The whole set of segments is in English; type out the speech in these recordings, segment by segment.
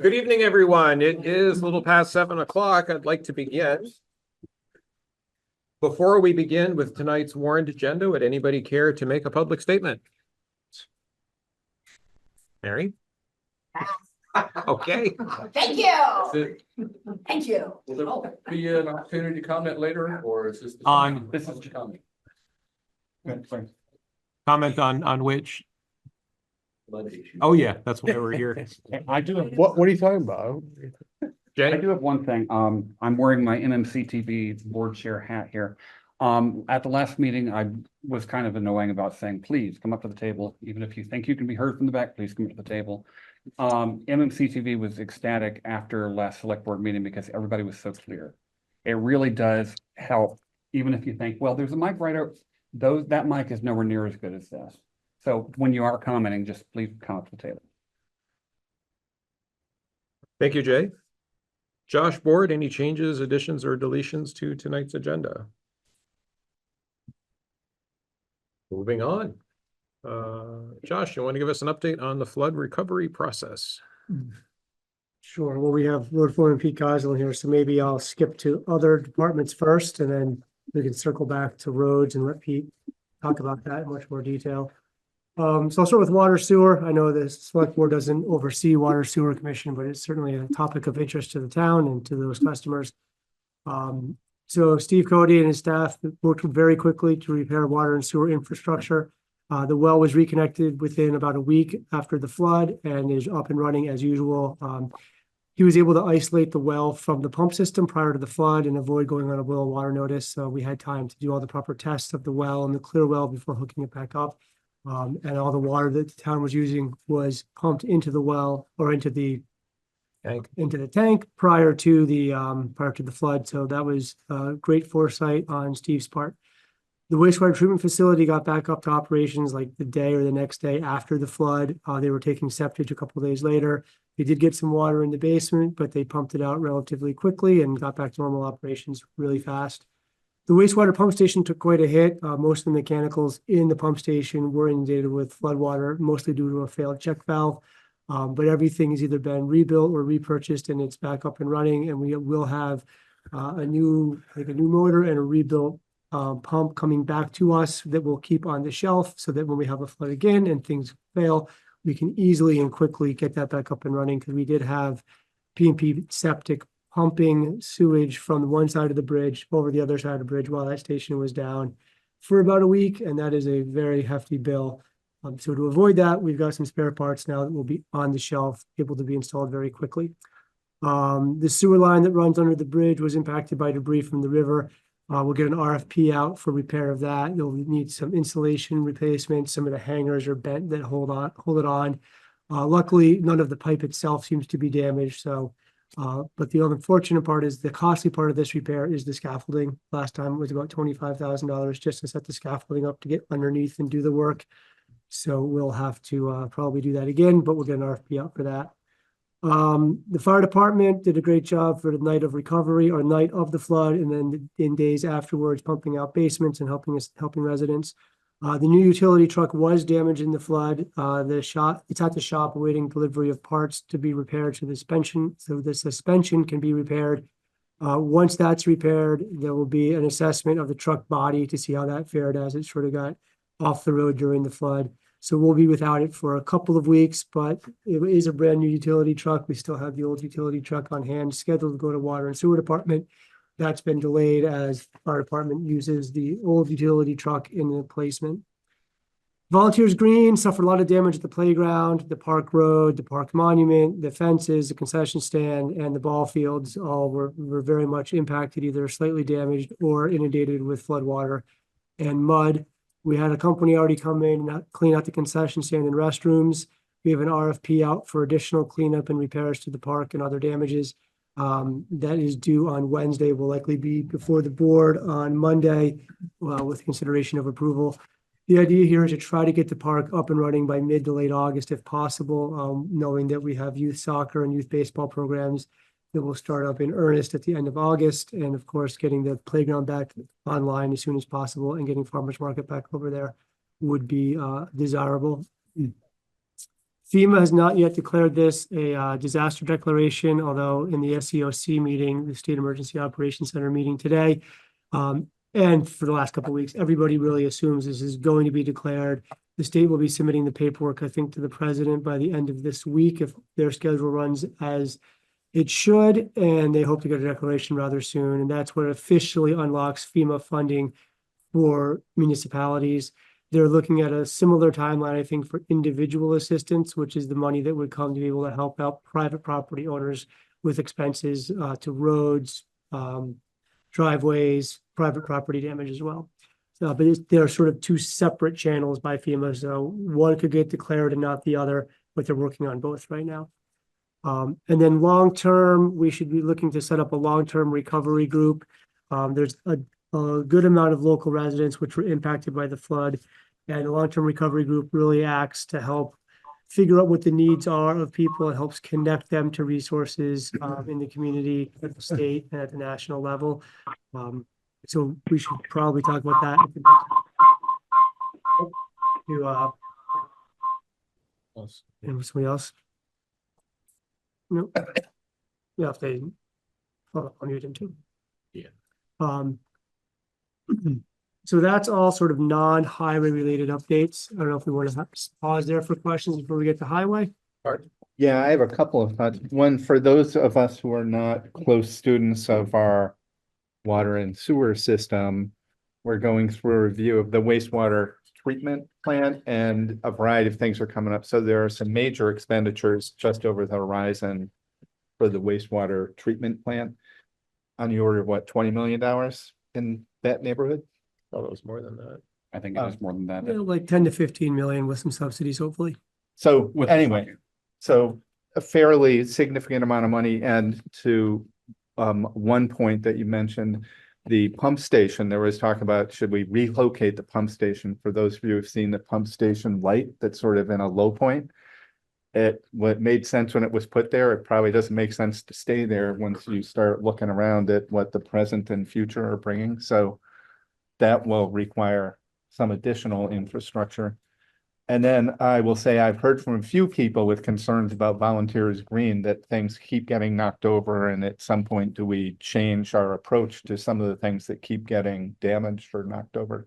Good evening, everyone. It is a little past 7 o'clock. I'd like to begin. Before we begin with tonight's warrant agenda, would anybody care to make a public statement? Mary? Okay. Thank you. Thank you. Will there be an opportunity to comment later, or is this? This is comment. Comment on which? Oh, yeah, that's why we're here. I do. What are you talking about? I Jay? do have one thing. I'm wearing my MMCTV board chair hat here. At the last meeting, I was kind of annoying about saying, please come up to the table. Even if you think you can be heard from the back, please come up to the table. MMCTV was ecstatic after last select board meeting because everybody was so clear. It really does help, even if you think, well, there's a mic right over, that mic is nowhere near as good as this. So when you are commenting, just please come up to the table. Thank you, Jay. Josh, board, any changes, additions, or deletions to tonight's agenda? Moving on. Josh, you want to give us an update on the flood recovery process? Sure. Well, we have Road Foreman Pete Geisel here, so maybe I'll skip to other departments first, and then we can circle back to roads and let Pete talk about that in much more detail. So I'll start with water sewer. I know the select board doesn't oversee water sewer commission, but it's certainly a topic of interest to the town and to those customers. So Steve Cody and his staff worked very quickly to repair water and sewer infrastructure. The well was reconnected within about a week after the flood and is up and running as usual. He was able to isolate the well from the pump system prior to the flood and avoid going on a boil water notice. So we had time to do all the proper tests of the well and the clear well before hooking it back up. And all the water that the town was using was pumped into the well or into the tank prior to the flood. So that was great foresight on Steve's part. The wastewater treatment facility got back up to operations like the day or the next day after the flood. They were taking septic a couple of days later. They did get some water in the basement, but they pumped it out relatively quickly and got back to normal operations really fast. The wastewater pump station took quite a hit. Most of the mechanicals in the pump station were inundated with floodwater, mostly due to a failed check valve. But everything has either been rebuilt or repurchased, and it's back up and running. And we will have a new motor and a rebuilt pump coming back to us that we'll keep on the shelf, so that when we have a flood again and things fail, we can easily and quickly get that back up and running. Because we did have P&P septic pumping sewage from one side of the bridge over the other side of the bridge while that station was down for about a week, and that is a very hefty bill. So to avoid that, we've got some spare parts now that will be on the shelf, able to be installed very quickly. The sewer line that runs under the bridge was impacted by debris from the river. We'll get an RFP out for repair of that. You'll need some insulation replacement. Some of the hangers are bent that hold it on. Luckily, none of the pipe itself seems to be damaged. So, but the unfortunate part is the costly part of this repair is the scaffolding. Last time it was about $25,000 just to set the scaffolding up to get underneath and do the work. So we'll have to probably do that again, but we'll get an RFP out for that. The fire department did a great job for the night of recovery or night of the flood, and then in days afterwards, pumping out basements and helping residents. The new utility truck was damaged in the flood. It's at the shop awaiting delivery of parts to be repaired to the suspension. So the suspension can be repaired. Once that's repaired, there will be an assessment of the truck body to see how that fared as it sort of got off the road during the flood. So we'll be without it for a couple of weeks, but it is a brand new utility truck. We still have the old utility truck on hand, scheduled to go to water and sewer department. That's been delayed as fire department uses the old utility truck in replacement. Volunteers Green suffered a lot of damage at the playground, the park road, the park monument, the fences, the concession stand, and the ball fields all were very much impacted, either slightly damaged or inundated with flood water and mud. We had a company already come in and clean out the concession stand and restrooms. We have an RFP out for additional cleanup and repairs to the park and other damages. That is due on Wednesday, will likely be before the board on Monday with consideration of approval. The idea here is to try to get the park up and running by mid to late August if possible, knowing that we have youth soccer and youth baseball programs that will start up in earnest at the end of August. And of course, getting the playground back online as soon as possible and getting farmers market back over there would be desirable. FEMA has not yet declared this a disaster declaration, although in the SEOC meeting, the State Emergency Operations Center meeting today, and for the last couple of weeks, everybody really assumes this is going to be declared. The state will be submitting the paperwork, I think, to the president by the end of this week if their schedule runs as it should, and they hope to get a declaration rather soon. And that's what officially unlocks FEMA funding for municipalities. They're looking at a similar timeline, I think, for individual assistance, which is the money that would come to be able to help out private property owners with expenses to roads, driveways, private property damage as well. So, but they're sort of two separate channels by FEMA. So one could get declared and not the other, but they're working on both right now. And then long-term, we should be looking to set up a long-term recovery group. There's a good amount of local residents which were impacted by the flood. And the long-term recovery group really acts to help figure out what the needs are of people and helps connect them to resources in the community, at the state, and at the national level. So we should probably talk about that. And somebody else? No. Yeah, if they, I'll mute him too. Yeah. So that's all sort of non-highway related updates. I don't know if we want to pause there for questions before we get to highway. Yeah, I have a couple of thoughts. One, for those of us who are not close students of our water and sewer system, we're going through a review of the wastewater treatment plant, and a variety of things are coming up. So there are some major expenditures just over the horizon for the wastewater treatment plant on the order of what, $20 million in that neighborhood? Oh, it was more than that. I think it is more than that. Yeah, like 10 to 15 million with some subsidies, hopefully. So With- anyway, so a fairly significant amount of money. And to one point that you mentioned, the pump station, there was talk about, should we relocate the pump station? For those of you who've seen the pump station light that's sort of in a low point, what made sense when it was put there, it probably doesn't make sense to stay there once you start looking around at what the present and future are bringing. So that will require some additional infrastructure. And then I will say I've heard from a few people with concerns about Volunteers Green that things keep getting knocked over, and at some point do we change our approach to some of the things that keep getting damaged or knocked over?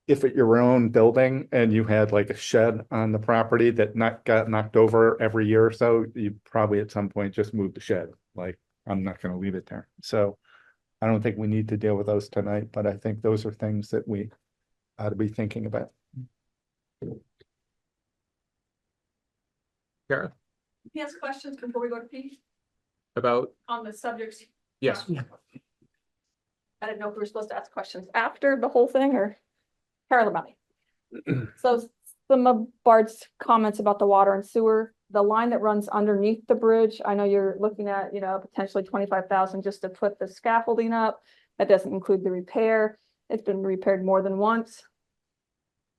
If at your own building and you had like a shed on the property that got knocked over every year or so, you probably at some point just move the shed. Like, I'm not going to leave it there. So I don't think we need to deal with those tonight, but I think those are things that we ought to be thinking about. Kara, Can you ask questions before we go to Pete about, on the subjects? yes, I didn't know if we were supposed to ask questions after the whole thing or parallel about it. So some of Bart's comments about the water and sewer, the line that runs underneath the bridge, I know you're looking at, potentially 25,000 just to put the scaffolding up. That doesn't include the repair. It's been repaired more than once.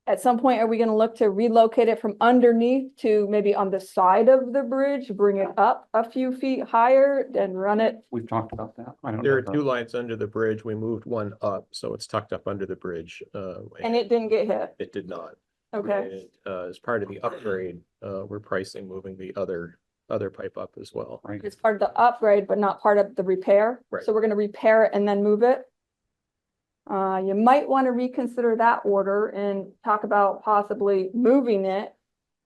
At some point, are we going to look to relocate it from underneath to maybe on the side of the bridge, bring it up a few feet higher and run it? We've talked about that. I don't there are know. two lines under the bridge. We moved one up, so it's tucked up under the bridge. And it didn't get hit. It did not. Okay. And, as part of the upgrade, we're pricing moving the other pipe up as well. Right. It's part of the upgrade, but not part of the repair. Right. So we're going to repair it and then move it. You might want to reconsider that order and talk about possibly moving it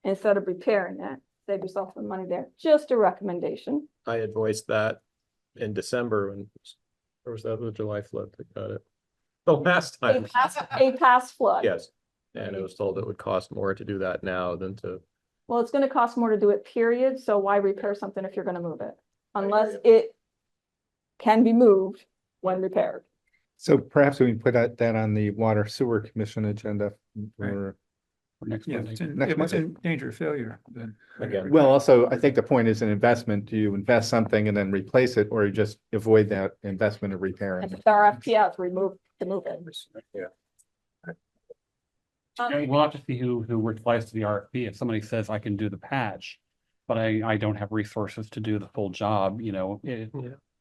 instead of repairing it. Save yourself some money there. Just a recommendation. I had voiced that in December, and or was that the July flood that got it? The last time, A past flood. yes. And I was told it would cost more to do that now than to, Well, it's going to cost more to do it, period. So why repair something if you're going to move it? Unless it can be moved when repaired. So perhaps we can put that on the Water Sewer Commission agenda for For next Yeah, Monday. it's in, Next if it's Monday. in danger of failure, then. again, Well, also, I think the point is an investment. Do you invest something and then replace it, or you just avoid that investment of repairing If it? it's RFPs, remove to move it. We'll have to see who replies to the RFP. If somebody says I can do the patch, but I don't have resources to do the full job,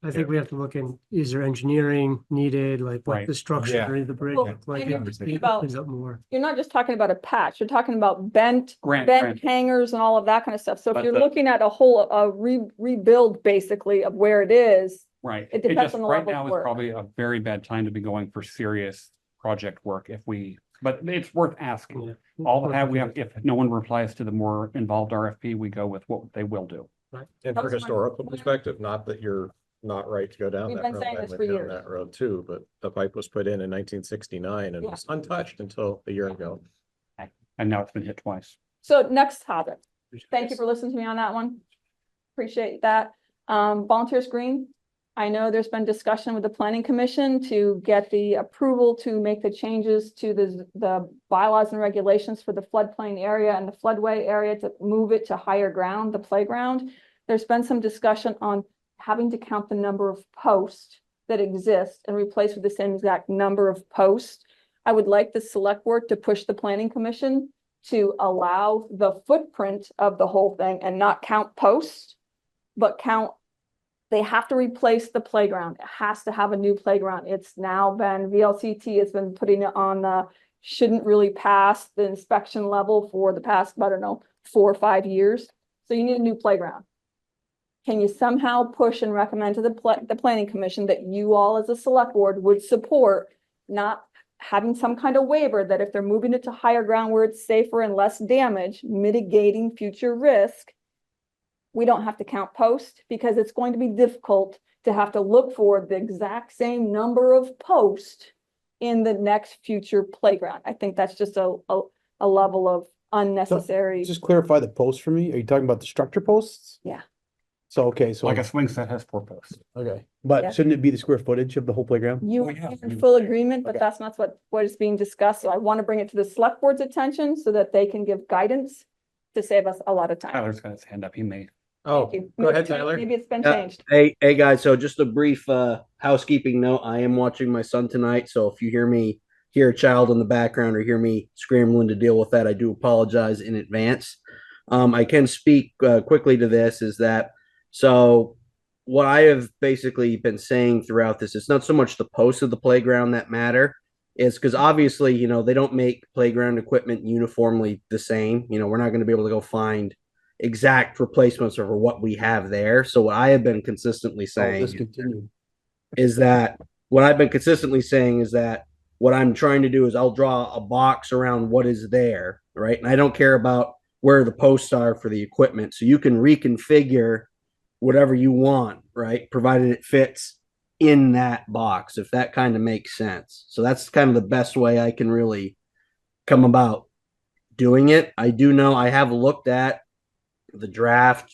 I think we have to look in, is there engineering needed, like what Right. the structure of the bridge, Well, like and you're it talking about- opens up more. You're not just talking about a patch, you're talking about bent Grant. hangers and all of that kind of stuff. So if But you're the- looking at a whole, rebuild basically of where it is, Right. It depends just on the right level of now is work. probably a very bad time to be going for serious project work if we, but it's worth asking. Yeah. All the have, we have, if no one replies to the more involved RFP, we go with what they will do. And That for was my- historical perspective, not that you're not right to go down We've that been road. saying I this went for down years. that road too, but the pipe was put in 1969 and Yeah. was untouched until a year ago. And now it's been hit twice. So next topic, thank you for listening to me on that one. Appreciate that. Volunteer screen. I know there's been discussion with the planning commission to get the approval to make the changes to the bylaws and regulations for the floodplain area and the floodway area to move it to higher ground, the playground. There's been some discussion on having to count the number of posts that exist and replace with the same exact number of posts. I would like the select board to push the planning commission to allow the footprint of the whole thing and not count posts, but count, they have to replace the playground. It has to have a new playground. It's now been, VLCT has been putting it on the, shouldn't really pass the inspection level for the past, I don't know, 4 or 5 years. So you need a new playground. Can you somehow push and recommend to the planning commission that you all as a select board would support not having some kind of waiver that if they're moving it to higher ground where it's safer and less damage, mitigating future risk, we don't have to count posts because it's going to be difficult to have to look for the exact same number of posts in the next future playground. I think that's just a level of unnecessary. Just clarify the posts for me. Are you talking about the structure posts? Yeah. So, okay, so, Like a swing set has 4 posts. okay, Yeah. but shouldn't it be the square footage of the whole playground? You We are have in to. full agreement, but Okay. that's not what is being discussed. So I want to bring it to the select board's attention so that they can give guidance to save us a lot of time. Tyler's got his hand up. He may. Oh, Thank you. go ahead, Maybe- Tyler. Maybe it's been Yeah. changed. Hey guys, so just a brief housekeeping note. I am watching my son tonight, so if you hear a child in the background or hear me scrambling to deal with that, I do apologize in advance. I can speak quickly to this is that so what I have basically been saying throughout this, it's not so much the posts of the playground that matter. It's because obviously, they don't make playground equipment uniformly the same. We're not going to be able to go find exact replacements for what we have there. So what I have been consistently Oh, saying discontinued. is that what I've been consistently saying is that what I'm trying to do is I'll draw a box around what is there, right? And I don't care about where the posts are for the equipment. So you can reconfigure whatever you want, right? Provided it fits in that box, if that kind of makes sense. So that's kind of the best way I can really come about doing it. I do know I have looked at the draft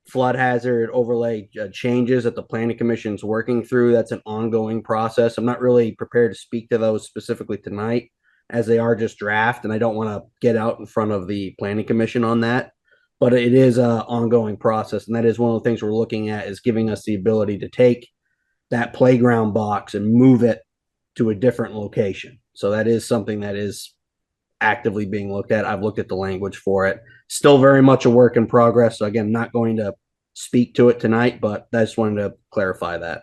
flood hazard overlay changes that the planning commission is working through. That's an ongoing process. I'm not really prepared to speak to those specifically tonight as they are just draft, and I don't want to get out in front of the planning commission on that. But it is an ongoing process, and that is one of the things we're looking at is giving us the ability to take that playground box and move it to a different location. So that is something that is actively being looked at. I've looked at the language for it. Still very much a work in progress. So again, not going to speak to it tonight, but I just wanted to clarify that.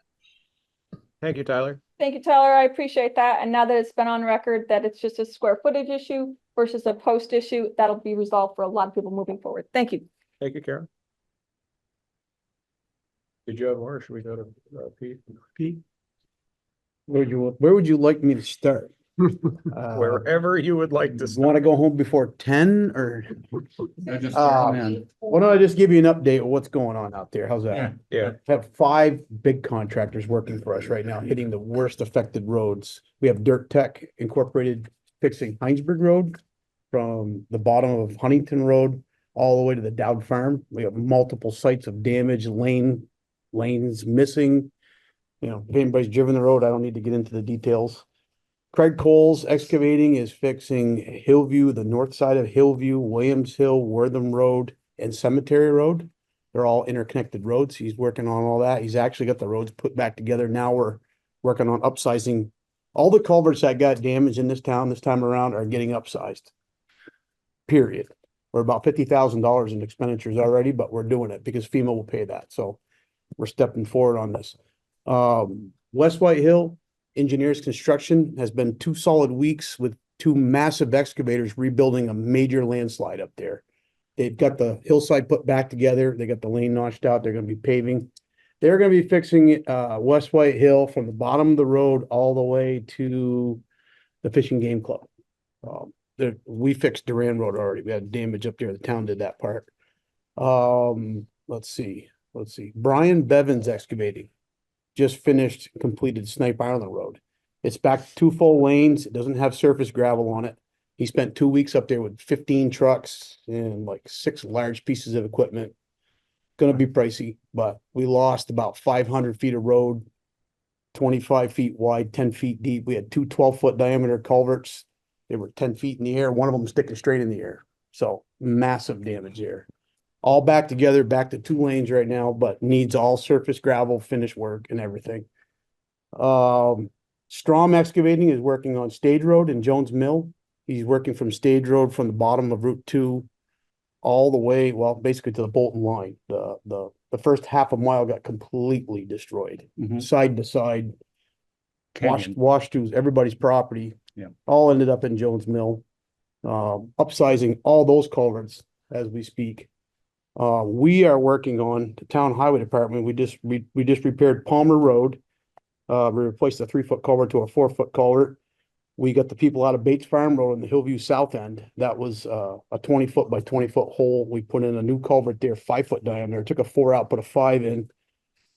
Thank you, Tyler. Thank you, Tyler. I appreciate that. And now that it's been on record that it's just a square footage issue versus a post issue, that'll be resolved for a lot of people moving forward. Thank you. Thank you, Karen. Did you have more or should we go to Pete? Pete? Where would you like me to start? Wherever you would like to Want to start. go home before 10 or? I just Uh, man. Why don't I just give you an update of what's going on out there? How's that? Yeah. Have 5 big contractors working for us right now, hitting the worst affected roads. We have Dirt Tech Incorporated fixing Heinsberg Road from the bottom of Huntington Road all the way to the Dowd Farm. We have multiple sites of damage, lanes missing. If anybody's driven the road, I don't need to get into the details. Craig Coles Excavating is fixing Hillview, the north side of Hillview, Williams Hill, Wortham Road, and Cemetery Road. They're all interconnected roads. He's working on all that. He's actually got the roads put back together. Now we're working on upsizing. All the culverts that got damaged in this town this time around are getting upsized. Period. We're about $50,000 in expenditures already, but we're doing it because FEMA will pay that. So we're stepping forward on this. West White Hill Engineers Construction has been 2 solid weeks with 2 massive excavators rebuilding a major landslide up there. They've got the hillside put back together. They got the lane notched out. They're gonna be paving. They're gonna be fixing West White Hill from the bottom of the road all the way to the Fishing Game Club. We fixed Duran Road already. We had damage up there. The town did that part. Let's see. Brian Bevins Excavating just finished, completed Snipe Island Road. It's back to 2 full lanes. It doesn't have surface gravel on it. He spent 2 weeks up there with 15 trucks and like 6 large pieces of equipment. Gonna be pricey, but we lost about 500 feet of road, 25 feet wide, 10 feet deep. We had 2 12-foot diameter culverts. They were 10 feet in the air. One of them sticking straight in the air. So massive damage there. All back together, back to 2 lanes right now, but needs all surface gravel, finish work and everything. Strom Excavating is working on Stage Road in Jones Mill. He's working from Stage Road from the bottom of Route 2 all the way, well, basically to the Bolton line. The first half a mile got completely destroyed, side to side, washed through everybody's property. Yeah. All ended up in Jones Mill. Upsizing all those culverts as we speak. We are working on the town highway department. We just repaired Palmer Road. We replaced a 3-foot culvert to a 4-foot culvert. We got the people out of Bates Farm Road in the Hillview South End. That was a 20-foot by 20-foot hole. We put in a new culvert there, 5-foot diameter. Took a 4 out, put a 5 in.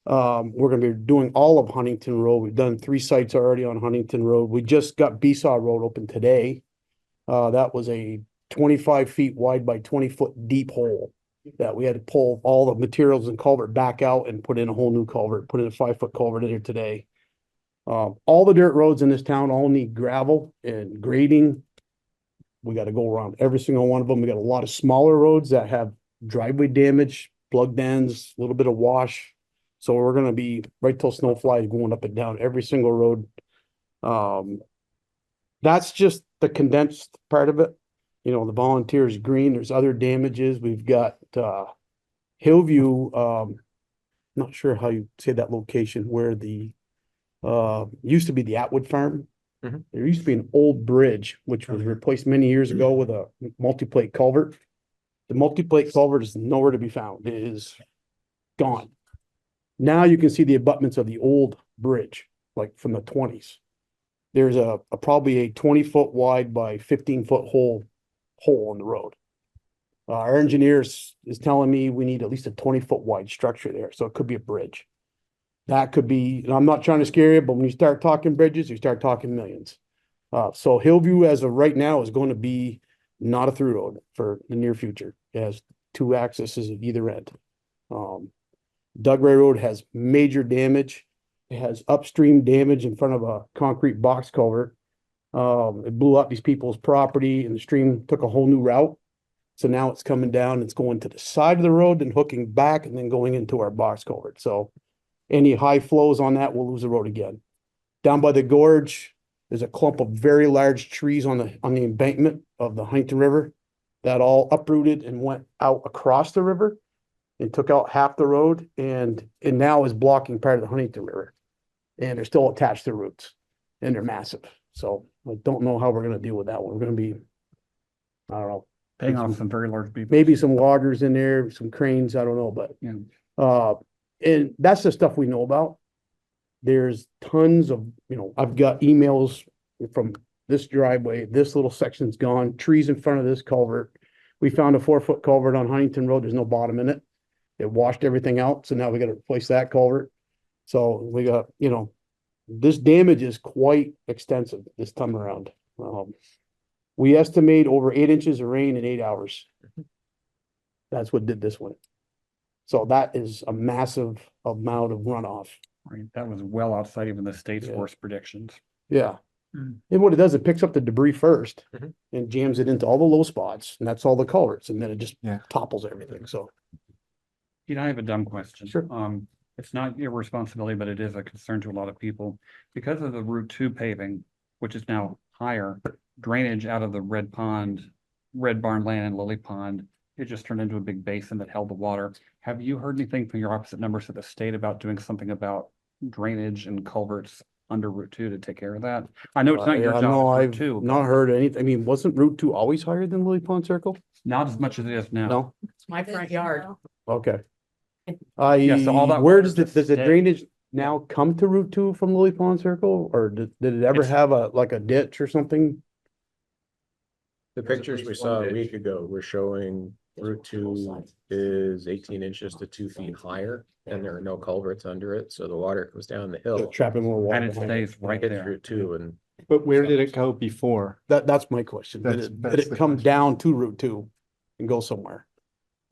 We're gonna be doing all of Huntington Road. We've done 3 sites already on Huntington Road. We just got Besaw Road open today. That was a 25 feet wide by 20-foot deep hole that we had to pull all the materials and culvert back out and put in a whole new culvert, put in a 5-foot culvert in there today. All the dirt roads in this town all need gravel and grading. We got to go around every single one of them. We got a lot of smaller roads that have driveway damage, plugged ends, a little bit of wash. So we're going to be right till snow flies going up and down every single road. That's just the condensed part of it. You know, the volunteers green, there's other damages. We've got Hillview, not sure how you say that location, where the used to be the Atwood Farm. Mhm. There used to be an old bridge, which was replaced many years ago with a multi-plate culvert. The multi-plate culvert is nowhere to be found. It is gone. Now you can see the abutments of the old bridge, like from the 20s. There's probably a 20-foot wide by 15-foot hole in the road. Our engineers is telling me we need at least a 20-foot wide structure there, so it could be a bridge. That could be, and I'm not trying to scare you, but when you start talking bridges, you start talking millions. So Hillview as of right now is going to be not a through road for the near future. It has 2 accesses at either end. Dugray Road has major damage. It has upstream damage in front of a concrete box culvert. It blew up these people's property and the stream took a whole new route. So now it's coming down, it's going to the side of the road and hooking back and then going into our box culvert. So any high flows on that, we'll lose the road again. Down by the gorge, there's a clump of very large trees on the embankment of the Huntington River that all uprooted and went out across the river and took out half the road and now is blocking part of the Huntington River. And they're still attached to roots and they're massive. So I don't know how we're going to deal with that one. We're going to be, I don't know. Paying off some very large people. Maybe some loggers in there, some cranes, I don't know, but Yeah. and that's the stuff we know about. There's tons of, I've got emails from this driveway, this little section's gone, trees in front of this culvert. We found a 4-foot culvert on Huntington Road. There's no bottom in it. It washed everything out. So now we got to replace that culvert. So we got, this damage is quite extensive this time around. We estimate over 8 inches of rain in 8 hours. That's what did this one. So that is a massive amount of runoff. Right. That was well outside even the state's Yeah. worst predictions. Yeah. And what it does, it picks up the debris first Mhm. and jams it into all the low spots, and that's all the culverts, and then it just Yeah. topples everything. So I have a dumb question. Sure. It's not your responsibility, but it is a concern to a lot of people. Because of the Route 2 paving, which is now higher, drainage out of the Red Barn Lane and Lily Pond, it just turned into a big basin that held the water. Have you heard anything from your opposite numbers at the state about doing something about drainage and culverts under Route 2 to take care of that? I know it's not your Yeah, job, no, it's Route I've 2, not heard anything. I mean, wasn't Route 2 always higher than Lily Pond Circle? not as much as it is now. No? It's my front yard. Okay. Yeah, so all that Where water does the, just does the stay. drainage now come to Route 2 from Lily Pond Circle? Or did it ever It's- have like a ditch or something? The pictures we saw a week ago were showing Route 2 is 18 inches to 2 feet higher, and there are no culverts under it, so the water goes down the They're hill. trapping more water. And it behind stays right Hits there. Route 2 and But where did it go before? That's my question. That's- Did that's it the come question. down to Route 2 and go somewhere?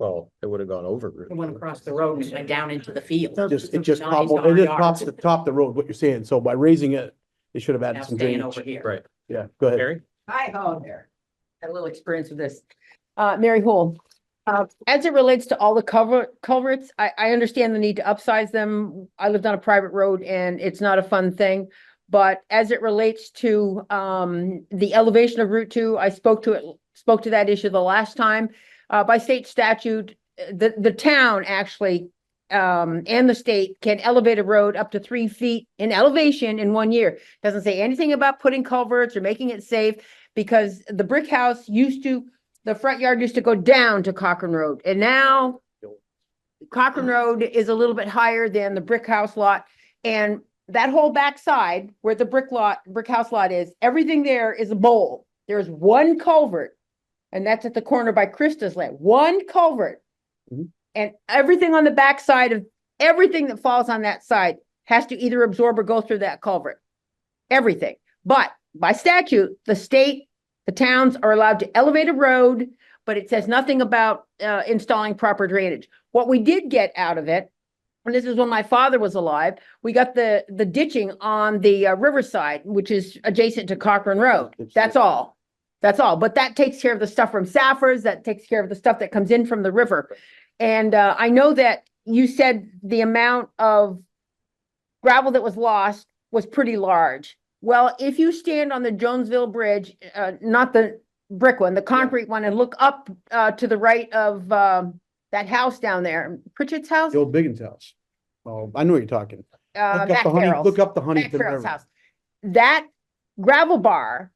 well, it would have gone over Route. It went across the road and went down into the field. It just Now topped, he's got our it just yards. topped the road, what you're saying. So by raising it, they should have Now added some staying drainage. over here. Right. Yeah, go ahead. Mary? Hi, hello there. Had a little experience with this. Mary Hool. As it relates to all the culverts, I understand the need to upsize them. I lived on a private road and it's not a fun thing. But as it relates to, the elevation of Route 2, I spoke to that issue the last time. By state statute, the town actually, and the state can elevate a road up to 3 feet in elevation in 1 year. Doesn't say anything about putting culverts or making it safe, because the brick house the front yard used to go down to Cochrane Road, and now Cochrane Road is a little bit higher than the brick house lot, and that whole backside where the brick house lot is, everything there is a bowl. There's one culvert, and that's at the corner by Krista's land, one culvert. Mhm. And everything on the backside of everything that falls on that side has to either absorb or go through that culvert. Everything. But by statute, the state, the towns are allowed to elevate a road, but it says nothing about installing proper drainage. What we did get out of it, and this is when my father was alive, we got the ditching on the riverside, which is adjacent to Cochrane Road. That's all. That's all. But that takes care of the stuff from Safford's, that takes care of the stuff that comes in from the river. And I know that you said the amount of gravel that was lost was pretty large. Well, if you stand on the Jonesville Bridge, not the brick one, the concrete one, and look up to the right of that house down there, Pritchard's house, The old Biggins house. Oh, I know what you're talking. Matt Look up the Matt Huntington Carroll's River. house. That gravel bar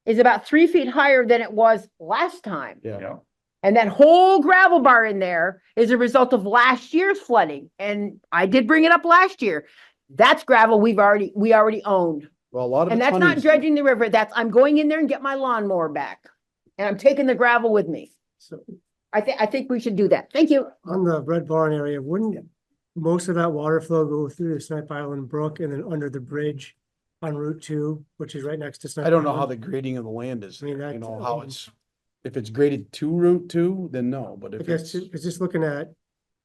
is about 3 feet higher than it was last time. Yeah. Yeah. And that whole gravel bar in there is a result of last year's flooding. And I did bring it up last year. That's gravel we already owned. Well, a lot of And it's that's not Huntington. dredging the river. I'm going in there and get my lawnmower back. And I'm taking the gravel with me. So I think we should do that. Thank you. on the Red Barn area, wouldn't most of that water flow go through the Snipe Island Brook and then under the bridge on Route 2, which is right next to Snipe I don't know how Island? the grading of the land is, I mean, there, you that's- know, how if it's graded to Route 2, then no, but I if guess, it's. it's just looking at,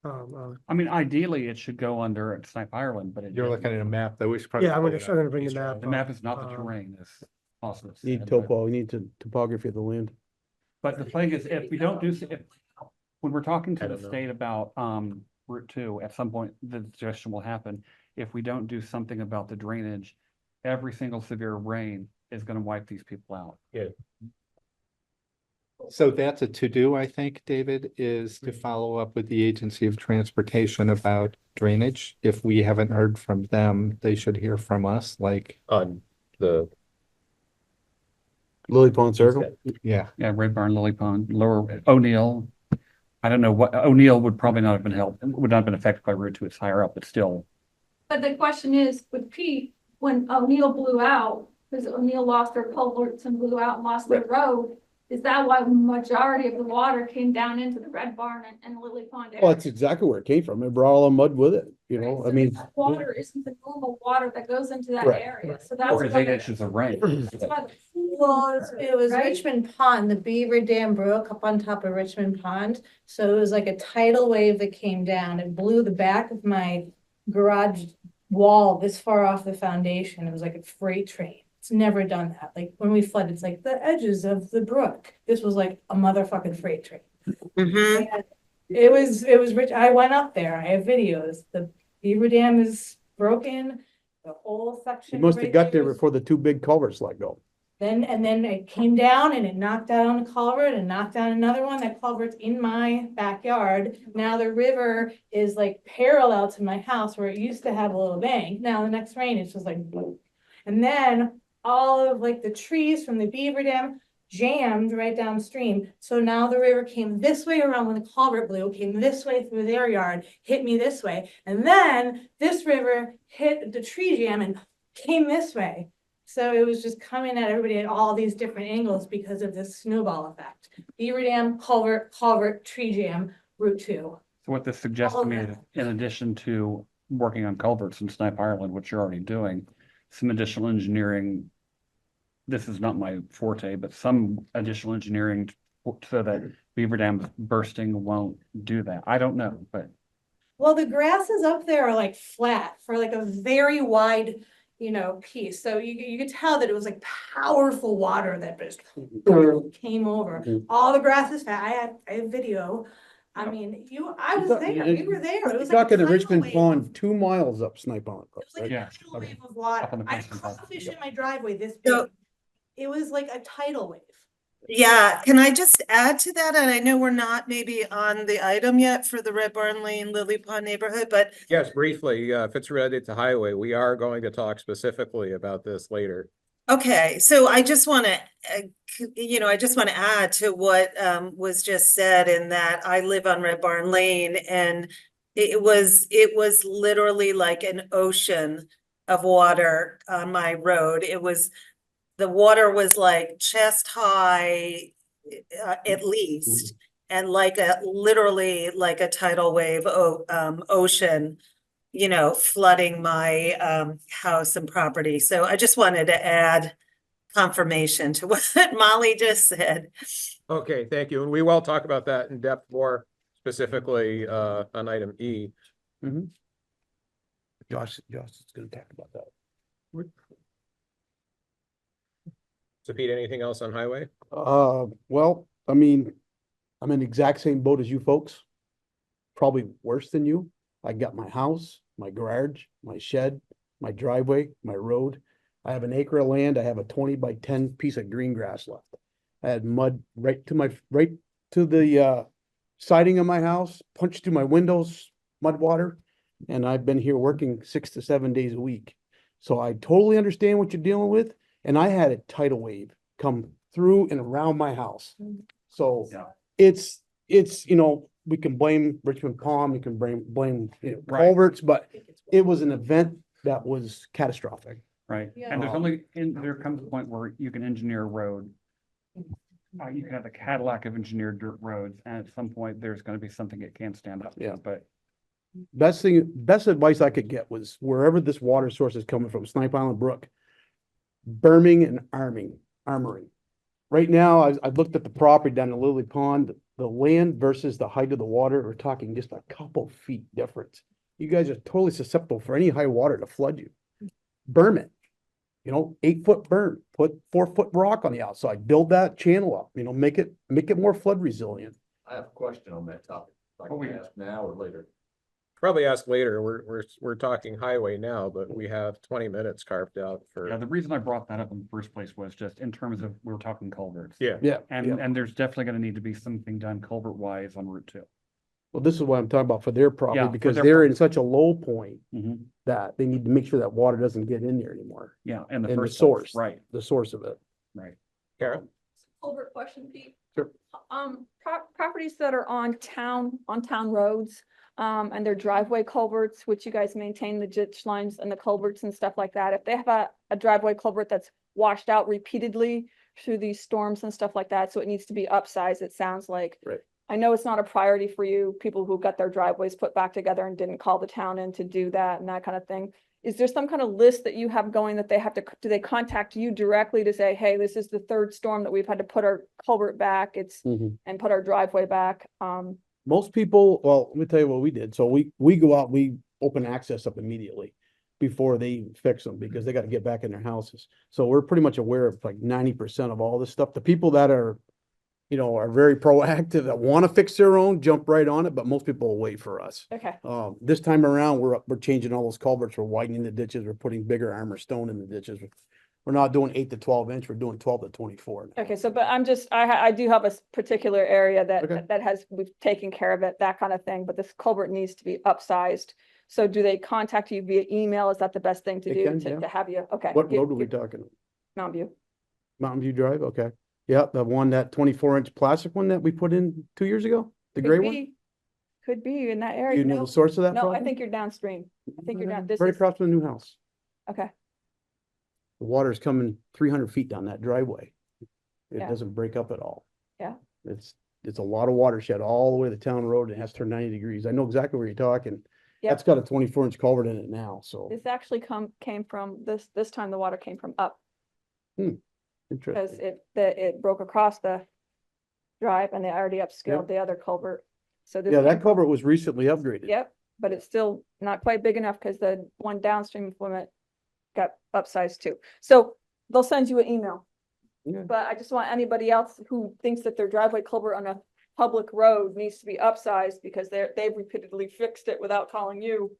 I mean, ideally, it should go under Snipe Ireland, but it. You're didn't. looking at a map though. We should probably. yeah, I'm pull it up. gonna bring the map. The map is not the Um, terrain, it's also. Need said, but- topo, you need to topography of the land. But the thing is, if we don't do, when we're talking I to the don't know. state about, Route 2, at some point, the suggestion will happen. If we don't do something about the drainage, every single severe rain is gonna wipe these people out. So that's a to-do, I think, David, is to follow up with the Agency of Transportation about drainage. If we haven't heard from them, they should hear from us, like, On the, Lily Pond Circle? yeah. Yeah, Red Barn, Lily Pond, Lower O'Neill. I don't know what, O'Neill would probably not have been would not have been affected by Route 2, it's higher up, but still. But the question is, with Pete, when O'Neill blew out, because O'Neill lost their culverts and blew out and lost their road, is that why majority of the water came down into the Red Barn and Lily Pond area? Well, that's exactly where it came from. It brought all the mud with it, you know, So I mean. that water isn't the normal water that goes into that Right. area, so that's. 4 to 8 inches of rain. That's why Well, it was Right? Richmond Pond, the Beaver Dam broke up on top of Richmond Pond. So it was like a tidal wave that came down. It blew the back of my garage wall this far off the foundation. It was like a freight train. It's never done that. Like when we flood, it's like the edges of the brook. This was like a motherfucking freight train. And it was rich. I went up there. I have videos. The Beaver Dam is broken. The whole section. You must have right got there is- before the two big culverts let go. And then it came down and it knocked down a culvert and knocked down another one. That culvert's in my backyard. Now the river is like parallel to my house where it used to have a little bank. Now the next rain, it's just like boom. And then all of like the trees from the beaver dam jammed right downstream. So now the river came this way around when the culvert blew, came this way through their yard, hit me this way. And then this river hit the tree jam and came this way. So it was just coming at everybody at all these different angles because of this snowball effect. Beaver dam, culvert, tree jam, Route 2. So what this suggests to me, is in addition to working on culverts in Snipe Island, which you're already doing, some additional engineering. This is not my forte, but some additional engineering so that beaver dam bursting won't do that. I don't know, but. Well, the grasses up there are like flat for like a very wide, piece. So you could tell that it was like powerful water that just came over. All the grass is fat. I have video. I mean, I was there. We were there. It was like Talking a to Richmond tidal wave. Pond, 2 miles up Snipe Island. It was like Yeah. a tidal wave of water. Up on the I basement caught side. fish in my driveway this So- big. It was like a tidal wave. Yeah, can I just add to that? And I know we're not maybe on the item yet for the Red Barn Lane, Lily Pond neighborhood, but Yes, briefly, if it's related to highway, we are going to talk specifically about this later. okay, so I just want to, I just want to add to what was just said in that I live on Red Barn Lane and it was literally like an ocean of water on my road. The water was like chest high, at least, and literally like a tidal wave, ocean, flooding my house and property. So I just wanted to add confirmation to what Molly just said. Okay, thank you. And we will talk about that in depth more specifically on item E. Josh is gonna talk about that. So Pete, anything else on highway? Well, I mean, I'm in the exact same boat as you folks. Probably worse than you. I got my house, my garage, my shed, my driveway, my road. I have an acre of land. I have a 20 by 10 piece of green grass left. I had mud right to the siding of my house, punched through my windows, mud water. And I've been here working 6 to 7 days a week. So I totally understand what you're dealing with. And I had a tidal wave come through and around my house. So Yeah. it's, we can blame Richmond Pond, we can blame Right. culverts, but it was an event that was catastrophic. Right, Yeah. and there comes a point where you can engineer a road. You can have a Cadillac of engineered dirt roads, and at some point, there's gonna be something it can't stand up Yeah. to, but. Best advice I could get was wherever this water source is coming from, Snipe Island Brook, berming and armoring. Right now, I've looked at the property down in Lily Pond, the land versus the height of the water, we're talking just a couple feet difference. You guys are totally susceptible for any high water to flood you. Berm it. 8-foot berm, put 4-foot rock on the outside, build that channel up, make it more flood resilient. I have a question on that topic. Like, Oh, can I yeah. ask now or later? Probably ask later. We're talking highway now, but we have 20 minutes carved out Yeah, for, the reason I brought that up in the first place was just in terms of, we were talking culverts. yeah. Yeah. And there's definitely gonna need to be something done culvert wise on Route 2. Well, this is what I'm talking about for their property, Yeah, for because their they're in property. such a low point Mhm. that they need to make sure that water doesn't get in there anymore. Yeah, and the And the first place, source. right, The source of it. right. Karen? Culvert question, Pete. Sure. Properties that are on town roads, and their driveway culverts, which you guys maintain the ditch lines and the culverts and stuff like that. If they have a driveway culvert that's washed out repeatedly through these storms and stuff like that, so it needs to be upsized, it sounds like. Right. I know it's not a priority for you, people who got their driveways put back together and didn't call the town in to do that and that kind of thing. Is there some kind of list that you have going that do they contact you directly to say, hey, this is the third storm that we've had to put our culvert back, and put our driveway back? Most people, well, let me tell you what we did. So we go out, we open access up immediately before they even fix them because they got to get back in their houses. So we're pretty much aware of like 90% of all this stuff. The people that are very proactive, that want to fix their own, jump right on it, but most people will wait for us. Okay, This time around, we're changing all those culverts, we're widening the ditches, we're putting bigger armor stone in the ditches. We're not doing 8 to 12 inch, we're doing 12 to 24. now. Okay, so, but I'm just, I do have a particular area Okay. that has, we've taken care of it, that kind of thing, but this culvert needs to be upsized. So do they contact you via email? Is that the best thing to They do can, yeah. to have you? Okay. What you- road are we you- talking? Mountain View. Mountain View Drive, okay. Yeah, the one, that 24-inch plastic one that we put in 2 years ago, the Could gray one? be- Could be in that Do area. you know No, the source of that no, I problem? think you're downstream. I think you're down, this Right is, across from the new house. okay, The water's coming 300 feet down that driveway. It Yeah. doesn't break up at all. Yeah. It's a lot of watershed all the way to town road. It has to turn 90 degrees. I know exactly where you're talking. Yep. That's got a 24-inch culvert in it now, so this actually came from, this time the water came from up, because interesting. it broke across the drive and they already upscaled Yep. the other culvert. So this Yeah, came that from- culvert was recently upgraded. Yep, but it's still not quite big enough because the one downstream from it got upsized too. So they'll send you an email. Yeah. But I just want anybody else who thinks that their driveway culvert on a public road needs to be upsized because they've repeatedly fixed it without calling you,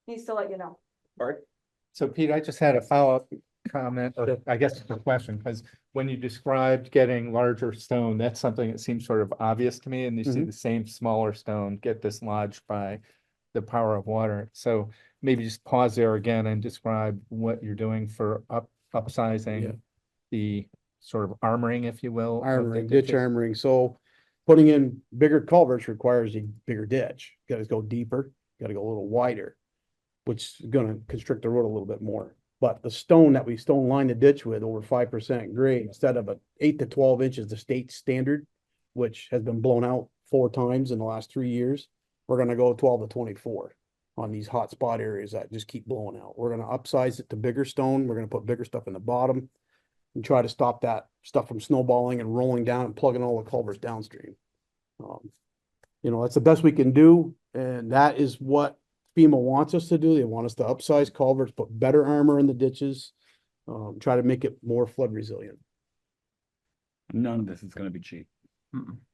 needs to let you know. Bart? So Pete, I just had a follow-up comment, or I guess it's a question, because when you described getting larger stone, that's something that seems sort of obvious to me, and you see the same smaller stone get dislodged by the power of water. So maybe just pause there again and describe what you're doing for upsizing the sort of armoring, if you will. of the Armoring, ditch ditches. armoring. So putting in bigger culverts requires a bigger ditch. Gotta go deeper, gotta go a little wider, which is gonna constrict the road a little bit more. But the stone that we stone line the ditch with over 5% grade, instead of a 8 to 12 inches, the state standard, which has been blown out 4 times in the last 3 years, we're gonna go 12 to 24 on these hot spot areas that just keep blowing out. We're gonna upsize it to bigger stone. We're gonna put bigger stuff in the bottom and try to stop that stuff from snowballing and rolling down and plugging all the culverts downstream. That's the best we can do, and that is what FEMA wants us to do. They want us to upsize culverts, put better armor in the ditches, try to make it more flood resilient. None of this is gonna be cheap.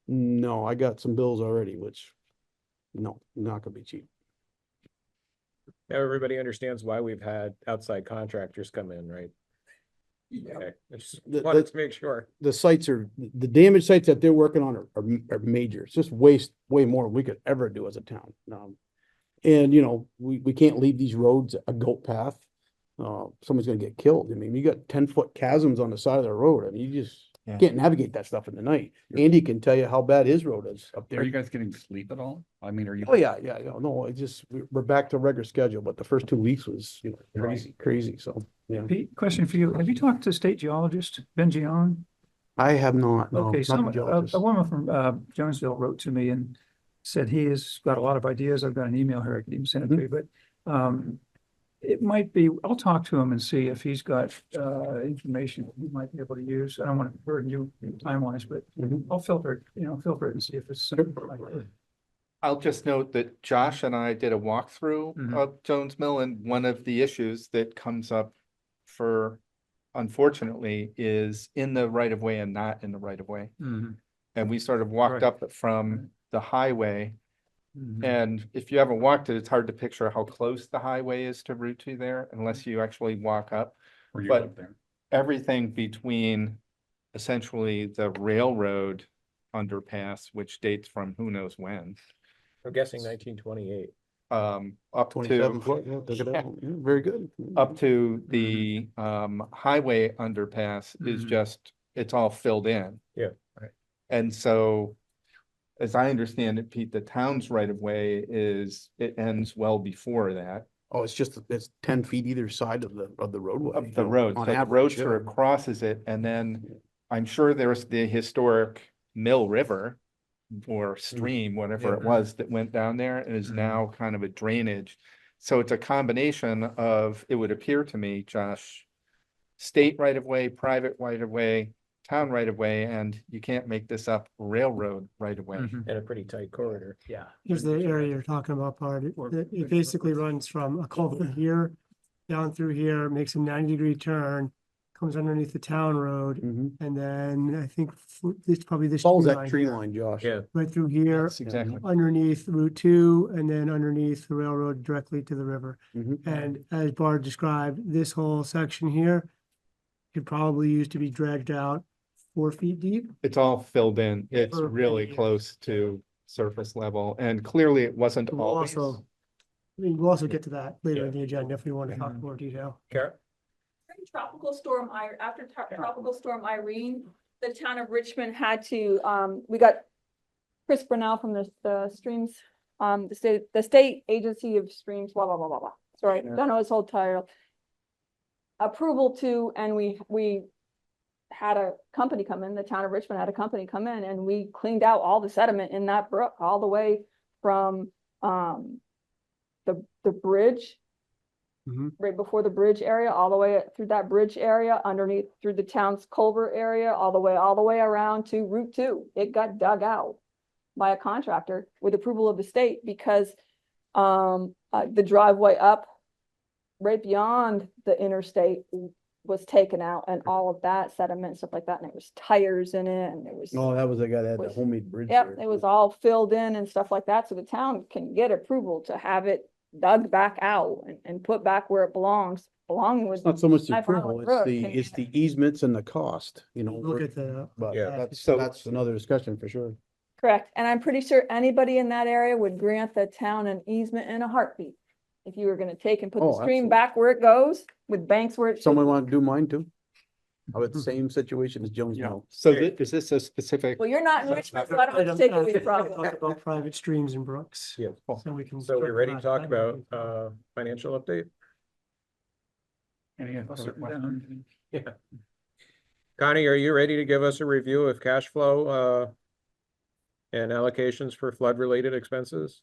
No, I got some bills already, which, no, not gonna be cheap. Now everybody understands why we've had outside contractors come in, right? Okay, I just wanted to make sure. The sites are, the damage sites that they're working on are major. It's just way more than we could ever do as a town. And we can't leave these roads a goat path. Someone's gonna get killed. I mean, you got 10-foot chasms on the side of the road. I mean, you just can't navigate that stuff in the night. Andy can tell you how bad his road is up there. Are you guys getting sleep at all? I mean, are you? Oh, yeah, no, it just, we're back to regular schedule, but the first 2 weeks was, crazy, so, yeah. Pete, question for you. Have you talked to state geologist Ben Gion? I have not, no, Okay, not the geologist. a woman from Jonesville wrote to me and said he has got a lot of ideas. I've got an email here. I could even send it to you, but it might be, I'll talk to him and see if he's got information he might be able to use. I don't want to burden you time-wise, but I'll filter it and see if it's something like that. I'll just note that Josh and I did a walkthrough of Jones Mill, and one of the issues that comes up unfortunately, is in the right of way and not in the right of way. And we sort of walked Right. up from the highway. And if you haven't walked it, it's hard to picture how close the highway is to Route 2 there, unless you actually walk up. Or you but- live there? Everything between essentially the railroad underpass, which dates from who knows when, I'm guessing 1928. up 27 to, foot, yeah, took it out. Yeah, very good. up to the highway underpass is just, it's all filled in. Yeah. Right. And so, as I understand it, Pete, the town's right of way it ends well before that. Oh, it's 10 feet either side of the roadway. Of the road, on so the average, road yeah. sort of crosses it, and then I'm sure there's the historic Mill River or stream, whatever it was, that went down there and is now kind of a drainage. So it's a combination of, it would appear to me, Josh, state right of way, private right of way, town right of way, and you can't make this up, railroad right of way. In a pretty tight corridor. Yeah. Here's the area you're talking about, Bart. It basically runs from a culvert here down through here, makes a 90-degree turn, comes underneath the town road, and then I think it's probably this Follows tree that line tree here, line, Josh. Yeah. right through here, That's exactly. underneath Route 2, and then underneath the railroad directly to the river. Mhm. And as Bart described, this whole section here could probably use to be dredged out 4 feet deep. It's all filled in. It's For really many years. close to surface level, and clearly it wasn't We'll always. also, we'll also get to that later in the agenda if we want to talk more detail. Karen? After Tropical Storm Irene, the town of Richmond had to, we got Chris Brunel from the streams, the state agency of streams, blah, blah, blah, blah, blah. Sorry, don't know his whole title. Approval to, and we had a company come in, the town of Richmond had a company come in, and we cleaned out all the sediment in that brook, all the way from, the bridge. Right before the bridge area, all the way through that bridge area, underneath through the town's culvert area, all the way around to Route 2. It got dug out by a contractor with approval of the state because the driveway up right beyond the interstate was taken out, and all of that sediment and stuff like that, and there was tires in it, and there was. Oh, that was the guy that had the was- homemade bridge. Yep, there. it was all filled in and stuff like that, so the town can get approval to have it dug back out and put back where it belongs, along with. It's not so much the Knife approval, Island it's Road the, can- it's the easements and the cost, you know. Look at the, But Yeah. that's another discussion for sure. Correct, and I'm pretty sure anybody in that area would grant the town an easement in a heartbeat. If you were gonna take and put the Oh, stream absolutely. back where it goes, with banks where it should. Someone want to do mine too? I was the same situation as Jonesville. So is this a specific? Well, you're not in Richmond, so I don't have to take it with problem. talk about private streams and brooks. Yeah. So we can. So we're ready to talk circle about, back. financial update? Any I'll other sit questions? down. Connie, are you ready to give us a review of cash flow, and allocations for flood-related expenses?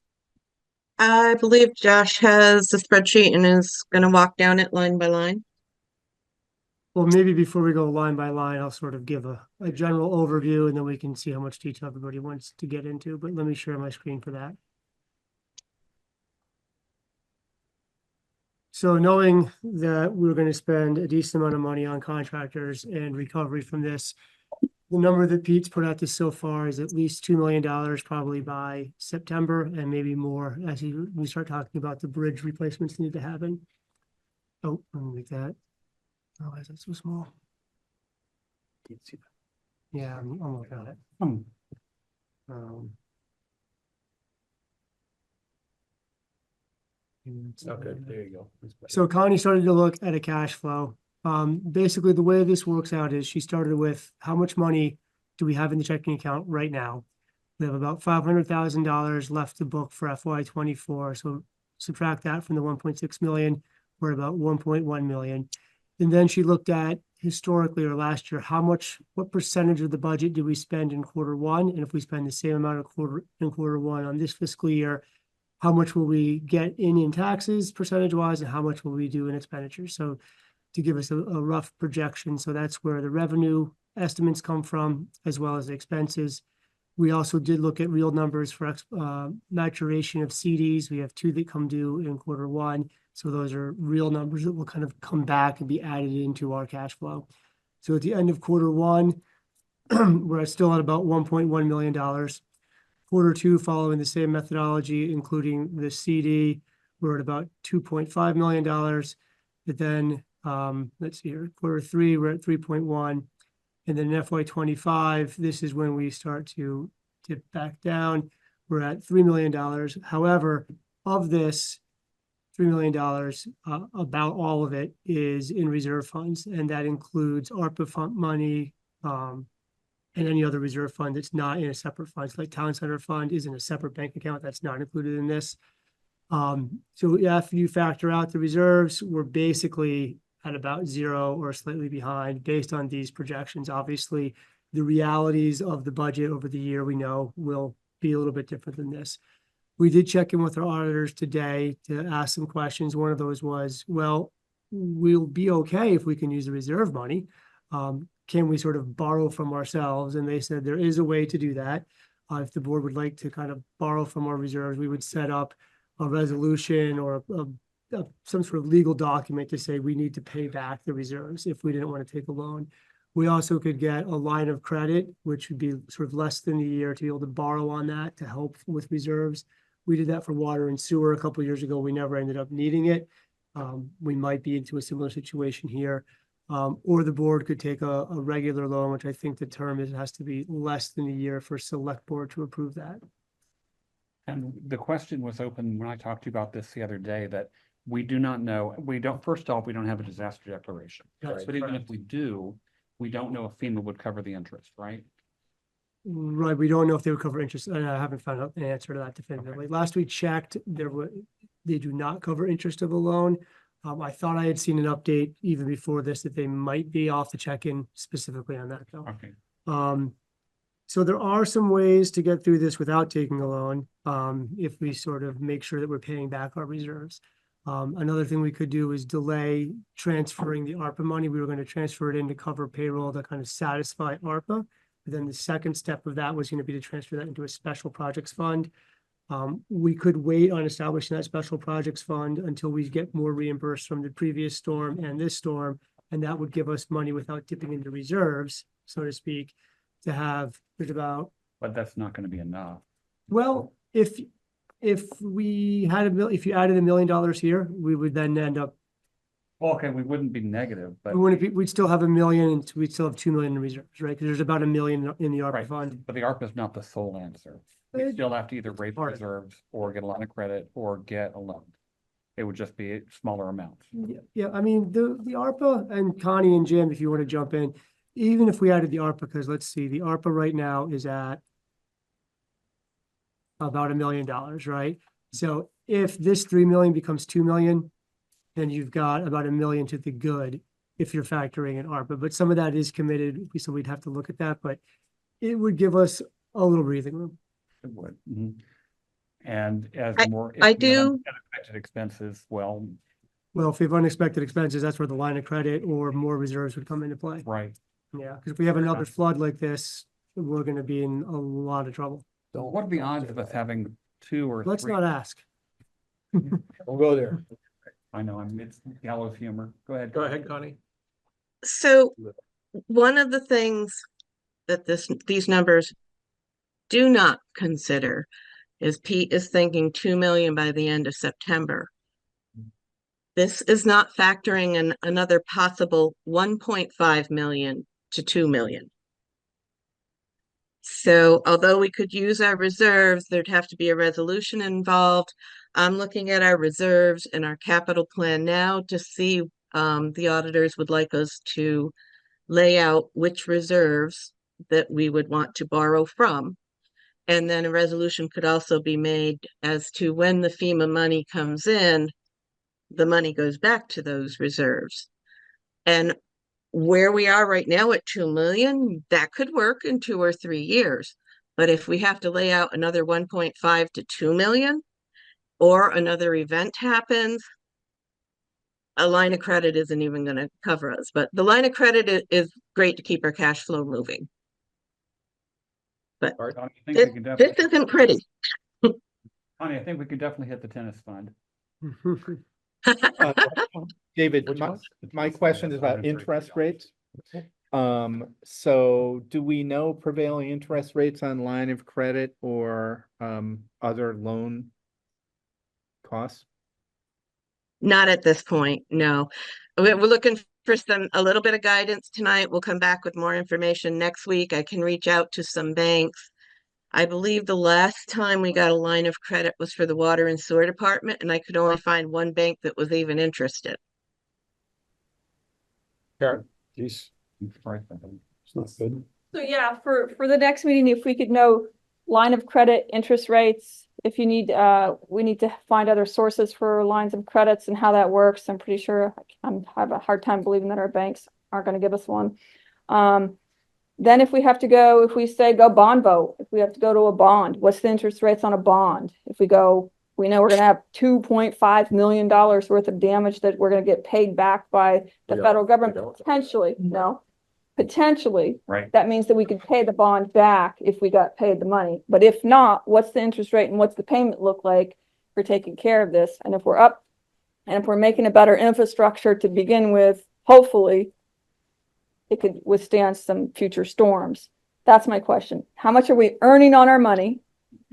I believe Josh has the spreadsheet and is gonna walk down it line by line. Well, maybe before we go line by line, I'll sort of give a general overview and then we can see how much detail everybody wants to get into, but let me share my screen for that. So knowing that we're going to spend a decent amount of money on contractors and recovery from this, the number that Pete's put out this so far is at least $2 million probably by September and maybe more as we start talking about the bridge replacements need to happen. Oh, let me make that. Oh, why is that so small? Yeah, I'm looking at it. Okay, There you go. That's better. So Connie started to look at a cash flow. Basically, the way this works out is she started with how much money do we have in the checking account right now? We have about $500,000 left to book for FY '24. So subtract that from the 1.6 million, we're at about 1.1 million. And then she looked at historically or last year, what percentage of the budget did we spend in Q1? And if we spend the same amount in Q1 on this fiscal year, how much will we get in taxes percentage wise and how much will we do in expenditures? So to give us a rough projection. So that's where the revenue estimates come from, as well as the expenses. We also did look at real numbers for maturation of CDs. We have 2 that come due in Q1. So those are real numbers that will kind of come back and be added into our cash flow. So at the end of Q1, we're still at about $1.1 million. Q2, following the same methodology, including the CD, we're at about $2.5 million. But then, let's see here, Q3, we're at 3.1. And then in FY '25, this is when we start to dip back down. We're at $3 million. However, of this $3 million, about all of it is in reserve funds, and that includes ARPA fund money, and any other reserve fund that's not in a separate fund. So like Town Center Fund is in a separate bank account that's not included in this. So after you factor out the reserves, we're basically at about 0 or slightly behind based on these projections. Obviously, the realities of the budget over the year we know will be a little bit different than this. We did check in with our auditors today to ask some questions. One of those was, well, we'll be okay if we can use the reserve money. Can we sort of borrow from ourselves? And they said there is a way to do that. If the board would like to kind of borrow from our reserves, we would set up a resolution or some sort of legal document to say we need to pay back the reserves if we didn't want to take a loan. We also could get a line of credit, which would be sort of less than a year to be able to borrow on that to help with reserves. We did that for water and sewer a couple of years ago. We never ended up needing it. We might be into a similar situation here. Or the board could take a regular loan, which I think the term is, has to be less than a year for select board to approve that. And the question was open when I talked to you about this the other day, that we do not know, first off, we don't have a disaster declaration. That's But even if we do, we don't know if FEMA would cover the interest, right? Right, we don't know if they would cover interest, and I haven't found out an answer to that definitively. Last we checked, they do not cover interest of a loan. I thought I had seen an update even before this that they might be off the check-in specifically on that though. Okay. So there are some ways to get through this without taking a loan, if we sort of make sure that we're paying back our reserves. Another thing we could do is delay transferring the ARPA money. We were going to transfer it in to cover payroll to kind of satisfy ARPA. But then the second step of that was going to be to transfer that into a special projects fund. We could wait on establishing that special projects fund until we get more reimbursed from the previous storm and this storm. And that would give us money without dipping into reserves, so to speak, to have, there's about, But that's not gonna be enough. well, if we had if you added $1 million here, we would then end up, Well, okay, we wouldn't be negative, but. we'd still have $1 million and we'd still have $2 million in reserves, right? Because there's about $1 million in the ARPA Right, fund. but the ARPA is not the sole answer. We It- still have to either raise part of it. reserves or get a line of credit or get a loan. It would just be smaller amounts. Yeah, I mean, the ARPA, and Connie and Jim, if you want to jump in, even if we added the ARPA, because let's see, the ARPA right now is at about $1 million, right? So if this 3 million becomes 2 million, then you've got about $1 million to the good if you're factoring in ARPA, but some of that is committed, so we'd have to look at that, but it would give us a little breathing room. It would. And as more. if I we have do- unexpected expenses, well, Well, if we have unexpected expenses, that's where the line of credit or more reserves would come into play. right. Yeah, because if we have another flood like this, we're gonna be in a lot of trouble. What are the odds of us having 2 or 3? Let's not ask. We'll go there. I know, it's gallows humor. Go ahead. Go ahead, Connie. So one of the things that these numbers do not consider is Pete is thinking 2 million by the end of September. This is not factoring in another possible 1.5 million to 2 million. So although we could use our reserves, there'd have to be a resolution involved. I'm looking at our reserves and our capital plan now to see the auditors would like us to lay out which reserves that we would want to borrow from. And then a resolution could also be made as to when the FEMA money comes in, the money goes back to those reserves. And where we are right now at 2 million, that could work in 2 or 3 years. But if we have to lay out another 1.5 to 2 million, or another event happens, a line of credit isn't even going to cover us. But the line of credit is great to keep our cash flow moving. But Connie, I think we this can definitely, isn't pretty. Connie, I think we could definitely hit the tennis fund. David, my question is about interest rates. So do we know prevailing interest rates on line of credit or other loan costs? Not at this point, no. We're looking for a little bit of guidance tonight. We'll come back with more information next week. I can reach out to some banks. I believe the last time we got a line of credit was for the water and sewer department, and I could only find one bank that was even interested. Karen, geez. It's not good. So yeah, for the next meeting, if we could know line of credit, interest rates, if you need, we need to find other sources for lines of credits and how that works. I'm pretty sure I have a hard time believing that our banks aren't going to give us one. Then if we have to go, if we say go bond vote, if we have to go to a bond, what's the interest rates on a bond? If we go, we know we're going to have $2.5 million worth of damage that we're going to get paid back by the federal government, potentially, no. Potentially, Right. that means that we could pay the bond back if we got paid the money. But if not, what's the interest rate and what's the payment look like for taking care of this? And if we're up and if we're making a better infrastructure to begin with, hopefully it could withstand some future storms. That's my question. How much are we earning on our money?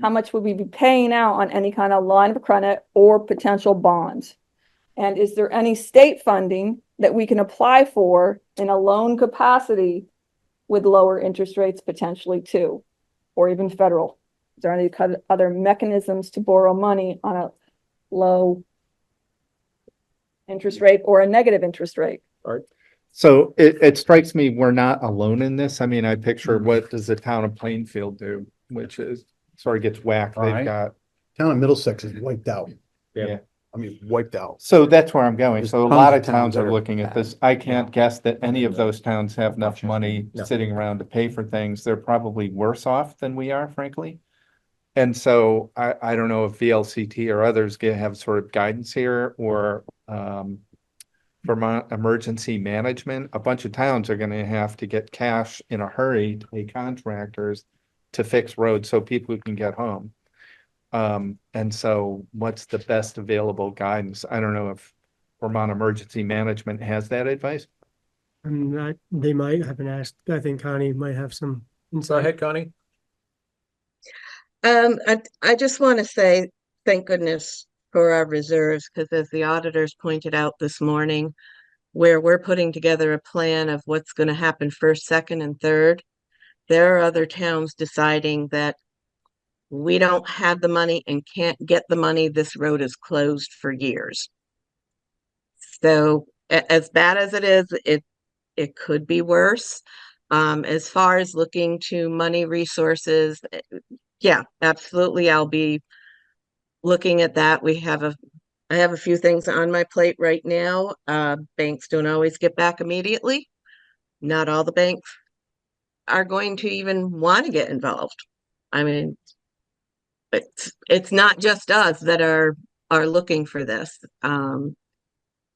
How much would we be paying out on any kind of line of credit or potential bonds? And is there any state funding that we can apply for in a loan capacity with lower interest rates potentially too, or even federal? Is there any other mechanisms to borrow money on a low interest rate or a negative interest rate? So it strikes me, we're not alone in this. I mean, I picture what does the town of Plainfield do, which is sort of gets whacked. They've Right. got, Town of Middlesex is wiped out. yeah. I mean, wiped out. So that's where I'm going. There's So a tons lot of of towns towns that are are looking at bad. this. I can't guess that any of those towns have enough money No. sitting around to pay for things. They're probably worse off than we are, frankly. And so I don't know if VLCT or others have sort of guidance here or Vermont Emergency Management. A bunch of towns are gonna have to get cash in a hurry to pay contractors to fix roads so people can get home. And so what's the best available guidance? I don't know if Vermont Emergency Management has that advice. And that, they might, haven't asked, I think Connie might have some Go insight. ahead, Connie. I just want to say thank goodness for our reserves, because as the auditors pointed out this morning, where we're putting together a plan of what's going to happen first, second, and third, there are other towns deciding that we don't have the money and can't get the money. This road is closed for years. So as bad as it is, it could be worse. As far as looking to money resources, yeah, absolutely. I'll be looking at that. I have a few things on my plate right now. Banks don't always get back immediately. Not all the banks are going to even want to get involved. I mean, it's not just us that are looking for this. And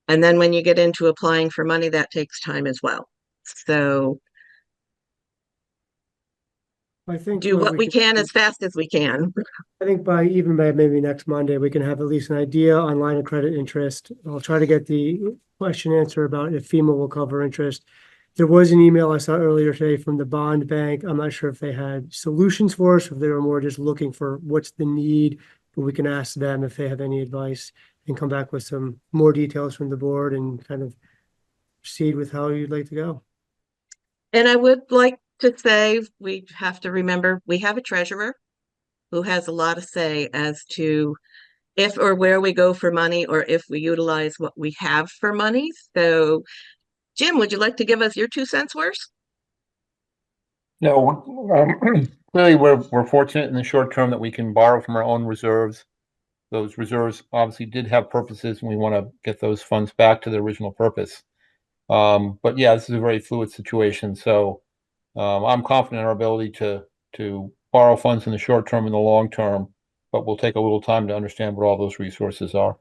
then when you get into applying for money, that takes time as well. So I think do what we can as fast as we can. I think even by maybe next Monday, we can have at least an idea on line of credit interest. I'll try to get the question answer about if FEMA will cover interest. There was an email I saw earlier today from the bond bank. I'm not sure if they had solutions for us, or if they were more just looking for what's the need, but we can ask them if they have any advice and come back with some more details from the board and kind of proceed with how you'd like to go. And I would like to say, we have to remember, we have a treasurer who has a lot of say as to if or where we go for money, or if we utilize what we have for money. So Jim, would you like to give us your 2 cents worth? No, clearly we're fortunate in the short term that we can borrow from our own reserves. Those reserves obviously did have purposes, and we want to get those funds back to their original purpose. But yeah, this is a very fluid situation. So I'm confident in our ability to borrow funds in the short term and the long term, but we'll take a little time to understand what all those resources are.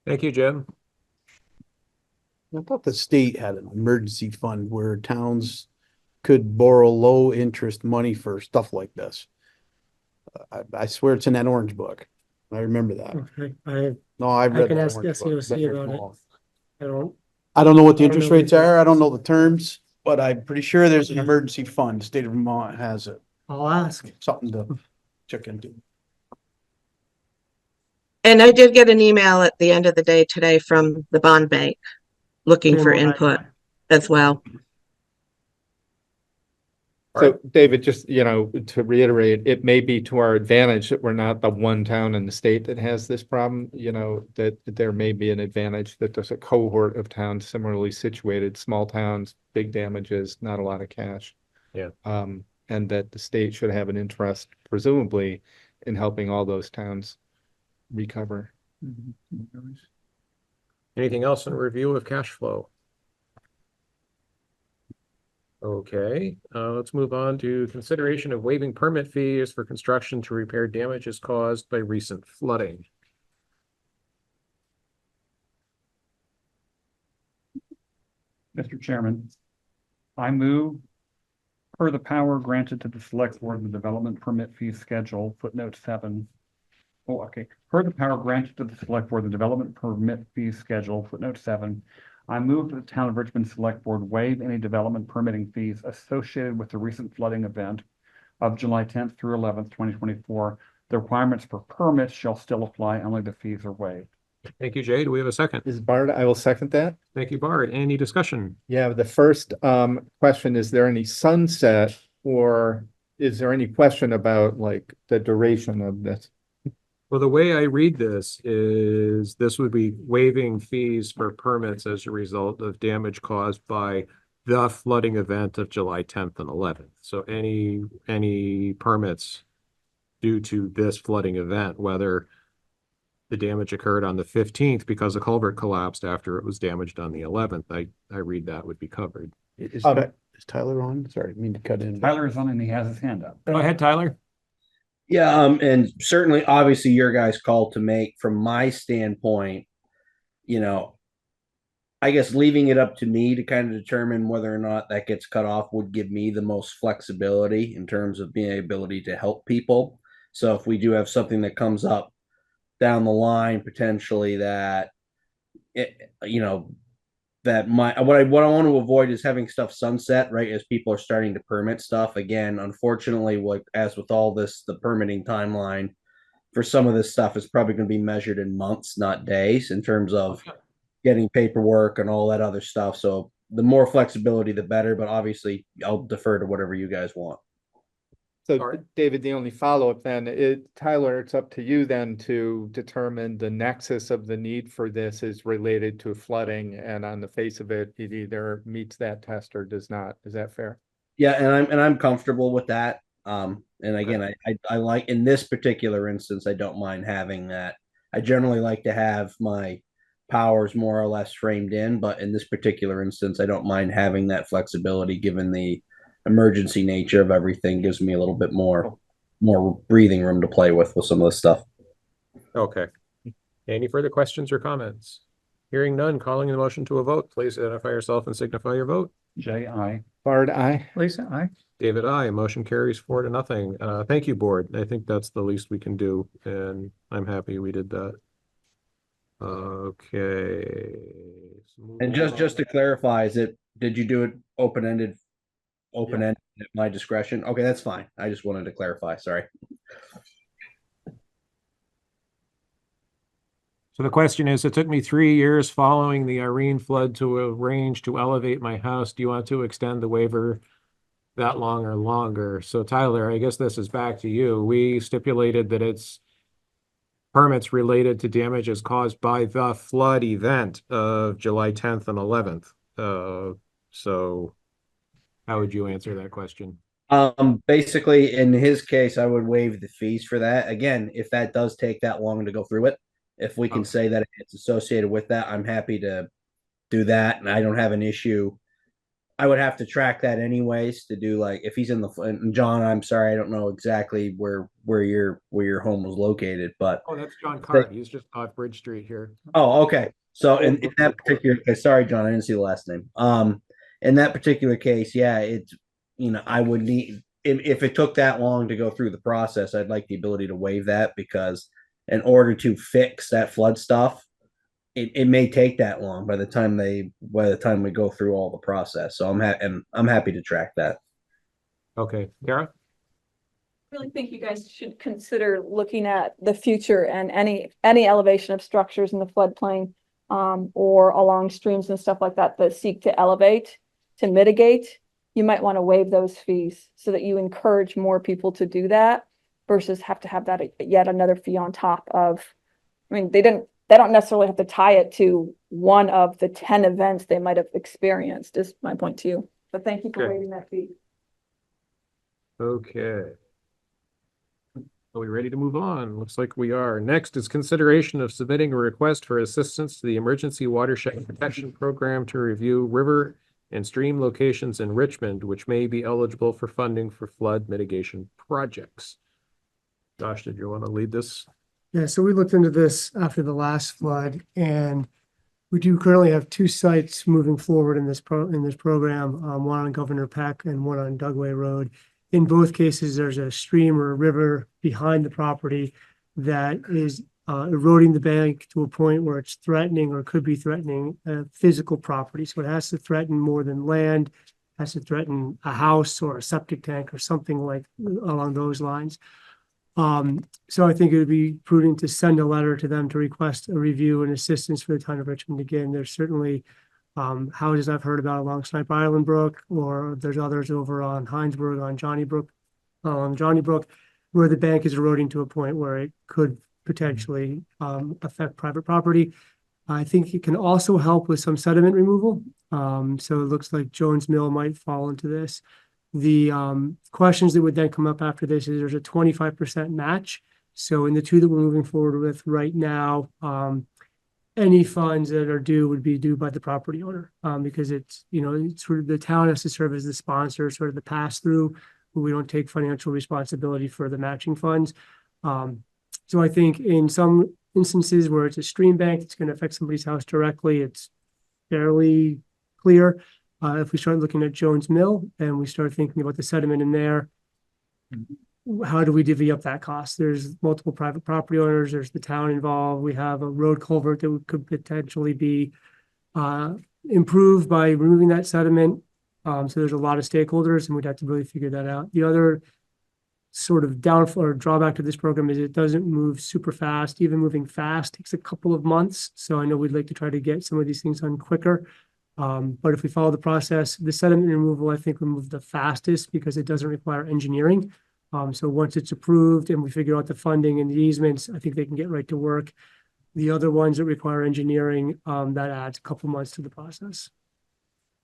Thank you, Jim. I thought the state had an emergency fund where towns could borrow low interest money for stuff like this. I swear it's in that orange book. I remember that. Okay, No, I read can that ask orange book. SEOC about it. I don't know what the I don't interest know rates either. are. I don't know the terms, but I'm pretty sure there's an emergency fund. State of Vermont has it. I'll ask. Something to check into. And I did get an email at the end of the day today from the bond bank looking Okay, for well, input as well. So David, just, to reiterate, it may be to our advantage that we're not the one town in the state that has this problem, that there may be an advantage that there's a cohort of towns similarly situated, small towns, big damages, not a lot of cash. Yeah. And that the state should have an interest, presumably, in helping all those towns recover. Anything else in review of cash flow? Okay, let's move on to consideration of waiving permit fees for construction to repair damages caused by recent flooding. Mr. Chairman, I move per the power granted to the select board the development permit fee schedule, footnote 7. Oh, okay. Per the power granted to the select board the development permit fee schedule, footnote 7. I move that the town of Richmond Select Board waive any development permitting fees associated with the recent flooding event of July 10th through 11th, 2024. The requirements for permits shall still apply, only the fees are waived. Thank you, Jay. Do we have a second? Is Bart, I will second that. Thank you, Bart. Any discussion? Yeah, the first question, is there any sunset or is there any question about like the duration of this? Well, the way I read this is this would be waiving fees for permits as a result of damage caused by the flooding event of July 10th and 11th. So any permits due to this flooding event, whether the damage occurred on the 15th because a culvert collapsed after it was damaged on the 11th, I read that would be covered. Is Um, is Tyler on? Sorry, I mean to cut in. Tyler is on and he has his hand up. Go ahead, Tyler. Yeah, and certainly, obviously, your guys' call to make. From my standpoint, you know, I guess leaving it up to me to kind of determine whether or not that gets cut off would give me the most flexibility in terms of being ability to help people. So if we do have something that comes up down the line, potentially that you know, that what I want to avoid is having stuff sunset right as people are starting to permit stuff. Again, unfortunately, as with all this, the permitting timeline for some of this stuff is probably going to be measured in months, not days, in terms of getting paperwork and all that other stuff. So the more flexibility, the better. But obviously, I'll defer to whatever you guys want. So David, the only follow-up then, Tyler, it's up to you then to determine the nexus of the need for this is related to flooding, and on the face of it, it either meets that test or does not. Is that fair? Yeah, and I'm comfortable with that. And again, I like, in this particular instance, I don't mind having that. I generally like to have my powers more or less framed in, but in this particular instance, I don't mind having that flexibility given the emergency nature of everything. Gives me a little bit more breathing room to play with some of this stuff. Okay. Any further questions or comments? Hearing none, calling the motion to a vote. Please identify yourself and signify your vote. Jay, aye. Bart, aye. Lisa, aye. David, aye. Motion carries 4-0. Thank you, board. I think that's the least we can do, and I'm happy we did that. Okay. And just to clarify, did you do it open-ended at my discretion? Okay, that's fine. I just wanted to clarify. Sorry. So the question is, it took me 3 years following the Irene flood to arrange to elevate my house. Do you want to extend the waiver that long or longer? So Tyler, I guess this is back to you. We stipulated that it's permits related to damages caused by the flood event of July 10th and 11th. So how would you answer that question? Basically, in his case, I would waive the fees for that. Again, if that does take that long to go through it, if we can say that it's associated with that, I'm happy to do that, and I don't have an issue. I would have to track that anyways to do, like, if he's in the, and John, I'm sorry, I don't know exactly where your home was located, but that's John Cart. He's just off Bridge Street here. oh, okay. So in that particular case, sorry, John, I didn't see the last name. In that particular case, yeah, it's, I would need, if it took that long to go through the process, I'd like the ability to waive that, because in order to fix that flood stuff, it may take that long by the time we go through all the process. So I'm happy to track that. Okay, Kara? Really think you guys should consider looking at the future and any elevation of structures in the floodplain, or along streams and stuff like that seek to elevate, to mitigate. You might want to waive those fees so that you encourage more people to do that versus have to have that yet another fee on top of. I mean, they don't necessarily have to tie it to one of the 10 events they might have experienced, is my point to you. But thank you for Okay. waiving that fee. Okay. Are we ready to move on? Looks like we are. Next is consideration of submitting a request for assistance to the Emergency Watershed Protection Program to review river and stream locations in Richmond, which may be eligible for funding for flood mitigation projects. Josh, did you want to lead this? Yeah, so we looked into this after the last flood, and we do currently have 2 sites moving forward in this program, one on Governor Peck and one on Dugway Road. In both cases, there's a stream or a river behind the property that is eroding the bank to a point where it's threatening or could be threatening physical property. So it has to threaten more than land, has to threaten a house or a septic tank or something like along those lines. So I think it would be prudent to send a letter to them to request a review and assistance for the town of Richmond. Again, there's certainly houses I've heard about along Snipe Island Brook, or there's others over on Heinsberg, on Johnny Brook, where the bank is eroding to a point where it could potentially affect private property. I think it can also help with some sediment removal. So it looks like Jones Mill might fall into this. The questions that would then come up after this is there's a 25% match. So in the two that we're moving forward with right now, any funds that are due would be due by the property owner, because it's, it's sort of the town has to serve as the sponsor, sort of the pass through. We don't take financial responsibility for the matching funds. So I think in some instances where it's a stream bank, it's going to affect somebody's house directly. It's fairly clear. If we start looking at Jones Mill and we start thinking about the sediment in there, how do we divvy up that cost? There's multiple private property owners. There's the town involved. We have a road culvert that could potentially be improved by removing that sediment. So there's a lot of stakeholders, and we'd have to really figure that out. The other sort of downfall or drawback to this program is it doesn't move super fast. Even moving fast takes a couple of months. So I know we'd like to try to get some of these things done quicker. But if we follow the process, the sediment removal, I think, will move the fastest because it doesn't require engineering. So once it's approved and we figure out the funding and the easements, I think they can get right to work. The other ones that require engineering, that adds a couple months to the process.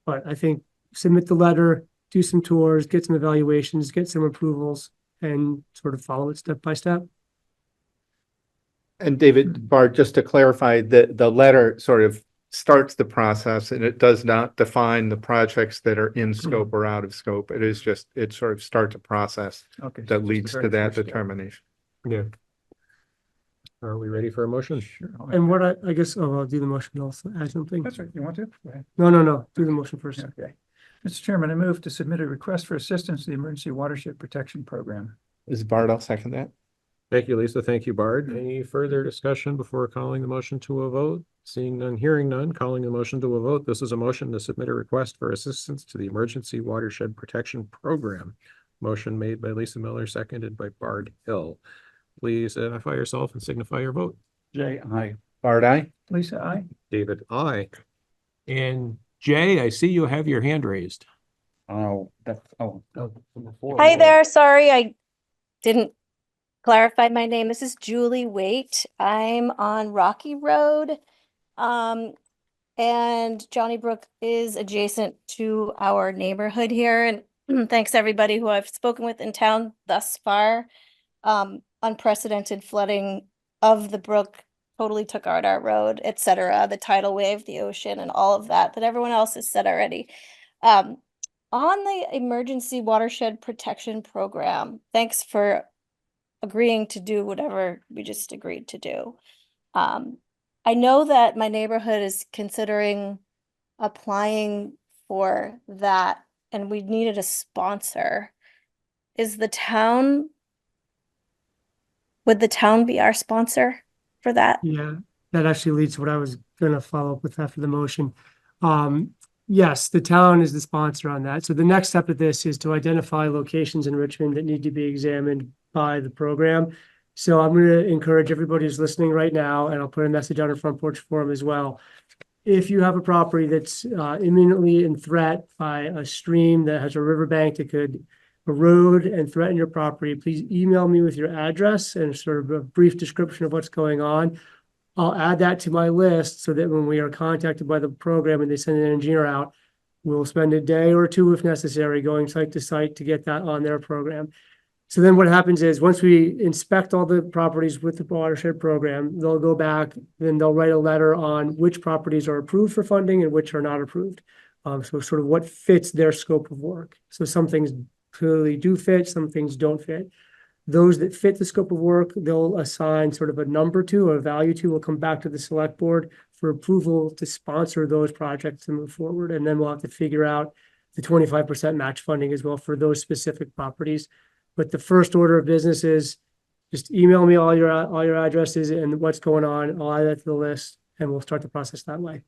But I think submit the letter, do some tours, get some evaluations, get some approvals, and sort of follow it step by step. And David, Bart, just to clarify, the letter sort of starts the process and it does not define the projects that are in scope or out of scope. It is just, it sort of starts a process Okay. that leads to that determination. Yeah. Are we ready for a motion? Sure. And what I guess, I'll do the motion also, add something. That's right. You want to? Go ahead. No, do the motion first. Okay. Mr. Chairman, I move to submit a request for assistance to the Emergency Watershed Protection Program. Is Bart, I'll second that. Thank you, Lisa. Thank you, Bard. Any further discussion before calling the motion to a vote? Seeing none, hearing none, calling the motion to a vote. This is a motion to submit a request for assistance to the Emergency Watershed Protection Program. Motion made by Lisa Miller, seconded by Bard Hill. Please identify yourself and signify your vote. Jay, aye. Bart, aye? Lisa, aye. David, aye. And Jay, I see you have your hand raised. Oh, that's, Hi there, sorry, I didn't clarify my name. This is Julie Waite. I'm on Rocky Road. And Johnny Brook is adjacent to our neighborhood here. And thanks everybody who I've spoken with in town thus far. Unprecedented flooding of the brook totally took out our road, etc. The tidal wave, the ocean, and all of that everyone else has said already. On the Emergency Watershed Protection Program, thanks for agreeing to do whatever we just agreed to do. I know that my neighborhood is considering applying for that, and we needed a sponsor. Would the town be our sponsor for that? Yeah, that actually leads to what I was gonna follow up with after the motion. Yes, the town is the sponsor on that. So the next step of this is to identify locations in Richmond that need to be examined by the program. So I'm going to encourage everybody who's listening right now, and I'll put a message on our front porch forum as well. If you have a property that's imminently in threat by a stream that has a riverbank that could erode and threaten your property, please email me with your address and sort of a brief description of what's going on. I'll add that to my list so that when we are contacted by the program and they send an engineer out, we'll spend a day or two if necessary going site to site to get that on their program. So then what happens is once we inspect all the properties with the watershed program, they'll go back, then they'll write a letter on which properties are approved for funding and which are not approved. So sort of what fits their scope of work. So some things clearly do fit, some things don't fit. Those that fit the scope of work, they'll assign sort of a number to or a value to. We'll come back to the select board for approval to sponsor those projects to move forward. And then we'll have to figure out the 25% match funding as well for those specific properties. But the first order of business is just email me all your addresses and what's going on. I'll add that to the list and we'll start the process that way.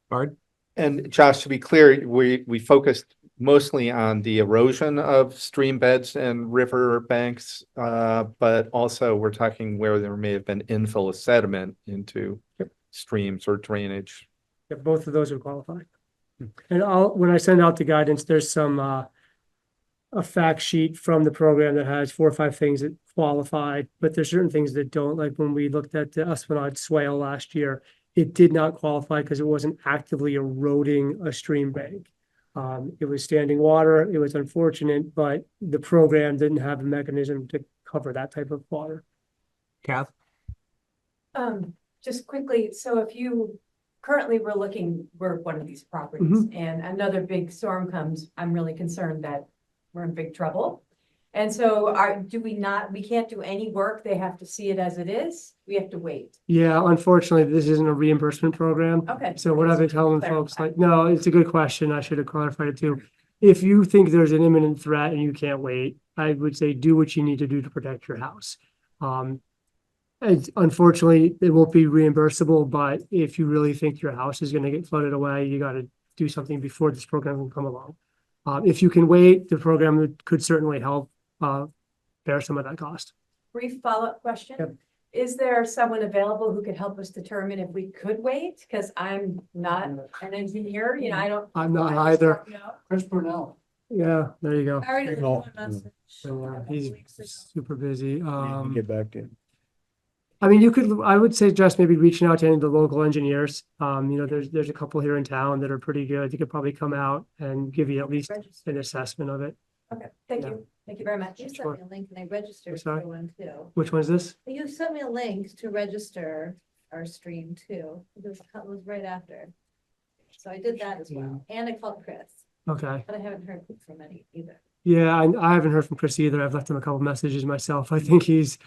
Bard? And Josh, to be clear, we focused mostly on the erosion of stream beds and river banks. But also we're talking where there may have been infill of sediment into streams or drainage. Yeah, both of those would qualify. And when I send out the guidance, there's some, a fact sheet from the program that has 4 or 5 things that qualify, but there's certain things that don't. Like when we looked at the Esplanade swale last year, it did not qualify because it wasn't actively eroding a stream bank. It was standing water. It was unfortunate, but the program didn't have a mechanism to cover that type of water. Kath? Just quickly, so if you currently we're one of these properties and another big storm comes, I'm really concerned that we're in big trouble. And so we can't do any work. They have to see it as it is. We have to wait. Yeah, unfortunately, this isn't a reimbursement program. Okay. So what I've been telling folks, like, no, it's a good question. I should have clarified it too. If you think there's an imminent threat and you can't wait, I would say do what you need to do to protect your house. Unfortunately, it won't be reimbursable, but if you really think your house is going to get flooded away, you got to do something before this program can come along. If you can wait, the program could certainly help bear some of that cost. Brief follow-up question. Yep. Is there someone available who could help us determine if we could wait? Because I'm not an engineer, I'm not either. Chris Brunel. Yeah, there you go. I already left him a message. So he's super busy. Get back to him. I mean, I would suggest maybe reaching out to any of the local engineers. There's a couple here in town that are pretty good. They could probably come out and give you at least an assessment of it. Okay, thank you. Thank you very much. You sent me a link and I registered Sorry? for one too. Which one is this? You sent me a link to register our stream too. It was right after. So I did that as well. And I called Chris, Okay. but I haven't heard from any either. Yeah, I haven't heard from Chris either. I've left him a couple messages myself. I think he's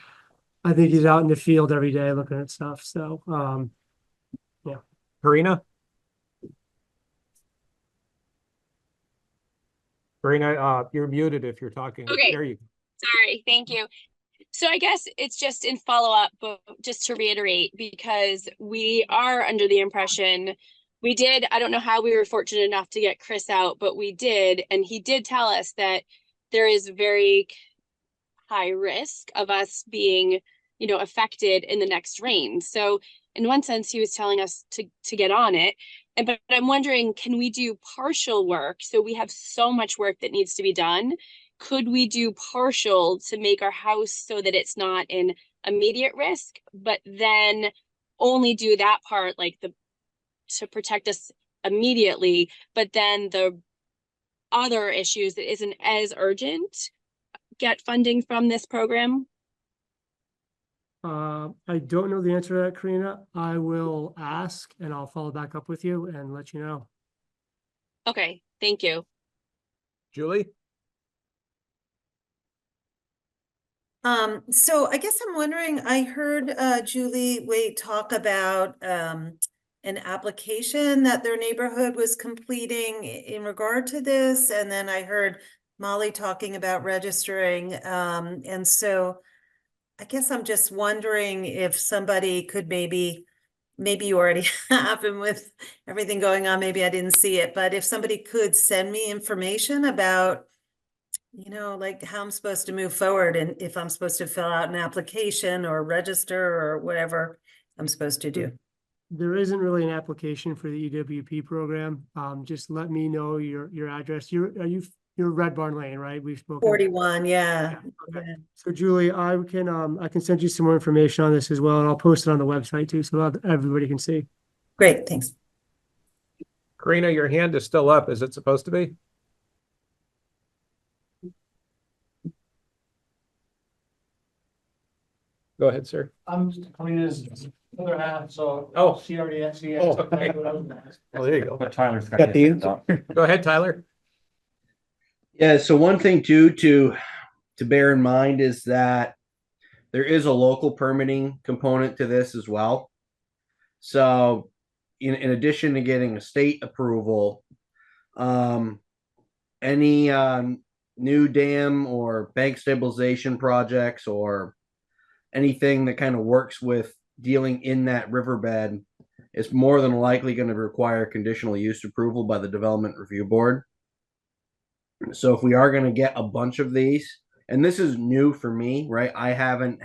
out in the field every day looking at stuff. So, yeah. Karina? Karina, you're muted if you're talking. Okay. There you. Sorry, thank you. So I guess it's just in follow-up, but just to reiterate, because we are under the impression I don't know how we were fortunate enough to get Chris out, but we did. And he did tell us that there is very high risk of us being, affected in the next rain. So in one sense, he was telling us to get on it. But I'm wondering, can we do partial work? So we have so much work that needs to be done. Could we do partial to make our house so that it's not in immediate risk, but then only do that part, to protect us immediately, but then the other issues that isn't as urgent get funding from this program? I don't know the answer to that, Karina. I will ask and I'll follow back up with you and let you know. Okay, thank you. Julie? So I guess I'm wondering, I heard Julie Wade talk about an application that their neighborhood was completing in regard to this, and then I heard Molly talking about registering. And so I guess I'm just wondering if somebody could maybe you already have, and with everything going on, maybe I didn't see it, but if somebody could send me information about, how I'm supposed to move forward and if I'm supposed to fill out an application or register or whatever I'm supposed to do. There isn't really an application for the EWP program. Just let me know your address. You're Red Barn Lane, right? We've spoken. 41, yeah. Okay. So Julie, I can send you some more information on this as well, and I'll post it on the website too, so everybody can see. Great, thanks. Karina, your hand is still up. Is it supposed to be? Go ahead, sir. I'm just coming in other half, so. Oh. She already. Oh, okay. Oh, there you go. But Tyler's Got the answer. Go ahead, Tyler. Yeah, so one thing too to bear in mind is that there is a local permitting component to this as well. So in addition to getting a state approval, any new dam or bank stabilization projects or anything that kind of works with dealing in that riverbed is more than likely going to require conditional use approval by the Development Review Board. So if we are going to get a bunch of these, and this is new for me, right? I haven't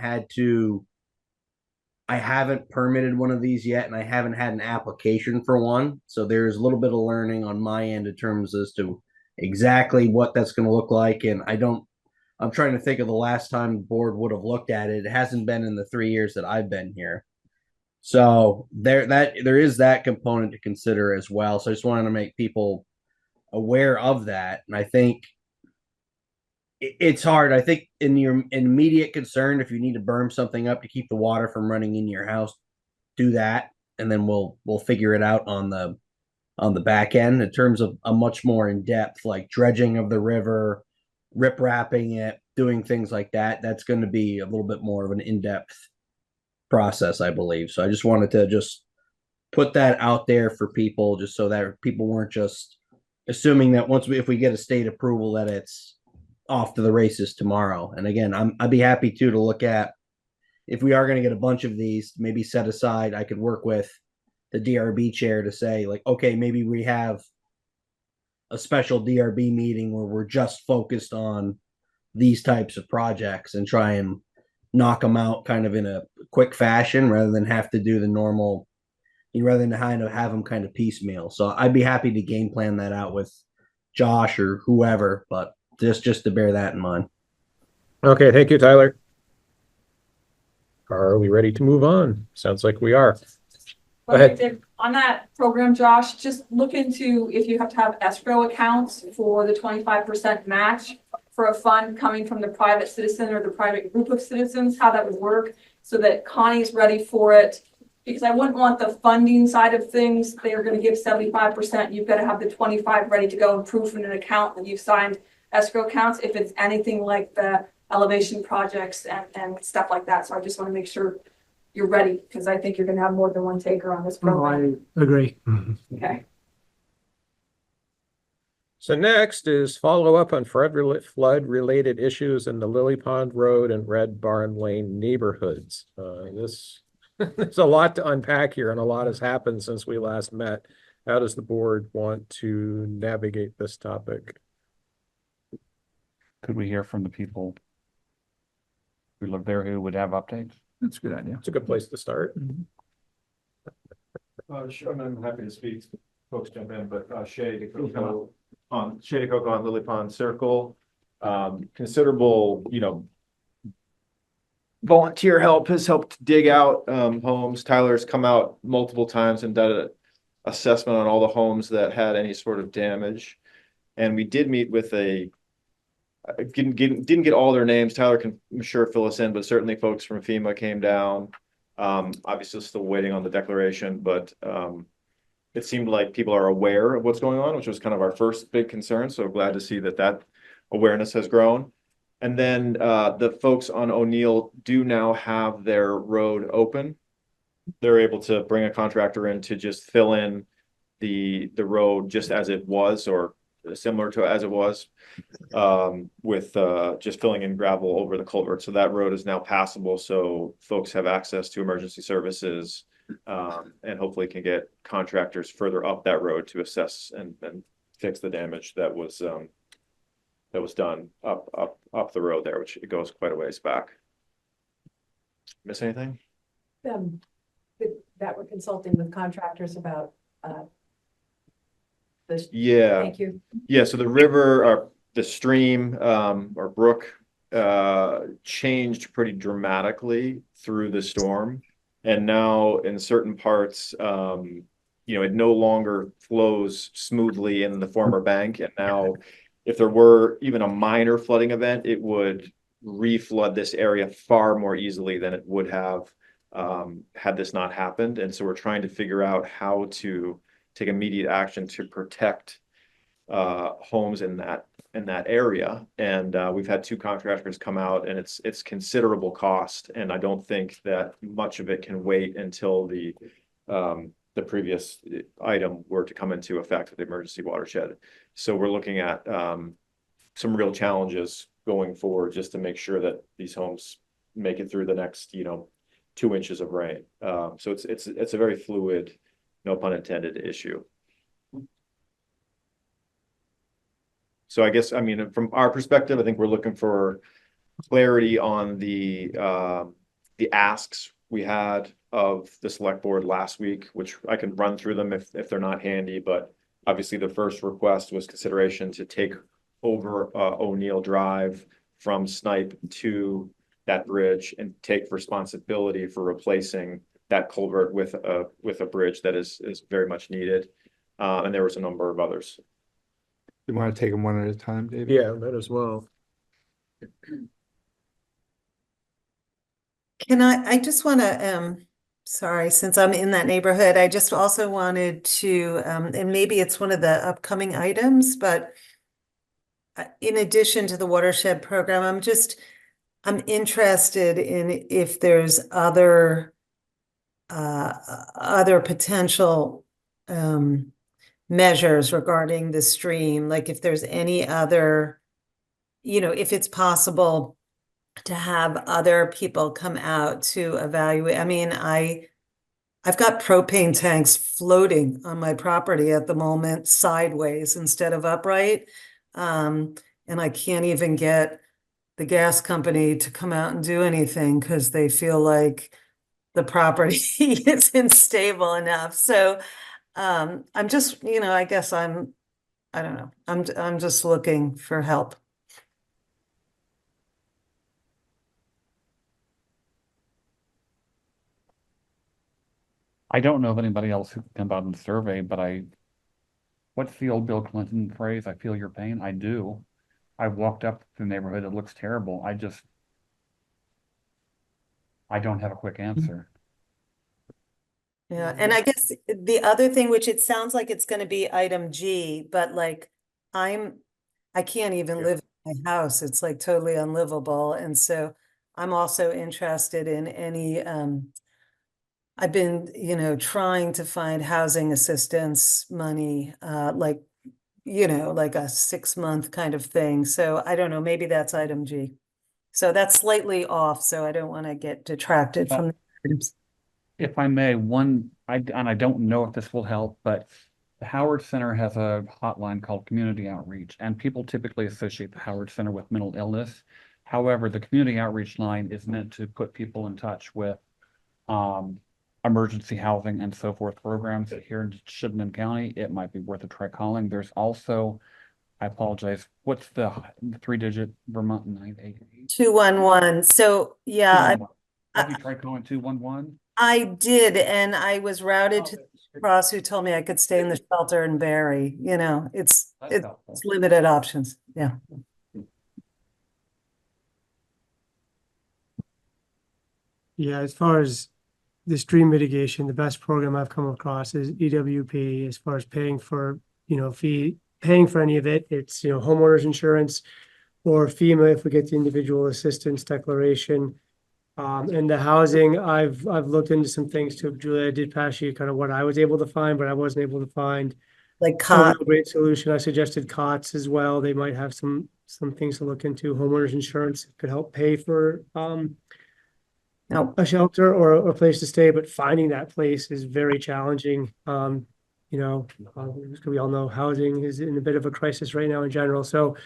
permitted one of these yet, and I haven't had an application for one. So there's a little bit of learning on my end in terms as to exactly what that's going to look like. And I'm trying to think of the last time the board would have looked at it. It hasn't been in the 3 years that I've been here. So there is that component to consider as well. So I just wanted to make people aware of that. And I think it's hard. I think in your immediate concern, if you need to burn something up to keep the water from running into your house, do that, and then we'll figure it out on the back end in terms of a much more in depth, like dredging of the river, rip wrapping it, doing things like that. That's going to be a little bit more of an in depth process, I believe. So I just wanted to just put that out there for people, just so that people weren't just assuming that if we get a state approval that it's off to the races tomorrow. And again, I'd be happy to look at, if we are going to get a bunch of these, maybe set aside, I could work with the DRB chair to say, like, okay, maybe we have a special DRB meeting where we're just focused on these types of projects and try and knock them out kind of in a quick fashion rather than have to do the normal, rather than kind of have them kind of piecemeal. So I'd be happy to game plan that out with Josh or whoever, but just to bear that in mind. Okay, thank you, Tyler. Are we ready to move on? Sounds like we are. Go ahead. On that program, Josh, just look into if you have to have escrow accounts for the 25% match for a fund coming from the private citizen or the private group of citizens, how that would work, so that Connie's ready for it. Because I wouldn't want the funding side of things. They are going to give 75%. You've got to have the 25 ready to go and proof in an account that you've signed escrow accounts if it's anything like the elevation projects and stuff like that. So I just want to make sure you're ready, because I think you're going to have more than one taker on this program. I agree. Okay. So next is follow up on flood related issues in the Lily Pond Road and Red Barn Lane neighborhoods. There's a lot to unpack here, and a lot has happened since we last met. How does the board want to navigate this topic? Could we hear from the people who live there who would have updates? That's a good idea. It's a good place to start. Sure, I'm happy to speak. Folks jump in, but Shay DeCoco on Lily Pond Circle. Considerable, volunteer help has helped dig out homes. Tyler's come out multiple times and done an assessment on all the homes that had any sort of damage. And we did meet with didn't get all their names. Tyler can, I'm sure, fill us in, but certainly folks from FEMA came down. Obviously still waiting on the declaration, but it seemed like people are aware of what's going on, which was kind of our first big concern. So glad to see that awareness has grown. And then the folks on O'Neill do now have their road open. They're able to bring a contractor in to just fill in the road just as it was, or similar to as it was, with just filling in gravel over the culvert. So that road is now passable. So folks have access to emergency services, and hopefully can get contractors further up that road to assess and fix the damage that was done up the road there, which it goes quite a ways back. Miss anything? That we're consulting with contractors about this. Yeah. Thank you. Yeah, so the river, or the stream, or brook, changed pretty dramatically through the storm. And now in certain parts, it no longer flows smoothly in the former bank. And now if there were even a minor flooding event, it would reflood this area far more easily than it would have had this not happened. And so we're trying to figure out how to take immediate action to protect homes in that area. And we've had 2 contractors come out, and it's considerable cost. And I don't think that much of it can wait until the previous item were to come into effect with the emergency watershed. So we're looking at some real challenges going forward just to make sure that these homes make it through the next 2 inches of rain. So it's a very fluid, no pun intended, issue. So I guess, I mean, from our perspective, I think we're looking for clarity on the asks we had of the select board last week, which I can run through them if they're not handy, but obviously the first request was consideration to take over O'Neill Drive from Snipe to that bridge and take responsibility for replacing that culvert with a bridge that is very much needed. And there was a number of others. You want to take them one at a time, David? Yeah, that as well. I just want to, sorry, since I'm in that neighborhood, I just also wanted to, and maybe it's one of the upcoming items, but in addition to the watershed program, I'm interested in if there's other potential measures regarding the stream, like if there's any other, if it's possible to have other people come out to evaluate. I mean, I've got propane tanks floating on my property at the moment, sideways instead of upright. And I can't even get the gas company to come out and do anything because they feel like the property isn't stable enough. So I'm just, I guess I don't know. I'm just looking for help. I don't know of anybody else who can come out and survey, but what's the old Bill Clinton phrase? I feel your pain. I do. I've walked up the neighborhood. It looks terrible. I don't have a quick answer. Yeah, and I guess the other thing, which it sounds like it's gonna be item G, but like I can't even live in my house. It's like totally unlivable. And so I'm also interested in any I've been, trying to find housing assistance money, like a 6-month kind of thing. So I don't know, maybe that's item G. So that's slightly off, so I don't want to get detracted from the items. If I may, and I don't know if this will help, but the Howard Center has a hotline called Community Outreach, and people typically associate the Howard Center with mental illness. However, the Community Outreach line is meant to put people in touch with emergency housing and so forth programs here in Chittenden County. It might be worth a try calling. There's also, I apologize, what's the 3-digit Vermont 988? 211. So yeah, Have you tried calling 211? I did, and I was routed to Cross, who told me I could stay in the shelter in Barry. It's limited options. Yeah. Yeah, as far as the stream mitigation, the best program I've come across is EWP. As far as paying for, paying for any of it, it's, homeowners insurance or FEMA if we get the individual assistance declaration. And the housing, I've looked into some things too. Julia, I did pass you kind of what I was able to find, but I wasn't able to find like a real great solution. I suggested COTS as well. They might have some things to look into. Homeowners insurance could help pay for a shelter or a place to stay, but finding that place is very challenging. We all know housing is in a bit of a crisis right now in general. So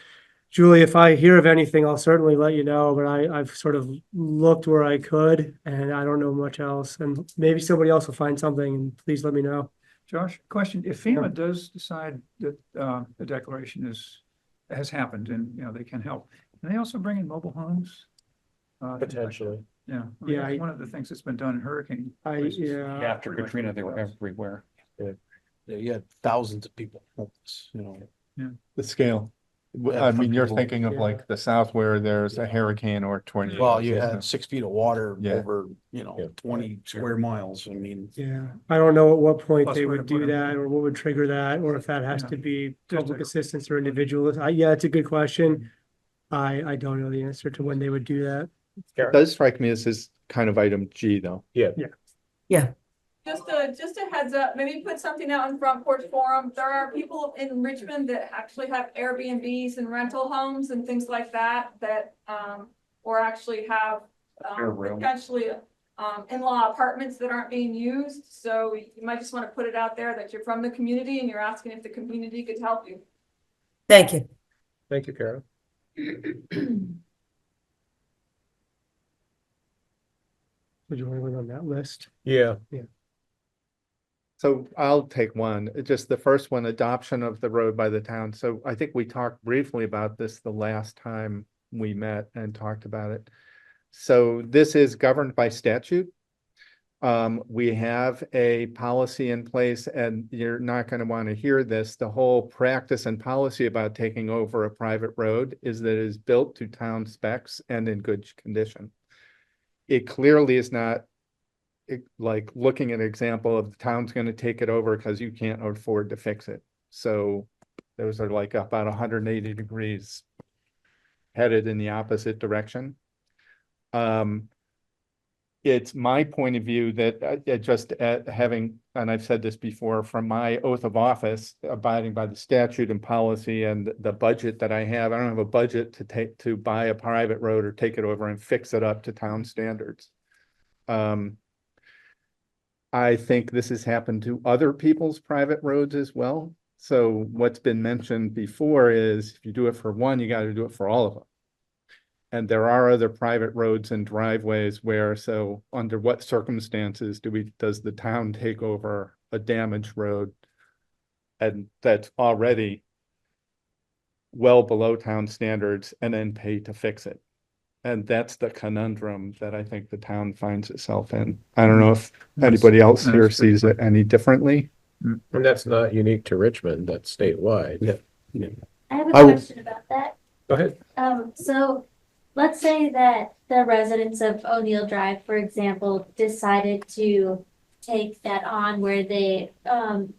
Julie, if I hear of anything, I'll certainly let you know, but I've sort of looked where I could and I don't know much else. And maybe somebody else will find something and please let me know. Josh, question, if FEMA does decide that the declaration has happened and, they can help, can they also bring in mobile homes? Potentially. Yeah. That's one of the things that's been done in hurricane. After Katrina, they were everywhere. You had thousands of people homeless, Yeah. The scale. I mean, you're thinking of like the South where there's a hurricane or tornado. Well, you had 6 feet of water Yeah. over, 20 square miles. I mean. Yeah, I don't know at what point Plus they where would to put do 'em. that or what would trigger that, or if that has Yeah. to be Just public a- assistance or individual. Yeah, it's a good question. I don't know the answer to when they would do that. It does strike me as this kind of item G though. Yeah. Yeah. Just a heads up, maybe put something out in Front Porch Forum. There are people in Richmond that actually have Airbnbs and rental homes and things like that, or actually have potentially in-law apartments that aren't being used. So you might just want to put it out there that you're from the community and you're asking if the community could help you. Thank you. Thank you, Carol. Would you want to go on that list? Yeah. So I'll take one, just the first one, adoption of the road by the town. So I think we talked briefly about this the last time we met and talked about it. So this is governed by statute. We have a policy in place, and you're not going to want to hear this. The whole practice and policy about taking over a private road is that it is built to town specs and in good condition. It clearly is not like looking at an example of the town's going to take it over because you can't afford to fix it. So those are like about 180 degrees headed in the opposite direction. It's my point of view that just having, and I've said this before, from my oath of office, abiding by the statute and policy and the budget that I have, I don't have a budget to buy a private road or take it over and fix it up to town standards. I think this has happened to other people's private roads as well. So what's been mentioned before is if you do it for one, you got to do it for all of them. And there are other private roads and driveways where, so under what circumstances does the town take over a damaged road? And that's already well below town standards and then pay to fix it. And that's the conundrum that I think the town finds itself in. I don't know if anybody else here sees it any differently. And that's not unique to Richmond, that's statewide. Yeah. I have a question about that. Go ahead. So let's say that the residents of O'Neill Drive, for example, decided to take that on where they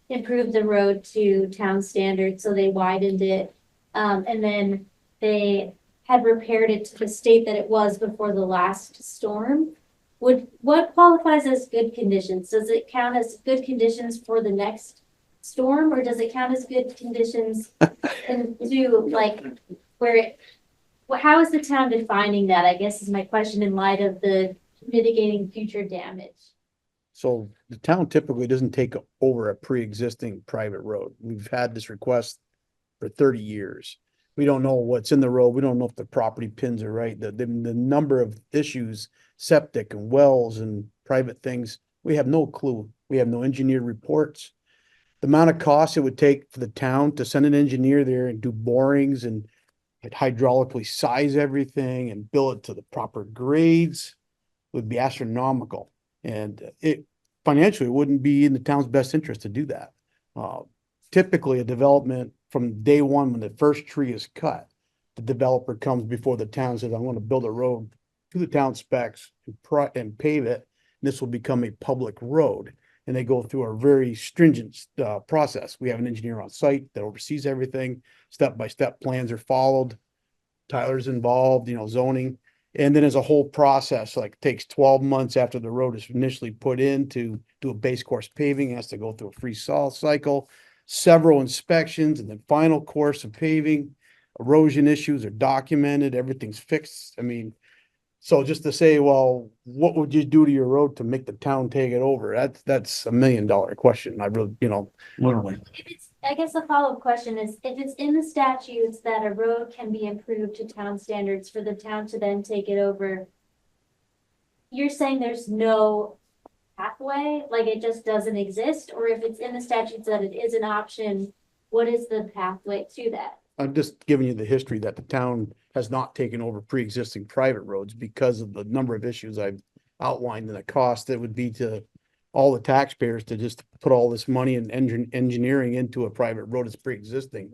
improved the road to town standards, so they widened it, and then they had repaired it to the state that it was before the last storm. What qualifies as good conditions? Does it count as good conditions for the next storm, or does it count as good conditions into like how is the town defining that, I guess is my question, in light of the mitigating future damage? So the town typically doesn't take over a pre-existing private road. We've had this request for 30 years. We don't know what's in the road. We don't know if the property pins are right. The number of issues, septic and wells and private things, we have no clue. We have no engineered reports. The amount of cost it would take for the town to send an engineer there and do borings and hydraulically size everything and build it to the proper grades would be astronomical. And it financially wouldn't be in the town's best interest to do that. Typically a development from day one, when the first tree is cut, the developer comes before the town and says, I want to build a road to the town specs and pave it. And this will become a public road. And they go through a very stringent process. We have an engineer on site that oversees everything. Step-by-step plans are followed. Tyler's involved, zoning. And then there's a whole process, like takes 12 months after the road is initially put in to do a base course paving, has to go through a free sol cycle, several inspections, and then final course of paving. Erosion issues are documented, everything's fixed. I mean, so just to say, well, what would you do to your road to make the town take it over? That's $1 million question. I really, literally. I guess the follow-up question is, if it's in the statutes that a road can be improved to town standards for the town to then take it over, you're saying there's no pathway, like it just doesn't exist? Or if it's in the statutes that it is an option, what is the pathway to that? I'm just giving you the history that the town has not taken over pre-existing private roads because of the number of issues I've outlined and the cost that would be to all the taxpayers to just put all this money and engineering into a private road that's pre-existing.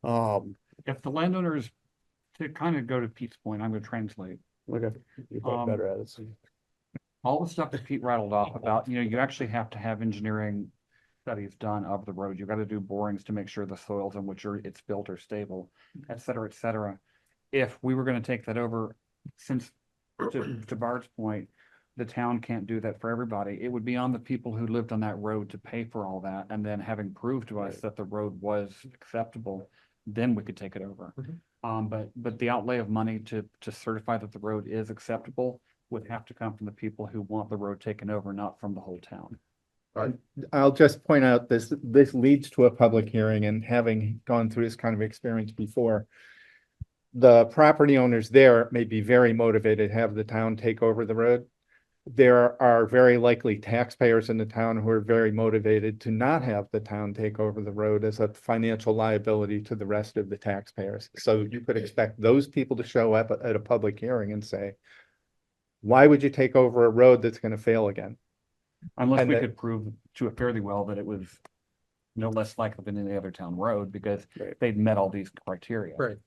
If the landowners, to kind of go to Pete's point, I'm going to translate. Okay, you're probably better at it. All the stuff that Pete rattled off about, you actually have to have engineering studies done of the road. You've got to do borings to make sure the soils in which it's built are stable, et cetera, et cetera. If we were going to take that over, since to Bart's point, the town can't do that for everybody. It would be on the people who lived on that road to pay for all that. And then having proved to us that the road was acceptable, then we could take it over. But the outlay of money to certify that the road is acceptable would have to come from the people who want the road taken over, not from the whole town. I'll just point out this leads to a public hearing, and having gone through this kind of experience before, the property owners there may be very motivated to have the town take over the road. There are very likely taxpayers in the town who are very motivated to not have the town take over the road as a financial liability to the rest of the taxpayers. So you could expect those people to show up at a public hearing and say, why would you take over a road that's going to fail again? Unless And we that- could prove to it fairly well that it was no less likely than any other town road because they'd met all these criteria. Right.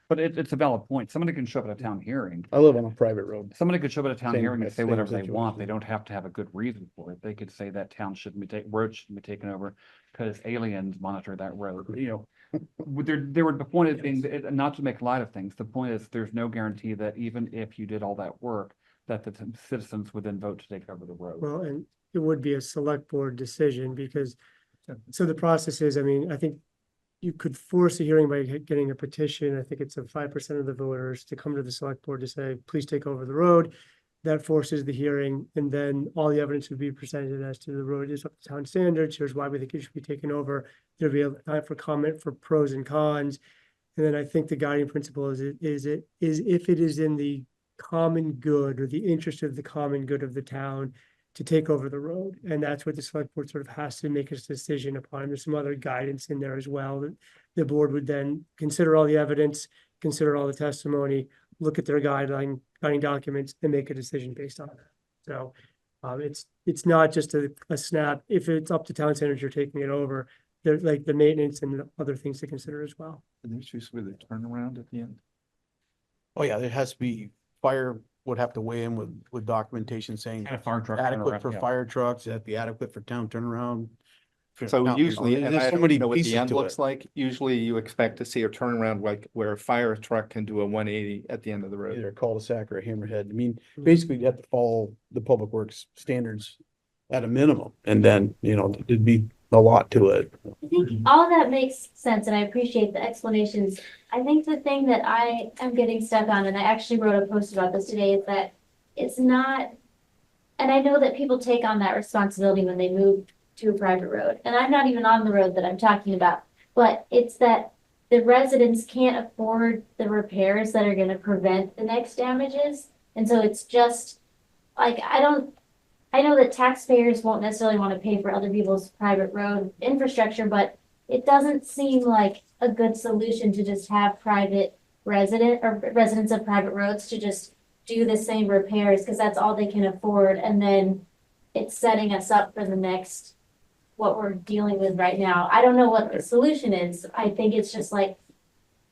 But it's a valid point. Somebody can show up at a town hearing. I live on a private road. Somebody could show up at a town Same- hearing and say same whatever they want. situation. They don't have to have a good reason for it. They could say that town shouldn't be road shouldn't be taken over because aliens monitor that road. You know, there would the point of being not to make light of things. The point is there's no guarantee that even if you did all that work, that the citizens would then vote to take over the road. Well, and it would be a select board decision because, so the process is, I mean, I think you could force a hearing by getting a petition. I think it's of 5% of the voters to come to the select board to say, please take over the road. That forces the hearing, and then all the evidence would be presented as to the road is up to town standards. Here's why we think it should be taken over. There'll be a time for comment for pros and cons. And then I think the guiding principle is if it is in the common good or the interest of the common good of the town to take over the road. And that's what the select board sort of has to make its decision upon. There's some other guidance in there as well. That the board would then consider all the evidence, consider all the testimony, look at their guiding documents and make a decision based on that. So it's not just a snap. If it's up to town standards, you're taking it over. There's like the maintenance and other things to consider as well. And there's usually the turnaround at the end. Oh, yeah, there has to be, fire would have to weigh in with documentation saying And a fire truck adequate turnaround, for yeah. fire trucks, that'd be adequate for town turnaround. So usually, and there's I so don't many know what the pieces end to looks it. like. Usually you expect to see a turnaround like where a fire truck can do a 180 at the end of the road. Either a cul-de-sac or a hammerhead. I mean, basically you have to follow the public works standards at a minimum. And then, it'd be a lot to it. I think all that makes sense and I appreciate the explanations. I think the thing that I am getting stuck on, and I actually wrote a post about this today, is that it's not, and I know that people take on that responsibility when they move to a private road. And I'm not even on the road that I'm talking about, but it's that the residents can't afford the repairs that are going to prevent the next damages. And so it's just like, I know that taxpayers won't necessarily want to pay for other people's private road infrastructure, but it doesn't seem like a good solution to just have residents of private roads to just do the same repairs because that's all they can afford. And then it's setting us up for the next, what we're dealing with right now. I don't know what the solution is. I think it's just like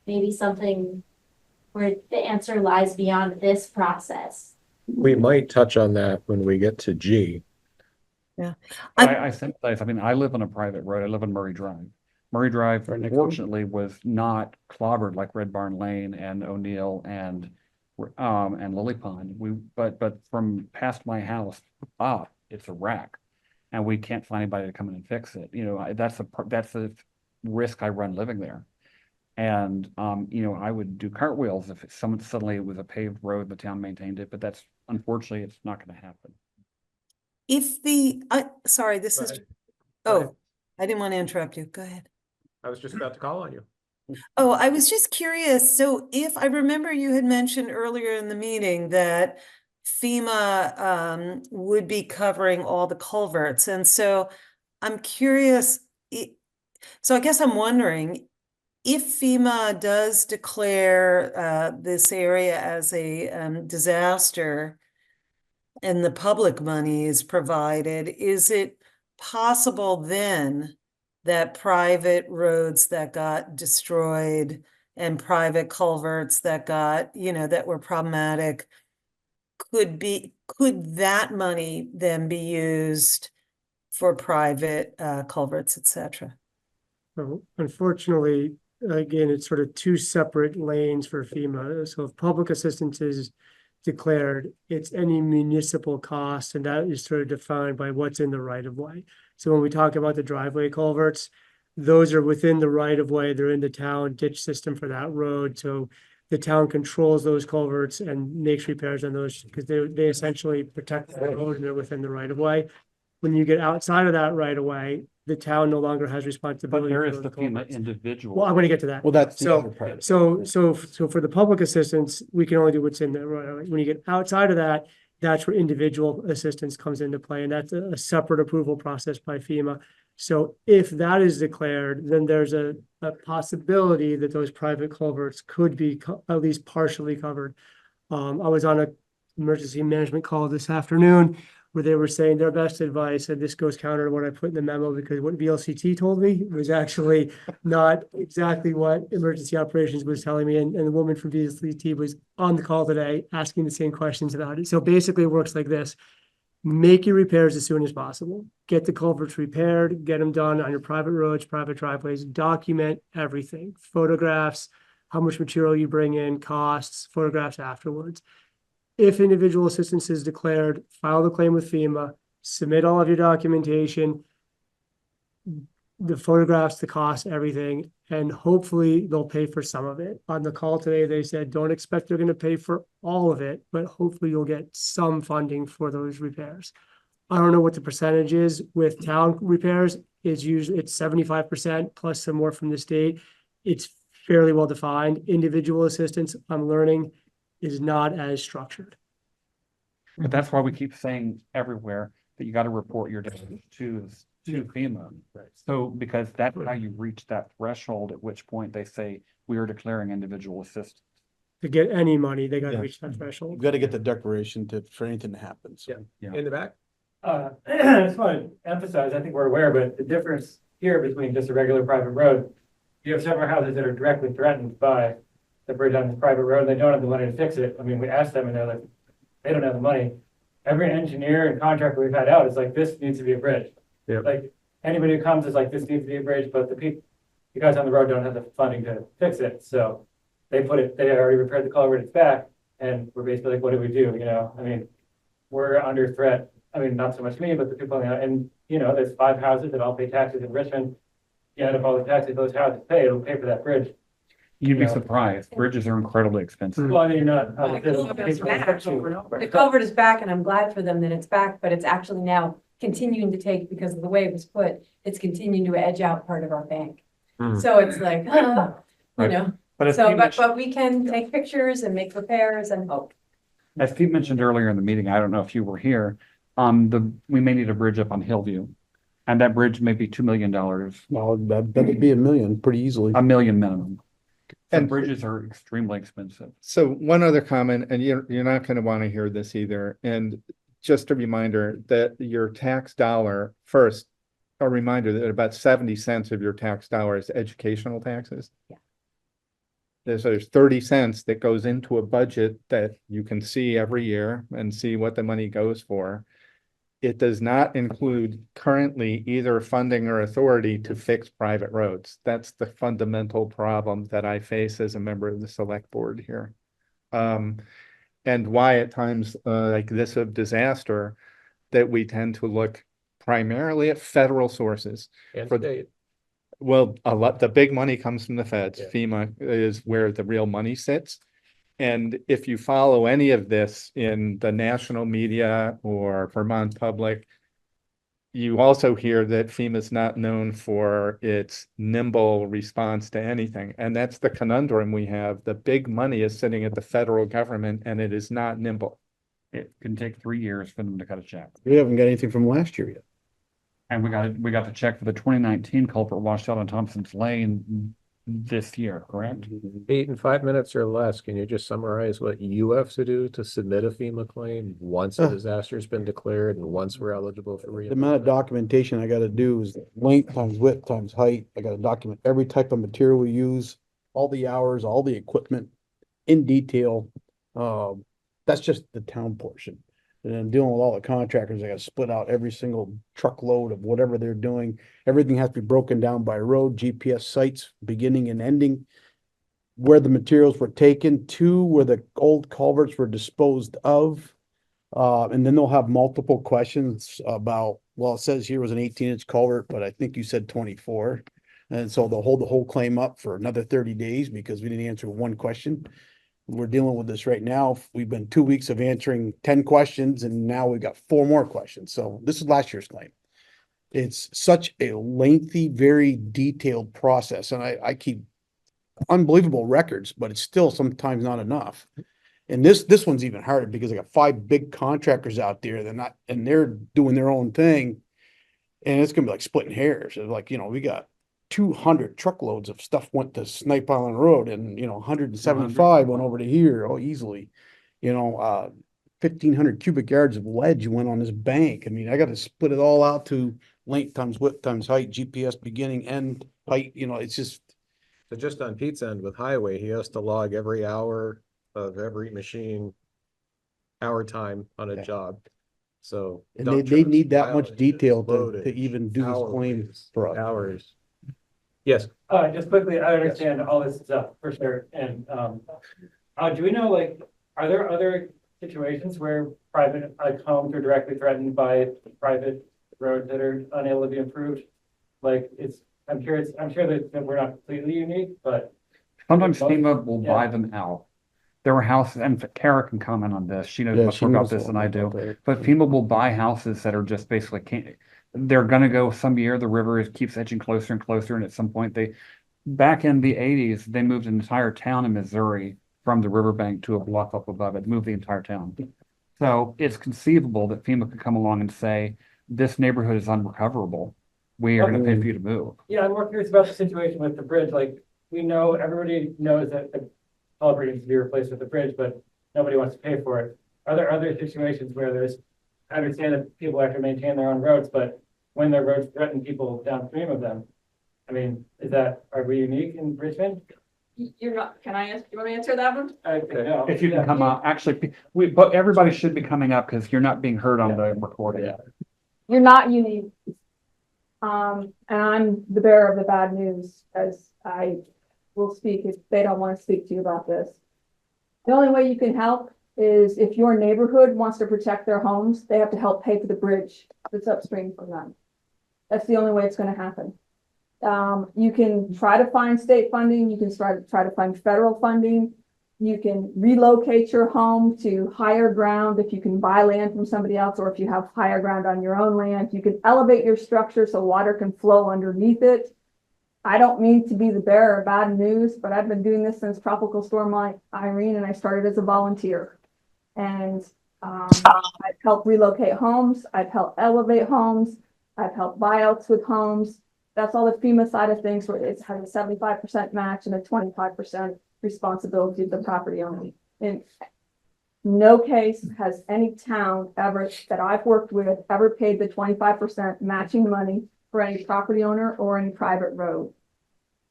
maybe something where the answer lies beyond this process. We might touch on that when we get to G. Yeah. I sympathize. I mean, I live on a private road. I live on Murray Drive. Murray Drive, Right next door. fortunately, was not clobbered like Red Barn Lane and O'Neill and Lily Pond. But from past my house up, it's a wreck, and we can't find anybody to come in and fix it. That's a risk I run living there. And I would do cartwheels if someone suddenly it was a paved road, the town maintained it, but that's unfortunately it's not going to happen. If sorry, this is, Go ahead. oh, I didn't want to interrupt you. Go ahead. I was just about to call on you. Oh, I was just curious. So if I remember you had mentioned earlier in the meeting that FEMA would be covering all the culverts. And so I'm curious. So I guess I'm wondering if FEMA does declare this area as a disaster and the public money is provided, is it possible then that private roads that got destroyed and private culverts that got, that were problematic, could that money then be used for private culverts, etc.? So unfortunately, again, it's sort of two separate lanes for FEMA. So if public assistance is declared, it's any municipal cost, and that is sort of defined by what's in the right of way. So when we talk about the driveway culverts, those are within the right of way. They're in the town ditch system for that road. So the town controls those culverts and makes repairs on those because they essentially protect the road and they're within the right of way. When you get outside of that right away, the town no longer has But responsibility. there for is those the FEMA culverts. individual. Well, I'm gonna get to that. Well, that's the So- other part. So for the public assistance, we can only do what's in there, right? When you get outside of that, that's where individual assistance comes into play, and that's a separate approval process by FEMA. So if that is declared, then there's a possibility that those private culverts could be at least partially covered. I was on a emergency management call this afternoon where they were saying their best advice, and this goes counter to what I put in the memo, because what VLCT told me was actually not exactly what emergency operations was telling me. And the woman from VLCT was on the call today asking the same questions about it. So basically it works like this. Make your repairs as soon as possible. Get the culverts repaired, get them done on your private roads, private driveways, document everything. Photographs, how much material you bring in, costs, photographs afterwards. If individual assistance is declared, file the claim with FEMA, submit all of your documentation, the photographs, the cost, everything, and hopefully they'll pay for some of it. On the call today, they said, don't expect they're going to pay for all of it, but hopefully you'll get some funding for those repairs. I don't know what the percentage is with town repairs. It's 75% plus some more from the state. It's fairly well defined. Individual assistance, I'm learning, is not as structured. But that's why we keep saying everywhere that you gotta report your damage to FEMA. Right. So, because that's how you reach that threshold, at which point they say, we are declaring individual assistance. To get any money, they got to Yeah. reach that threshold. You've got to get the declaration for anything to happen. So. Yeah. In the back? I just want to emphasize, I think we're aware, but the difference here between just a regular private road, you have several houses that are directly threatened by the bridge on this private road, and they don't have the money to fix it. I mean, we asked them and they're like, they don't have the money. Every engineer and contractor we've had out is like, this needs to be a bridge. Yep. Like, anybody who comes is like, this needs to be a bridge, but the guys on the road don't have the funding to fix it, so they already repaired the culvert, it's back, and we're basically like, what do we do, you know? I mean, we're under threat. I mean, not so much me, but the people, and, you know, there's 5 houses that all pay taxes in Richmond. Yeah, and if all the taxes those houses pay, it'll pay for that bridge. You'd be Yeah. surprised. Bridges are incredibly expensive. Well, I mean, The culvert is back, and I'm glad for them that it's back, but it's actually now continuing to take, because of the way it was put, it's continuing to edge out part of our bank. Hmm. So it's like, you Right. know, But as so, Steve but we can take pictures and make repairs and hope. As Steve mentioned earlier in the meeting, I don't know if you were here, we may need a bridge up on Hillview. And that bridge may be $2 million, Well, that'd be $1 million pretty easily. $1 million minimum. And And- bridges are extremely expensive. So one other comment, and you're not going to want to hear this either. And just a reminder that your tax dollar, first, a reminder that about 70 cents of your tax dollar is educational taxes. Yeah. There's 30 cents that goes into a budget that you can see every year and see what the money goes for. It does not include currently either funding or authority to fix private roads. That's the fundamental problem that I face as a member of the select board here. And why at times like this of disaster, that we tend to look primarily at federal sources. And For- state. Well, the big money comes from the feds. Yeah. FEMA is where the real money sits. And if you follow any of this in the national media or Vermont public, you also hear that FEMA is not known for its nimble response to anything. And that's the conundrum we have. The big money is sitting at the federal government and it is not nimble. It can take 3 years for them to cut a check. We haven't got anything from last year yet. And we got the check for the 2019 culvert washed out on Thompson's Lane this year, correct? 8 and 5 minutes or less. Can you just summarize what you have to do to submit a FEMA claim once a disaster's been declared and once we're eligible for The amount of reimbursement? documentation I gotta do is length times width times height. I gotta document every type of material we use, all the hours, all the equipment in detail. That's just the town portion. And then dealing with all the contractors, I gotta split out every single truckload of whatever they're doing. Everything has to be broken down by road, GPS sites, beginning and ending. Where the materials were taken to, where the old culverts were disposed of. And then they'll have multiple questions about, well, it says here was an 18-inch culvert, but I think you said 24. And so they'll hold the whole claim up for another 30 days because we didn't answer one question. We're dealing with this right now. We've been 2 weeks of answering 10 questions and now we've got 4 more questions. So this is last year's claim. It's such a lengthy, very detailed process, and I keep unbelievable records, but it's still sometimes not enough. And this one's even harder because I got 5 big contractors out there. They're doing their own thing. And it's gonna be like splitting hairs. It's like, we got 200 truckloads of stuff went to Snipe Island Road and, 175 went over to here, easily. 1,500 cubic yards of ledge went on this bank. I mean, I got to split it all out to length times width times height, GPS beginning, end, height, it's just. So just on Pete's end with highway, he has to log every hour of every machine, hour time on a job. So. And dump they trucks, need that much mileage, detail to loadage, even do this claim hours, for us. hours. Yes. Just quickly, I understand all this stuff for sure. And, do we know, like, are there other situations where private, homes are directly threatened by private roads that are unable to be improved? Like, I'm sure that we're not completely unique, but. Sometimes FEMA will buy them out. There were houses, and Kara can comment on this. She knows much more about this than I do. But FEMA will buy houses that are just basically they're gonna go some year, the river keeps edging closer and closer, and at some point back in the 80s, they moved an entire town in Missouri from the riverbank to a bluff up above it, moved the entire town. So it's conceivable that FEMA could come along and say, this neighborhood is unrecoverable. We are gonna pay for you to move. Yeah, I'm more curious about the situation with the bridge. Like, everybody knows that the culvert needs to be replaced with the bridge, but nobody wants to pay for it. Are there other situations where I understand that people have to maintain their own roads, but when their roads threaten people downstream of them, I mean, are we unique in Richmond? You're not, can I answer, do you want me to answer that one? No. If you can come up, actually, but everybody should be coming up because you're not being heard on the recording. You're not unique. And I'm the bearer of the bad news, as I will speak if they don't want to speak to you about this. The only way you can help is if your neighborhood wants to protect their homes, they have to help pay for the bridge that's upstream from them. That's the only way it's going to happen. You can try to find state funding. You can try to find federal funding. You can relocate your home to higher ground if you can buy land from somebody else, or if you have higher ground on your own land. You can elevate your structure so water can flow underneath it. I don't mean to be the bearer of bad news, but I've been doing this since Tropical Storm Irene, and I started as a volunteer. And I've helped relocate homes. I've helped elevate homes. I've helped buyouts with homes. That's all the FEMA side of things, where it has a 75% match and a 25% responsibility of the property owner. In no case has any town ever that I've worked with ever paid the 25% matching money for any property owner or any private road.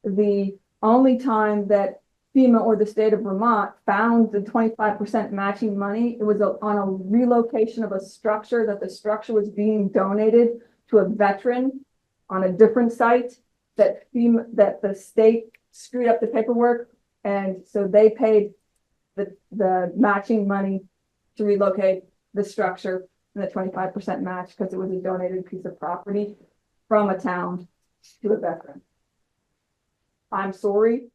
The only time that FEMA or the state of Vermont found the 25% matching money, it was on a relocation of a structure, that the structure was being donated to a veteran on a different site, that the state screwed up the paperwork, and so they paid the matching money to relocate the structure, and the 25% match because it was a donated piece of property from a town to a veteran. I'm sorry.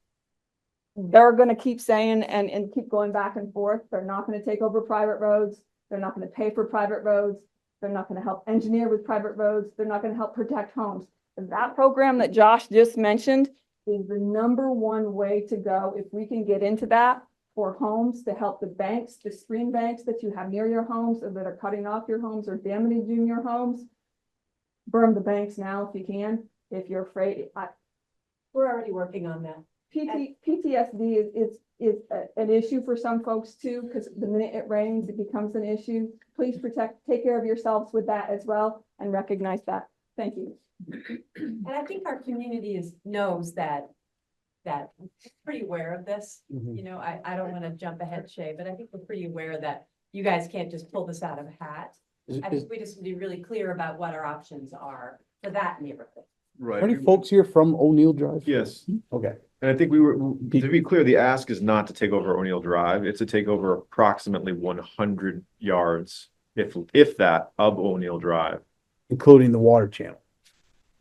They're going to keep saying and keep going back and forth. They're not going to take over private roads. They're not going to pay for private roads. They're not going to help engineer with private roads. They're not going to help protect homes. And that program that Josh just mentioned is the #1 way to go if we can get into that for homes, to help the banks, the stream banks that you have near your homes or that are cutting off your homes or damaging your homes. Burn the banks now if you can. If you're afraid, We're already working on that. PTSD is an issue for some folks too, because the minute it rains, it becomes an issue. Please take care of yourselves with that as well, and recognize that. Thank you. And I think our community knows that we're pretty aware of this. You know, I don't want to jump ahead, Shay, but I think we're pretty aware that you guys can't just pull this out of a hat. I think we just need to be really clear about what our options are for that neighborhood. Right. Are any folks here from O'Neill Drive? Yes. Okay. And I think to be clear, the ask is not to take over O'Neill Drive. It's to take over approximately 100 yards, if that, of O'Neill Drive. Including the water channel.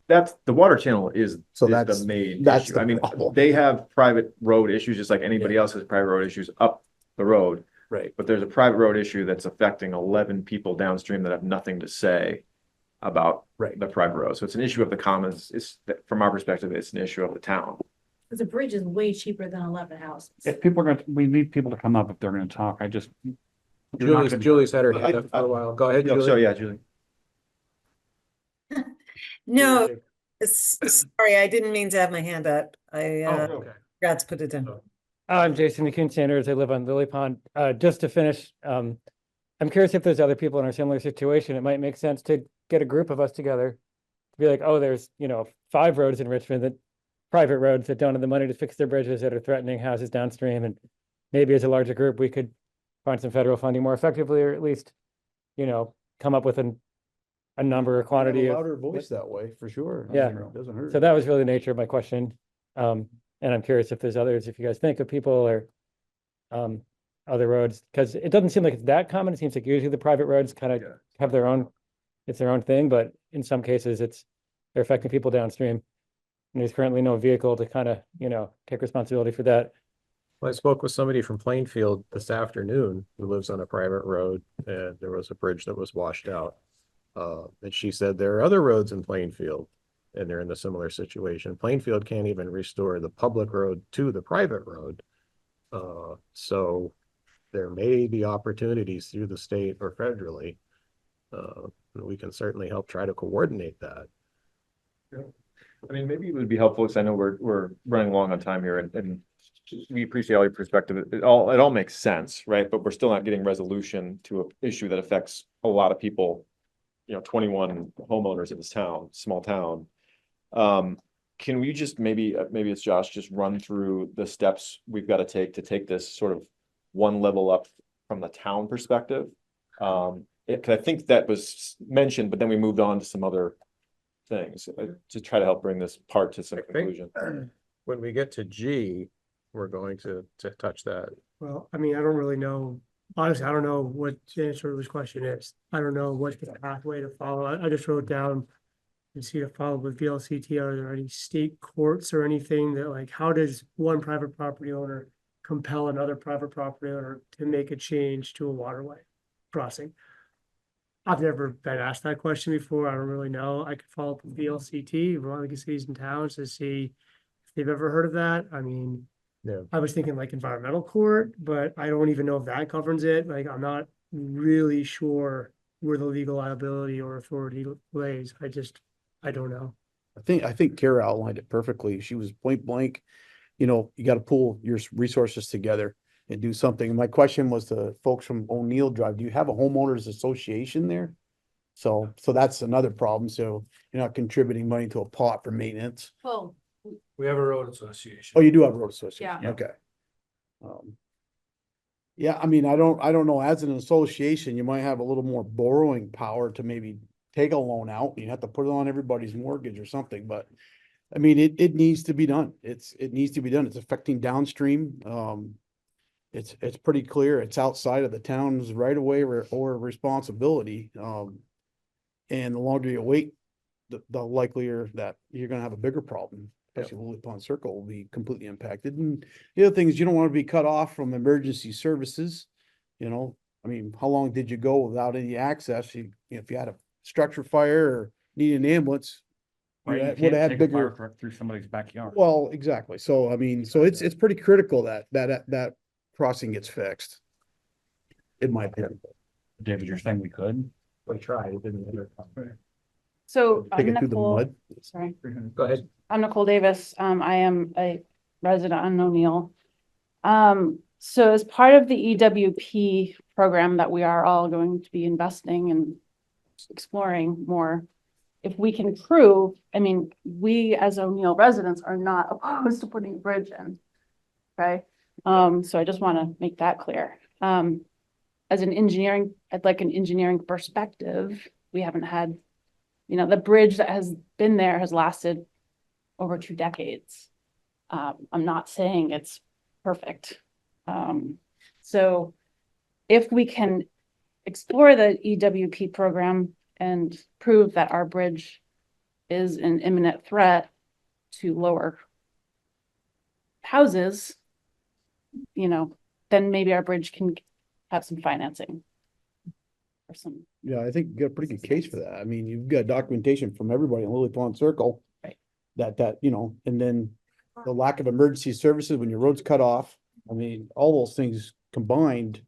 That's the water channel is that's the main that's issue. the I mean, problem. they have private road issues just like anybody else has private road issues up the road. Right. But there's a private road issue that's affecting 11 people downstream that have nothing to say about the private road. So it's an issue of the commons. From our perspective, it's an issue of the town. Cause the bridge is way cheaper than 11 houses. If people are we need people to come up if they're gonna talk. I just. Julie's had her hand up for a while. Go ahead, Julie. So yeah, Julie. No, sorry, I didn't mean to have my hand up. I okay. forgot to put it down. I'm Jason McCune Sanders. I live on Lily Pond. Just to finish, I'm curious if there's other people in a similar situation. It might make sense to get a group of us together to be like, oh, there's, 5 roads in Richmond that private roads that don't have the money to fix their bridges that are threatening houses downstream. And maybe as a larger group, we could find some federal funding more effectively, or at least, come up with a number or quantity A of. louder voice that way, for sure. I Yeah. mean, it doesn't hurt. So that was really the nature of my question. And I'm curious if there's others, if you guys think of people or other roads, because it doesn't seem like it's that common. It seems like usually the private roads kind of have their own, it's their own thing, but in some cases they're affecting people downstream. And there's currently no vehicle to kind of, take responsibility for that. Well, I spoke with somebody from Plainfield this afternoon who lives on a private road, and there was a bridge that was washed out. And she said there are other roads in Plainfield, and they're in a similar situation. Plainfield can't even restore the public road to the private road. So there may be opportunities through the state or federally. We can certainly help try to coordinate that. Yeah. I mean, maybe it would be helpful, because I know we're running long on time here, and we appreciate all your perspective. It all makes sense, right? But we're still not getting resolution to an issue that affects a lot of people. 21 homeowners in this town, small town. Can we just maybe it's Josh, just run through the steps we've got to take this sort of one level up from the town perspective? Cause I think that was mentioned, but then we moved on to some other things to try to help bring this part to some conclusion. When we get to G, we're going to touch that. Well, I mean, I don't really know. Honestly, I don't know what the answer to this question is. I don't know what's the pathway to follow. I just wrote down and see to follow with VLCT. Are there any state courts or anything that, like, how does one private property owner compel another private property owner to make a change to a waterway crossing? I've never been asked that question before. I don't really know. I could follow up with VLCT, one of the cities and towns, to see if they've ever heard of that. I mean, yeah, I was thinking like environmental court, but I don't even know if that governs it. Like, I'm not really sure where the legal liability or authority lays. I don't know. I think Kara outlined it perfectly. She was point blank. You got to pull your resources together and do something. My question was to folks from O'Neill Drive, do you have a homeowners association there? So that's another problem. So you're not contributing money to a pot for maintenance. Oh, We have a road association. Oh, you do have a road association? Yeah. Okay. Yeah, I mean, I don't know, as an association, you might have a little more borrowing power to maybe take a loan out. You have to put it on everybody's mortgage or something, but I mean, it needs to be done. It needs to be done. It's affecting downstream. It's pretty clear. It's outside of the town's right of way or responsibility. And the longer you wait, the likelier that you're gonna have a bigger problem. Especially Lily Pond Circle will be completely impacted. And the other thing is, you don't want to be cut off from emergency services. I mean, how long did you go without any access? If you had a structure fire or need an ambulance, Right, you would can't have take a fire bigger. truck through somebody's backyard. Well, exactly. So, I mean, so it's pretty critical that crossing gets fixed. In my opinion. David, you're saying we could? We tried, it didn't. So Take I'm it through the Nicole, mud. sorry, Go ahead. I'm Nicole Davis. I am a resident on O'Neill. So as part of the EWP program that we are all going to be investing and exploring more, if we can prove, I mean, we as O'Neill residents are not opposed to putting a bridge in, okay? So I just want to make that clear. As an engineering, I'd like an engineering perspective. We haven't had, the bridge that has been there has lasted over 2 decades. I'm not saying it's perfect. So if we can explore the EWP program and prove that our bridge is an imminent threat to lower houses, then maybe our bridge can have some financing. Or some, Yeah, I think you got a pretty good case for that. I mean, you've got documentation from everybody in Lily Pond Circle. Right. That, you know, and then the lack of emergency services when your road's cut off. I mean, all those things combined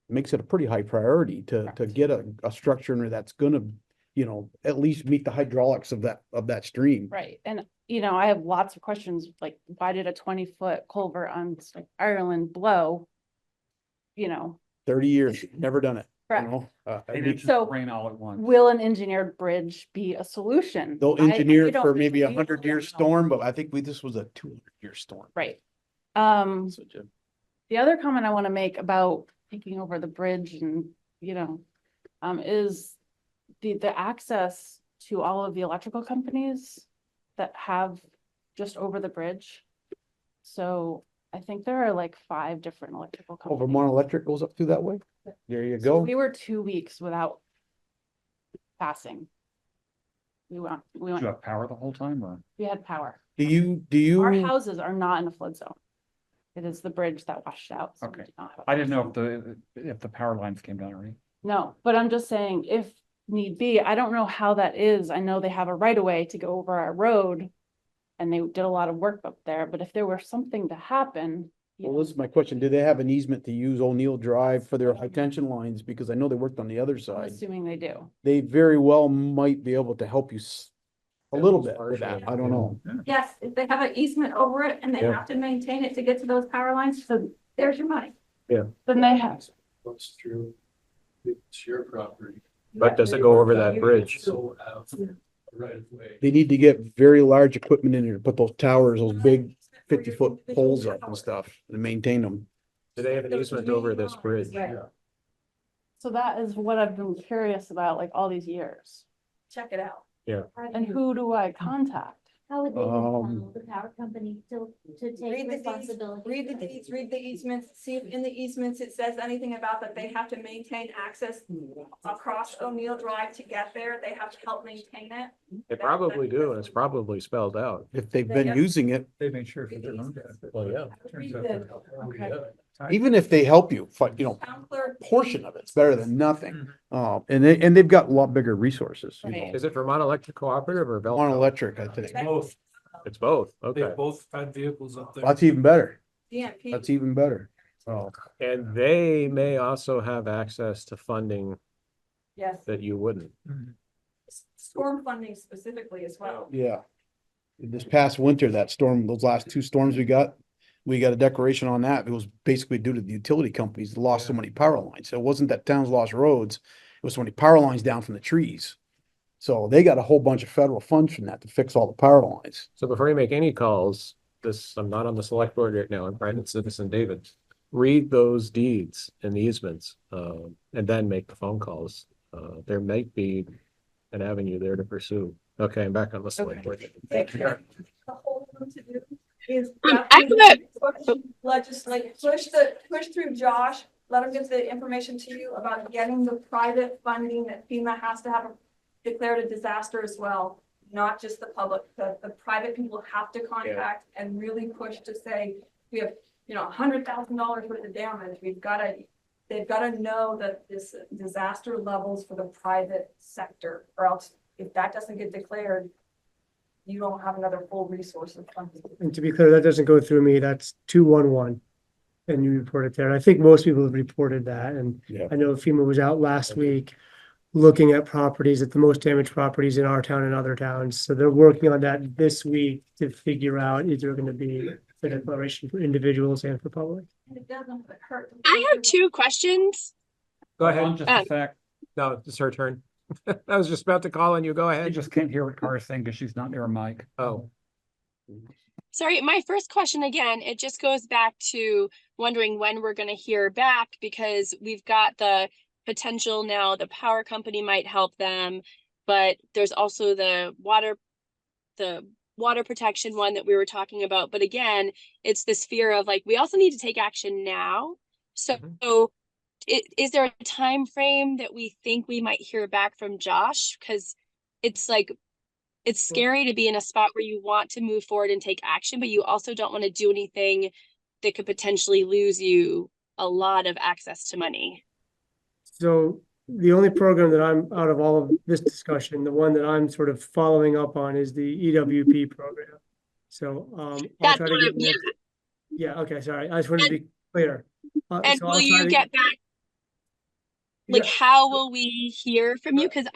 makes it a pretty high priority to get a structure in there that's gonna, you know, at least meet the hydraulics of that stream. right, and I have lots of questions, like, why did a 20-foot culvert on Ireland blow? 30 years, never done it, you Correct. know? They didn't So, rain all at once. will an engineered bridge be a solution? They'll I engineer it don't for think maybe we 100-year know. storm, but I think this was a 200-year storm. Right. So, Jim. The other comment I want to make about taking over the bridge and, is the access to all of the electrical companies that have just over the bridge. So I think there are like 5 different electrical Oh, companies. Vermont Electric goes up through that way? There you So go. we were 2 weeks without passing. We Did you went, have power the whole time or? we had power. Do Our you, houses are not in a flood zone. It is the bridge that washed out. so we Okay. did not have a I didn't flood know zone. if the power lines came down already. No, but I'm just saying, if need be, I don't know how that is. I know they have a right of way to go over our road. And they did a lot of work up there, but if there were something to happen. well, this is my question. Do they have an easement to use O'Neill Drive for their high tension lines? Because I know they worked on the other I'm side. assuming they do. They very well might be able to help you a little bit with that. I don't know. Yes, if they have an easement over it and they Yeah. have to maintain it to get to those power lines, so there's your money. Yeah. Then they have. Goes through, it's your property. But does it go over that bridge? So have right of way. They need to get very large equipment in there to put those towers, those big 50-foot poles up and stuff and maintain them. Do they have an easement over this bridge? Right. So that is what I've been curious about, like, all these years. Check it out. Yeah. And who do I contact? How would they tell the power company to take Read the deeds, read the deeds, read the easements, see if in the easements it says anything about that they have to maintain access across O'Neill Drive to get there. They have to help maintain it. They probably do, and it's probably spelled out. If they've been using it, They made sure for their own benefit. Well, yeah. Turns out Read that- Okay. even if they help you, Town clerk. portion of it's better than nothing. And they've got a lot bigger resources, you know. Right. Is it Vermont Electric Cooperative or Vermont Belmont? Electric, I think. Both, It's both, they okay. both had vehicles up there. That's even better. DMP. That's even better. Oh, And they may also have access to funding Yes, that you wouldn't. storm funding specifically as well. yeah. This past winter, that storm, those last 2 storms we got a declaration on that. It was basically due to the utility companies that lost so many power lines. So it wasn't that towns lost roads. It was so many power lines down from the trees. So they got a whole bunch of federal funds from that to fix all the power lines. So before you make any calls, I'm not on the select board right now, I'm private citizen David. Read those deeds and easements, and then make the phone calls. There might be an avenue there to pursue. Okay, I'm back on the select board. The whole room to do is I legislate, push through Josh, let him get the information to you about getting the private funding that FEMA has to have declared a disaster as well, not just the public. The private people have to contact and really push to say, we have, $100,000 worth of damage. They've got to know that this disaster levels for the private sector, or else if that doesn't get declared, you don't have another full resource of funding. And to be clear, that doesn't go through me. That's 211. And you report it there. And I think most people have reported that. And Yeah. I know FEMA was out last week looking at properties, at the most damaged properties in our town and other towns. So they're working on that this week to figure out, is there going to be a declaration for individuals and for public? And it doesn't hurt. I have 2 questions. Go Hold on ahead. Just a sec. No, it's her turn. I was just about to call on you. Go I ahead. just can't hear what Kara's saying because she's not near a mic. Oh, Sorry, my first question again, it just goes back to wondering when we're going to hear back, because we've got the potential now, the power company might help them, but there's also the water protection one that we were talking about. But again, it's this fear of like, we also need to take action now. So is there a time frame that we think we might hear back from Josh? Because it's like, it's scary to be in a spot where you want to move forward and take action, but you also don't want to do anything that could potentially lose you a lot of access to money. So the only program that I'm out of all of this discussion, the one that I'm sort of following up on is the EWP program. So I'll That's try to what get. yeah. Yeah, okay, sorry. I just wanted to be clear. And So will I'll try you to get back? Like, Yeah. how will we hear from you? Because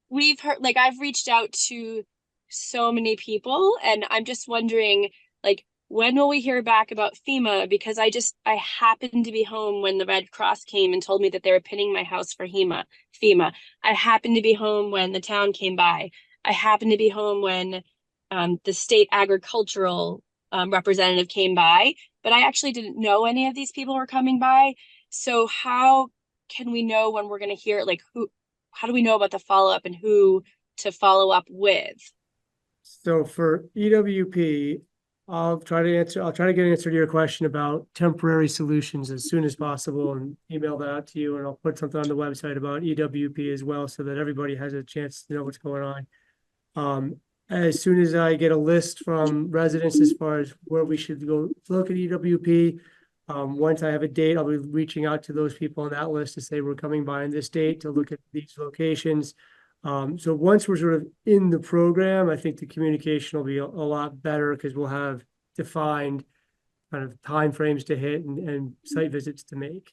we've heard, like, I've reached out to so many people, and I'm just wondering, like, when will we hear back about FEMA? Because I happened to be home when the Red Cross came and told me that they were pinning my house for FEMA. I happened to be home when the town came by. I happened to be home when the state agricultural representative came by, but I actually didn't know any of these people were coming by. So how can we know when we're going to hear, like, how do we know about the follow-up and who to follow up with? So for EWP, I'll try to get an answer to your question about temporary solutions as soon as possible and email that out to you. And I'll put something on the website about EWP as well, so that everybody has a chance to know what's going on. As soon as I get a list from residents as far as where we should go look at EWP, once I have a date, I'll be reaching out to those people on that list to say we're coming by on this date to look at these locations. So once we're sort of in the program, I think the communication will be a lot better because we'll have defined kind of timeframes to hit and site visits to make.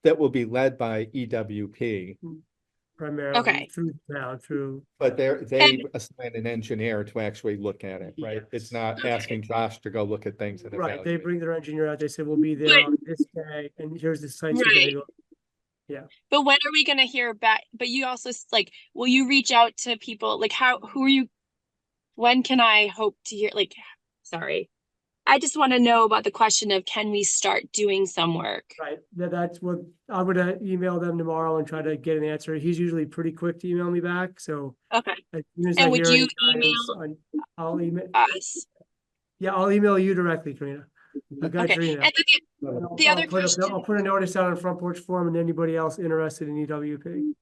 That will be led by EWP. Primarily Okay. through town, But they assign an engineer to actually look at it, right? It's not asking Josh to go look at things and right. They evaluate. bring their engineer out. They say we'll be there on this day, and here's the sites we're gonna go. Yeah. But when are we going to hear back? But you also, like, will you reach out to people? Like, who are you? When can I hope to hear? Like, sorry, I just want to know about the question of, can we start doing some work? Right. That's what I'm gonna email them tomorrow and try to get an answer. He's usually pretty quick to email me back. So Okay. as soon as And I would hear you any guidance, I'll email us? Yeah, I'll email you directly, Karina. I got Okay. your email. And the other question. I'll put a notice out on Front Porch Forum and anybody else interested in EWP.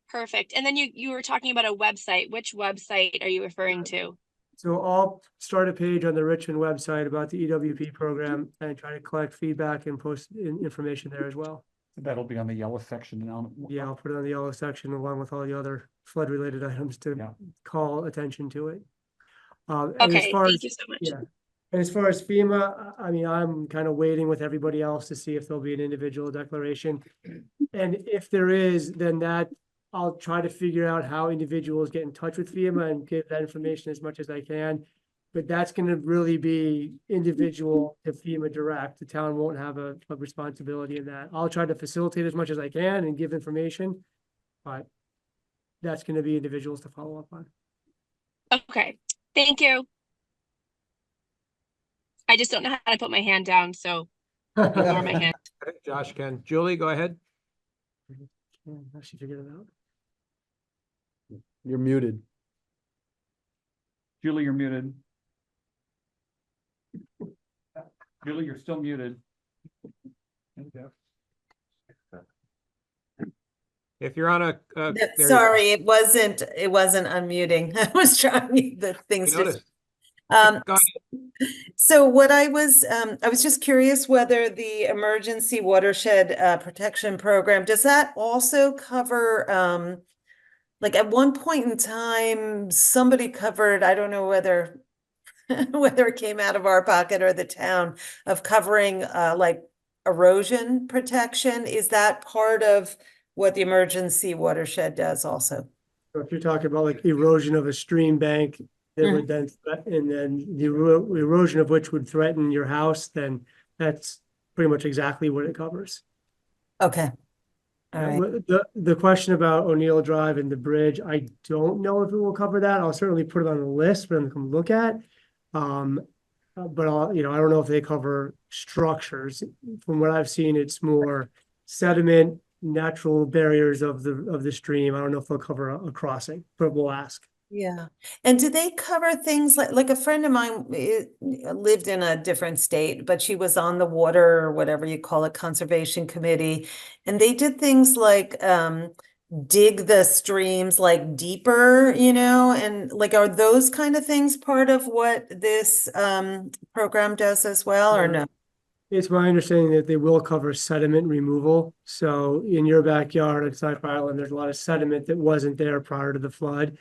Perfect. And then you were talking about a website. Which website are you referring to? So I'll start a page on the Richmond website about the EWP program and try to collect feedback and post information there as well. That'll be on the yellow section now. Yeah, I'll put it on the yellow section along with all the other flood related items to call attention to it. And as Okay, far thank as, you so much. yeah, and as far as FEMA, I mean, I'm kind of waiting with everybody else to see if there'll be an individual declaration. And if there is, then I'll try to figure out how individuals get in touch with FEMA and give that information as much as I can. But that's going to really be individual to FEMA direct. The town won't have a responsibility in that. I'll try to facilitate as much as I can and give information, but that's going to be individuals to follow up on. Okay, thank you. I just don't know how to put my hand down, so ignore my hand. Josh can. Julie, go ahead. I should figure it out. You're muted. Julie, you're muted. Julie, you're still muted. If you're on there you Sorry, it wasn't unmuting. I was trying the things go. just. Go ahead. So what I was just curious whether the emergency watershed protection program, does that also cover, like at one point in time, somebody covered, I don't know whether whether it came out of our pocket or the town, of covering like erosion protection. Is that part of what the emergency watershed does also? So if you're talking about like erosion of a stream bank, that would then, and then the erosion of which would threaten your house, then that's pretty much exactly what it covers. Okay. All right. The question about O'Neill Drive and the bridge, I don't know if it will cover that. I'll certainly put it on the list for them to come look at. But I don't know if they cover structures. From what I've seen, it's more sediment, natural barriers of the stream. I don't know if they'll cover a crossing, but we'll ask. Yeah. And do they cover things like a friend of mine lived in a different state, but she was on the water or whatever you call it, conservation committee. And they did things like dig the streams like deeper, and like, are those kind of things part of what this program does as well, or no? It's my understanding that they will cover sediment removal. So in your backyard at Snipe Island, there's a lot of sediment that wasn't there prior to the flood.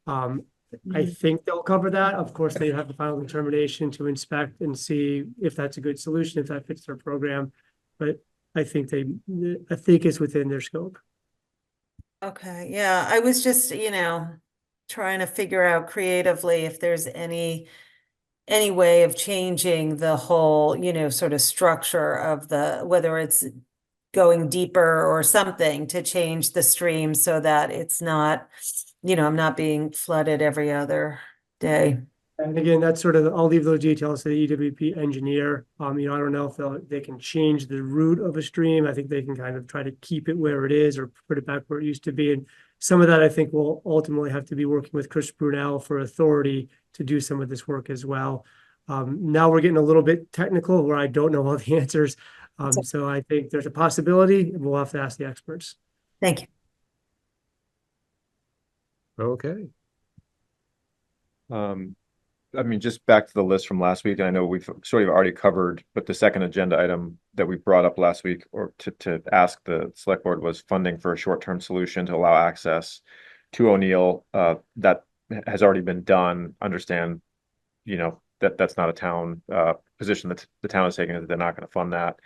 I think they'll cover that. Of course, they have the final determination to inspect and see if that's a good solution, if that fits their program. But I think it's within their scope. Okay, yeah, I was just, trying to figure out creatively if there's any way of changing the whole, sort of structure of whether it's going deeper or something to change the stream so that it's not, I'm not being flooded every other day. And again, that's sort of, I'll leave those details to the EWP engineer. I don't know if they can change the route of a stream. I think they can kind of try to keep it where it is or put it back where it used to be. And some of that I think will ultimately have to be working with Chris Brunel for authority to do some of this work as well. Now we're getting a little bit technical where I don't know all the answers. So I think there's a possibility. We'll have to ask the experts. Thank you. Okay. Just back to the list from last week, I know we've sort of already covered, but the second agenda item that we brought up last week or to ask the select board was funding for a short-term solution to allow access to O'Neill. That has already been done. Understand, that's not a town position that the town is taking, that they're not going to fund that.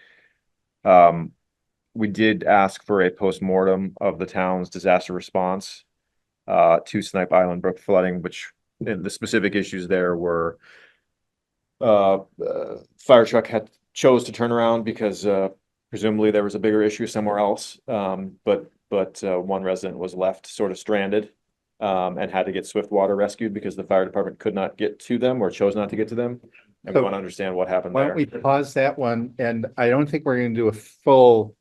We did ask for a post-mortem of the town's disaster response to Snipe Island Brook flooding, which the specific issues there were fire truck chose to turn around because presumably there was a bigger issue somewhere else. But one resident was left sort of stranded and had to get swift water rescued because the fire department could not get to them or chose not to get to them. And we want to understand what happened Why there. don't we pause that one? And I don't think we're going to do a full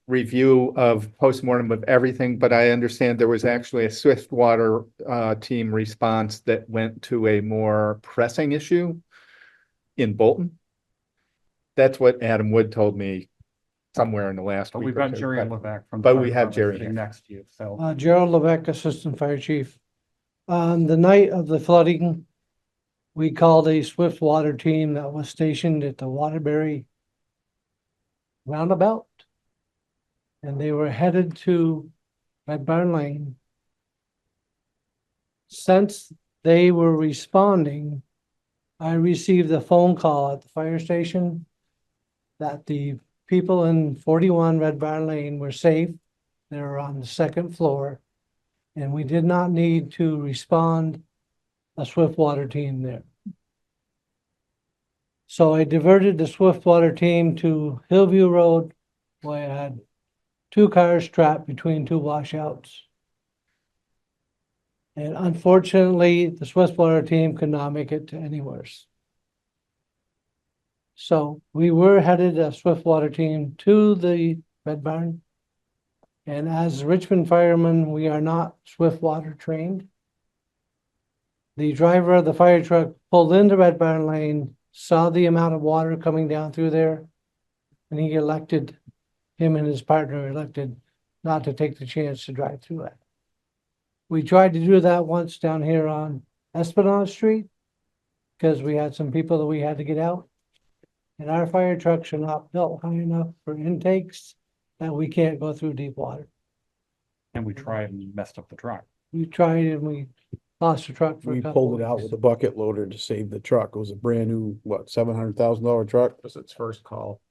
review of postmortem of everything, but I understand there was actually a swift water team response that went to a more pressing issue in Bolton. That's what Adam Wood told me somewhere in the last But week. we've or got two, Jerry but- Levesque from. But the we fire have Jerry department here. sitting next to you, so. Gerald Levesque, Assistant Fire Chief. On the night of the flooding, we called a swift water team that was stationed at the Waterbury roundabout. And they were headed to Red Barn Lane. Since they were responding, I received a phone call at the fire station that the people in 41 Red Barn Lane were safe. They were on the second floor, and we did not need to respond a swift water team there. So I diverted the swift water team to Hillview Road, where I had 2 cars trapped between 2 washouts. And unfortunately, the swift water team could not make it to any worse. So we were headed a swift water team to the Red Barn. And as Richmond firemen, we are not swift water trained. The driver of the fire truck pulled into Red Barn Lane, saw the amount of water coming down through there, and him and his partner elected not to take the chance to drive through it. We tried to do that once down here on Esplanade Street because we had some people that we had to get out. And our fire trucks are not built high enough for intakes that we can't go through deep water. And we tried and messed up the truck. We tried and we lost the truck for a We couple pulled it out weeks. with a bucket loader to save the truck. It was a brand new, $700,000 truck? Was its first call.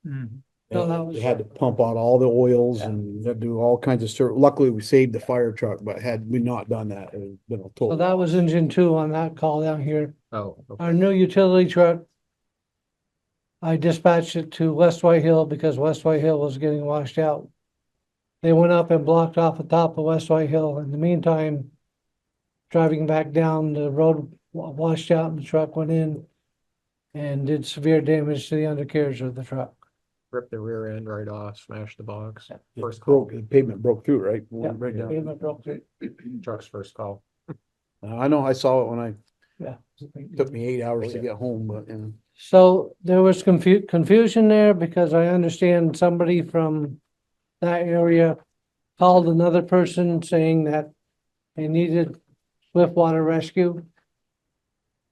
No, that was- We had to pump out all the oils and had to do all kinds of stuff. Luckily, we saved the fire truck, but had we not done that, it would have been a total. So that was engine 2 on that call down here. Oh, okay. Our new utility truck, I dispatched it to West White Hill because West White Hill was getting washed out. They went up and blocked off the top of West White Hill. In the meantime, driving back down the road, washed out, and the truck went in and did severe damage to the undercarriage of the truck. Ripped the rear end right off, smashed the box. It First call. broke, the pavement broke through, right? Yeah, Right down. pavement broke through. Truck's first call. I know, I saw it when I, Yeah. took me 8 hours to get home, but, you know. So there was confusion there because I understand somebody from that area called another person saying that they needed swift water rescue.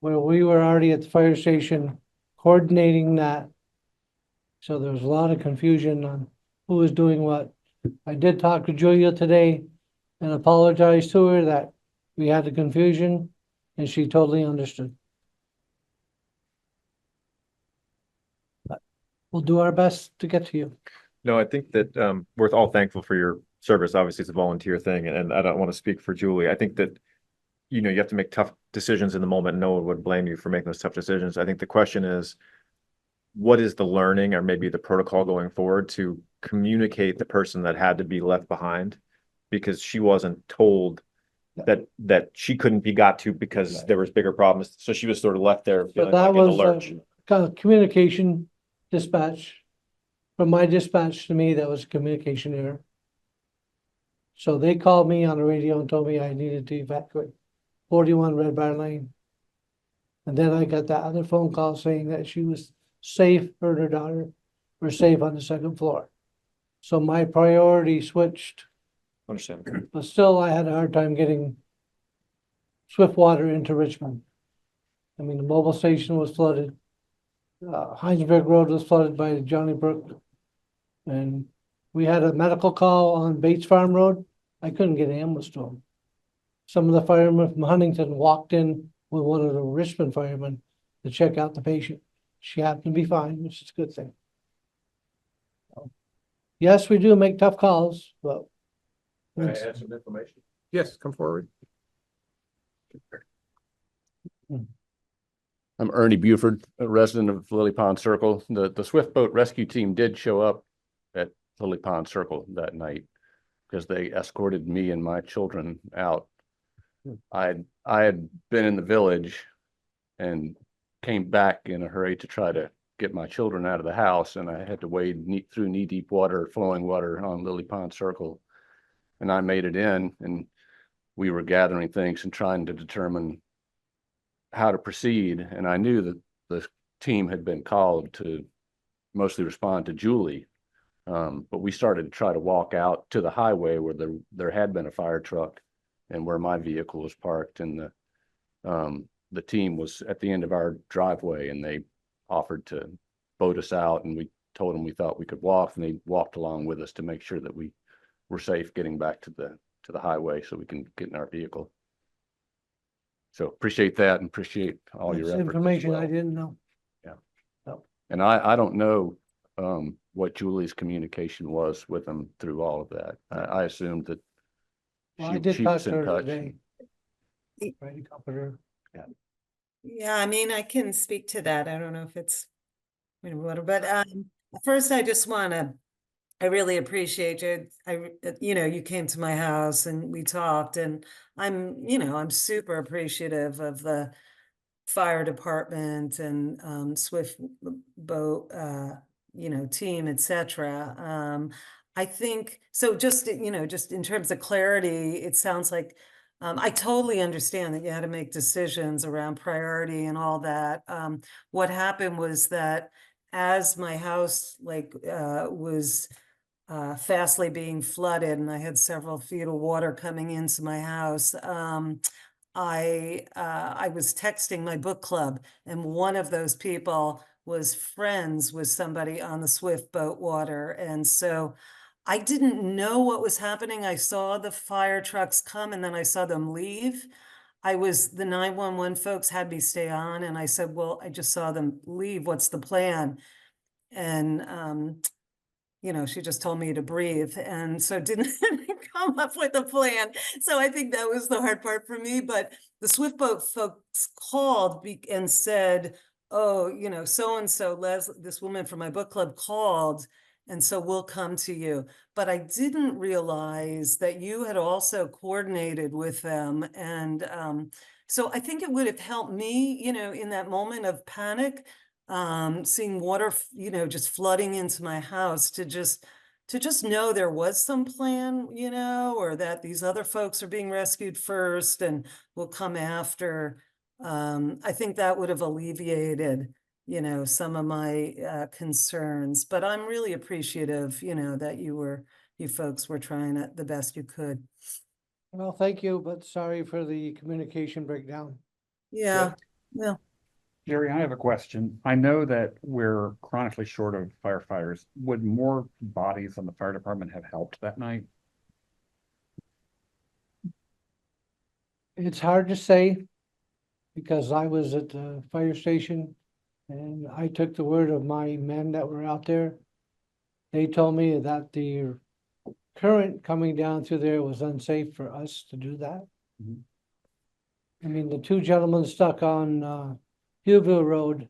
Where we were already at the fire station coordinating that. So there was a lot of confusion on who was doing what. I did talk to Julia today and apologize to her that we had the confusion, and she totally understood. But we'll do our best to get to you. No, I think that we're all thankful for your service. Obviously, it's a volunteer thing, and I don't want to speak for Julie. I think that, you know, you have to make tough decisions in the moment. No one would blame you for making those tough decisions. I think the question is, what is the learning or maybe the protocol going forward to communicate the person that had to be left behind? Because she wasn't told that she couldn't be got to because there was bigger problems. So she was sort of left there But feeling that like in the was lurch. kind of communication dispatch. From my dispatch to me, that was a communication error. So they called me on the radio and told me I needed to evacuate 41 Red Barn Lane. And then I got that other phone call saying that she was safe, her and her daughter were safe on the second floor. So my priority switched, Understand. but still I had a hard time getting swift water into Richmond. I mean, the mobile station was flooded. Heinsberg Road was flooded by Johnny Brook. And we had a medical call on Bates Farm Road. I couldn't get an ambulance to him. Some of the firemen from Huntington walked in with one of the Richmond firemen to check out the patient. She happened to be fine, which is a good thing. Yes, we do make tough calls, but Can I add some information? Yes, come forward. I'm Ernie Buford, a resident of Lily Pond Circle. The Swift Boat Rescue Team did show up at Lily Pond Circle that night because they escorted me and my children out. I had been in the village and came back in a hurry to try to get my children out of the house, and I had to wade through knee-deep water, flowing water on Lily Pond Circle. And I made it in, and we were gathering things and trying to determine how to proceed. And I knew that the team had been called to mostly respond to Julie. But we started to try to walk out to the highway where there had been a fire truck and where my vehicle was parked. And the team was at the end of our driveway, and they offered to boat us out. And we told them we thought we could walk, and they walked along with us to make sure that we were safe getting back to the highway so we can get in our vehicle. So appreciate that, and appreciate all your that's efforts as information well. I didn't know. Yeah. So, And I don't know what Julie's communication was with them through all of that. I assumed that well, I did she talk was to in her touch. today. Trying to comfort her. Yeah. Yeah, I mean, I can speak to that. I don't know if it's, but first I just I really appreciate you. You came to my house and we talked, and I'm super appreciative of the fire department and Swift Boat, team, etc. I think so. Just just in terms of clarity, it sounds like I totally understand that you had to make decisions around priority and all that. What happened was that as my house was fastly being flooded and I had several feet of water coming into my house, I was texting my book club, and one of those people was friends with somebody on the Swift Boat water. And so I didn't know what was happening. I saw the fire trucks come and then I saw them leave. The 911 folks had me stay on, and I said, well, I just saw them leave. What's the plan? And she just told me to breathe, and so didn't come up with a plan. So I think that was the hard part for me. But the Swift Boat folks called and said, oh, so-and-so, this woman from my book club called, and so we'll come to you. But I didn't realize that you had also coordinated with them. And so I think it would have helped me, in that moment of panic, seeing water, just flooding into my house, to just know there was some plan, or that these other folks are being rescued first and will come after. I think that would have alleviated, some of my concerns. But I'm really appreciative, that you folks were trying the best you could. Well, thank you, but sorry for the communication breakdown. Yeah, well. Jerry, I have a question. I know that we're chronically short of firefighters. Would more bodies on the fire department have helped that night? It's hard to say because I was at the fire station and I took the word of my men that were out there. They told me that the current coming down through there was unsafe for us to do that. Mhm. I mean, the two gentlemen stuck on Hillville Road,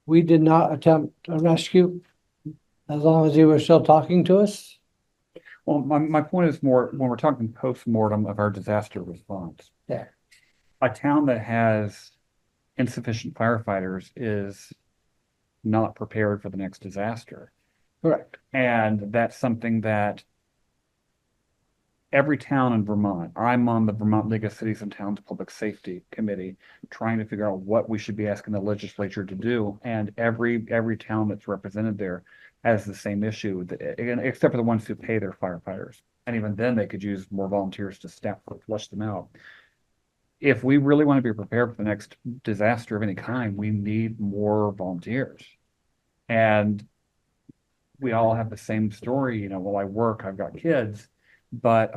we did not attempt a rescue as long as they were still talking to us. Well, my point is more when we're talking post-mortem of our disaster response. Yeah. A town that has insufficient firefighters is not prepared for the next disaster. Correct. And that's something that every town in Vermont, I'm on the Vermont League of Cities and Towns Public Safety Committee, trying to figure out what we should be asking the legislature to do. And every town that's represented there has the same issue, except for the ones who pay their firefighters. And even then, they could use more volunteers to flush them out. If we really want to be prepared for the next disaster of any kind, we need more volunteers. And we all have the same story, you know, well, I work, I've got kids, but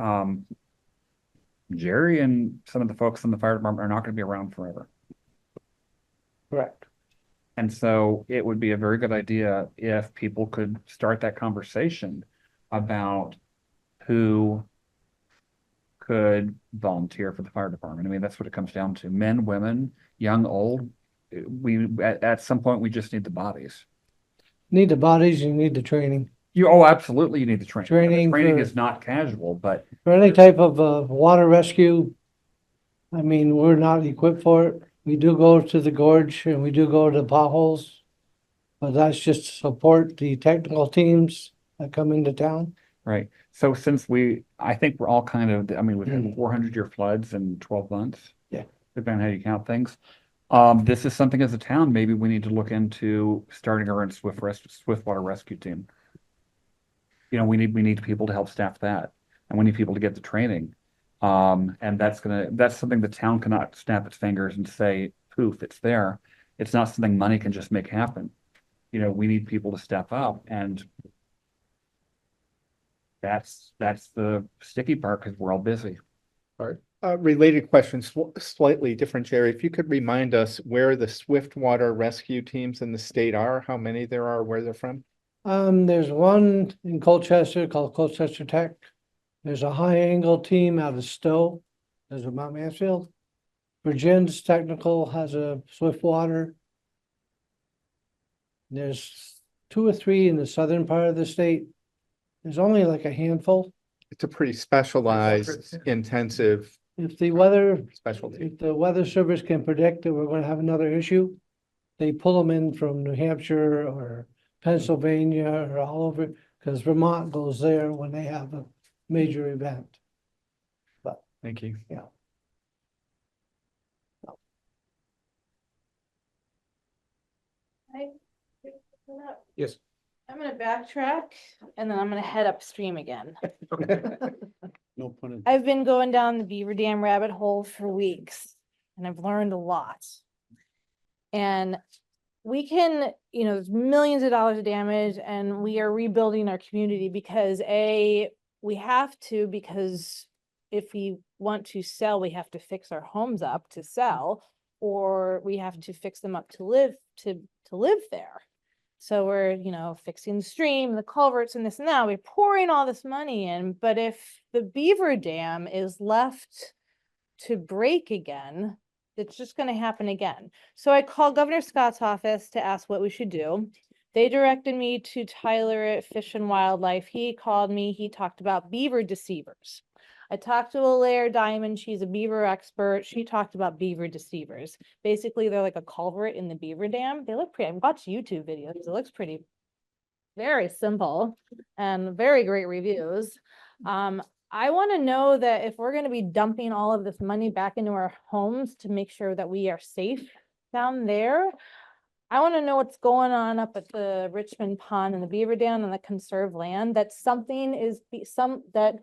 Jerry and some of the folks in the fire department are not going to be around forever. Correct. And so it would be a very good idea if people could start that conversation about who could volunteer for the fire department. I mean, that's what it comes down to. Men, women, young, old. At some point, we just need the bodies. Need the bodies, you need the training. Absolutely, you need the training. Training Training for- is not casual, but For any type of water rescue, I mean, we're not equipped for it. We do go to the gorge and we do go to potholes. But that's just to support the technical teams that come into town. right. So since I think we're all kind of, I mean, we've had 400-year floods in 12 months. Yeah. Depending on how you count things. This is something as a town, maybe we need to look into starting our own swiftwater rescue team. You know, we need people to help staff that, and we need people to get the training. And that's something the town cannot snap its fingers and say, poof, it's there. It's not something money can just make happen. You know, we need people to step up, and that's the sticky part because we're all busy. All right. Related question, slightly different, Jerry. If you could remind us where the swiftwater rescue teams in the state are, how many there are, where they're from? There's one in Colchester called Colchester Tech. There's a high angle team out of Stowe. There's a Mount Mansfield. Virgin's Technical has a Swiftwater. There's 2 or 3 in the southern part of the state. There's only like a handful. It's a pretty specialized, intensive If the weather, specialty. if the weather service can predict that we're gonna have another issue, they pull them in from New Hampshire or Pennsylvania or all over, because Vermont goes there when they have a major event. But Thank you. yeah. Yes. I'm gonna backtrack and then I'm gonna head upstream again. No pun intended. I've been going down the Beaver Dam rabbit hole for weeks and I've learned a lot. And we can, you know, there's millions of dollars of damage and we are rebuilding our community because we have to, because if we want to sell, we have to fix our homes up to sell, or we have to fix them up to live there. So we're, you know, fixing the stream, the culverts and this and that. We're pouring all this money in, but if the Beaver Dam is left to break again, it's just going to happen again. So I called Governor Scott's office to ask what we should do. They directed me to Tyler at Fish and Wildlife. He called me. He talked about beaver deceivers. I talked to Alaire Diamond. She's a beaver expert. She talked about beaver deceivers. Basically, they're like a culvert in the beaver dam. They look pretty. I've watched YouTube videos. It looks pretty, very simple and very great reviews. I want to know that if we're going to be dumping all of this money back into our homes to make sure that we are safe down there, I want to know what's going on up at the Richmond Pond and the Beaver Dam and the conserved land. That something is that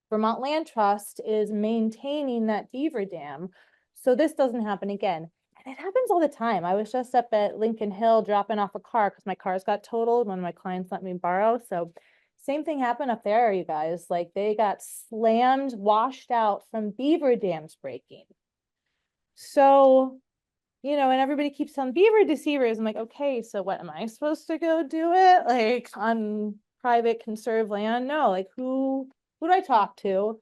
Vermont Land Trust is maintaining that beaver dam so this doesn't happen again. And it happens all the time. I was just up at Lincoln Hill dropping off a car because my cars got totaled. One of my clients let me borrow. So same thing happened up there, you guys. Like they got slammed, washed out from beaver dams breaking. So, you know, and everybody keeps telling beaver deceivers. I'm like, okay, so what am I supposed to go do it? Like on private conserved land? No, like who do I talk to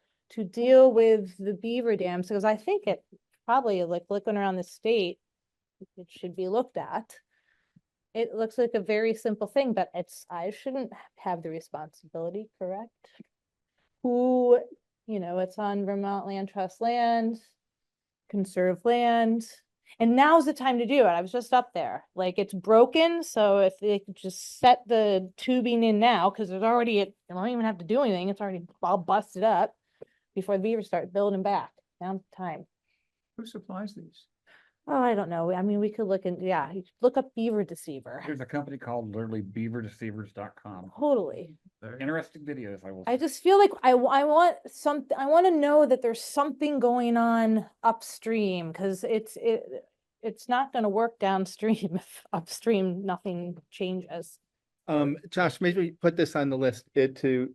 deal with the beaver dams? Because I think it probably, like looking around the state, it should be looked at. It looks like a very simple thing, but I shouldn't have the responsibility, correct? Who, you know, it's on Vermont Land Trust land, conserved land. And now's the time to do it. I was just up there. Like it's broken. So if they could just set the tubing in now, because there's already, you don't even have to do anything. It's already all busted up before the beavers start building back. Now's the time. Who supplies these? Oh, I don't know. I mean, we could look in, yeah, you could look up beaver deceiver. There's a company called literally beaverdeceivers.com. Totally. Interesting videos, I will I say. just feel like I want something, I want to know that there's something going on upstream because it's not going to work downstream if upstream nothing changes. Josh, maybe put this on the list, to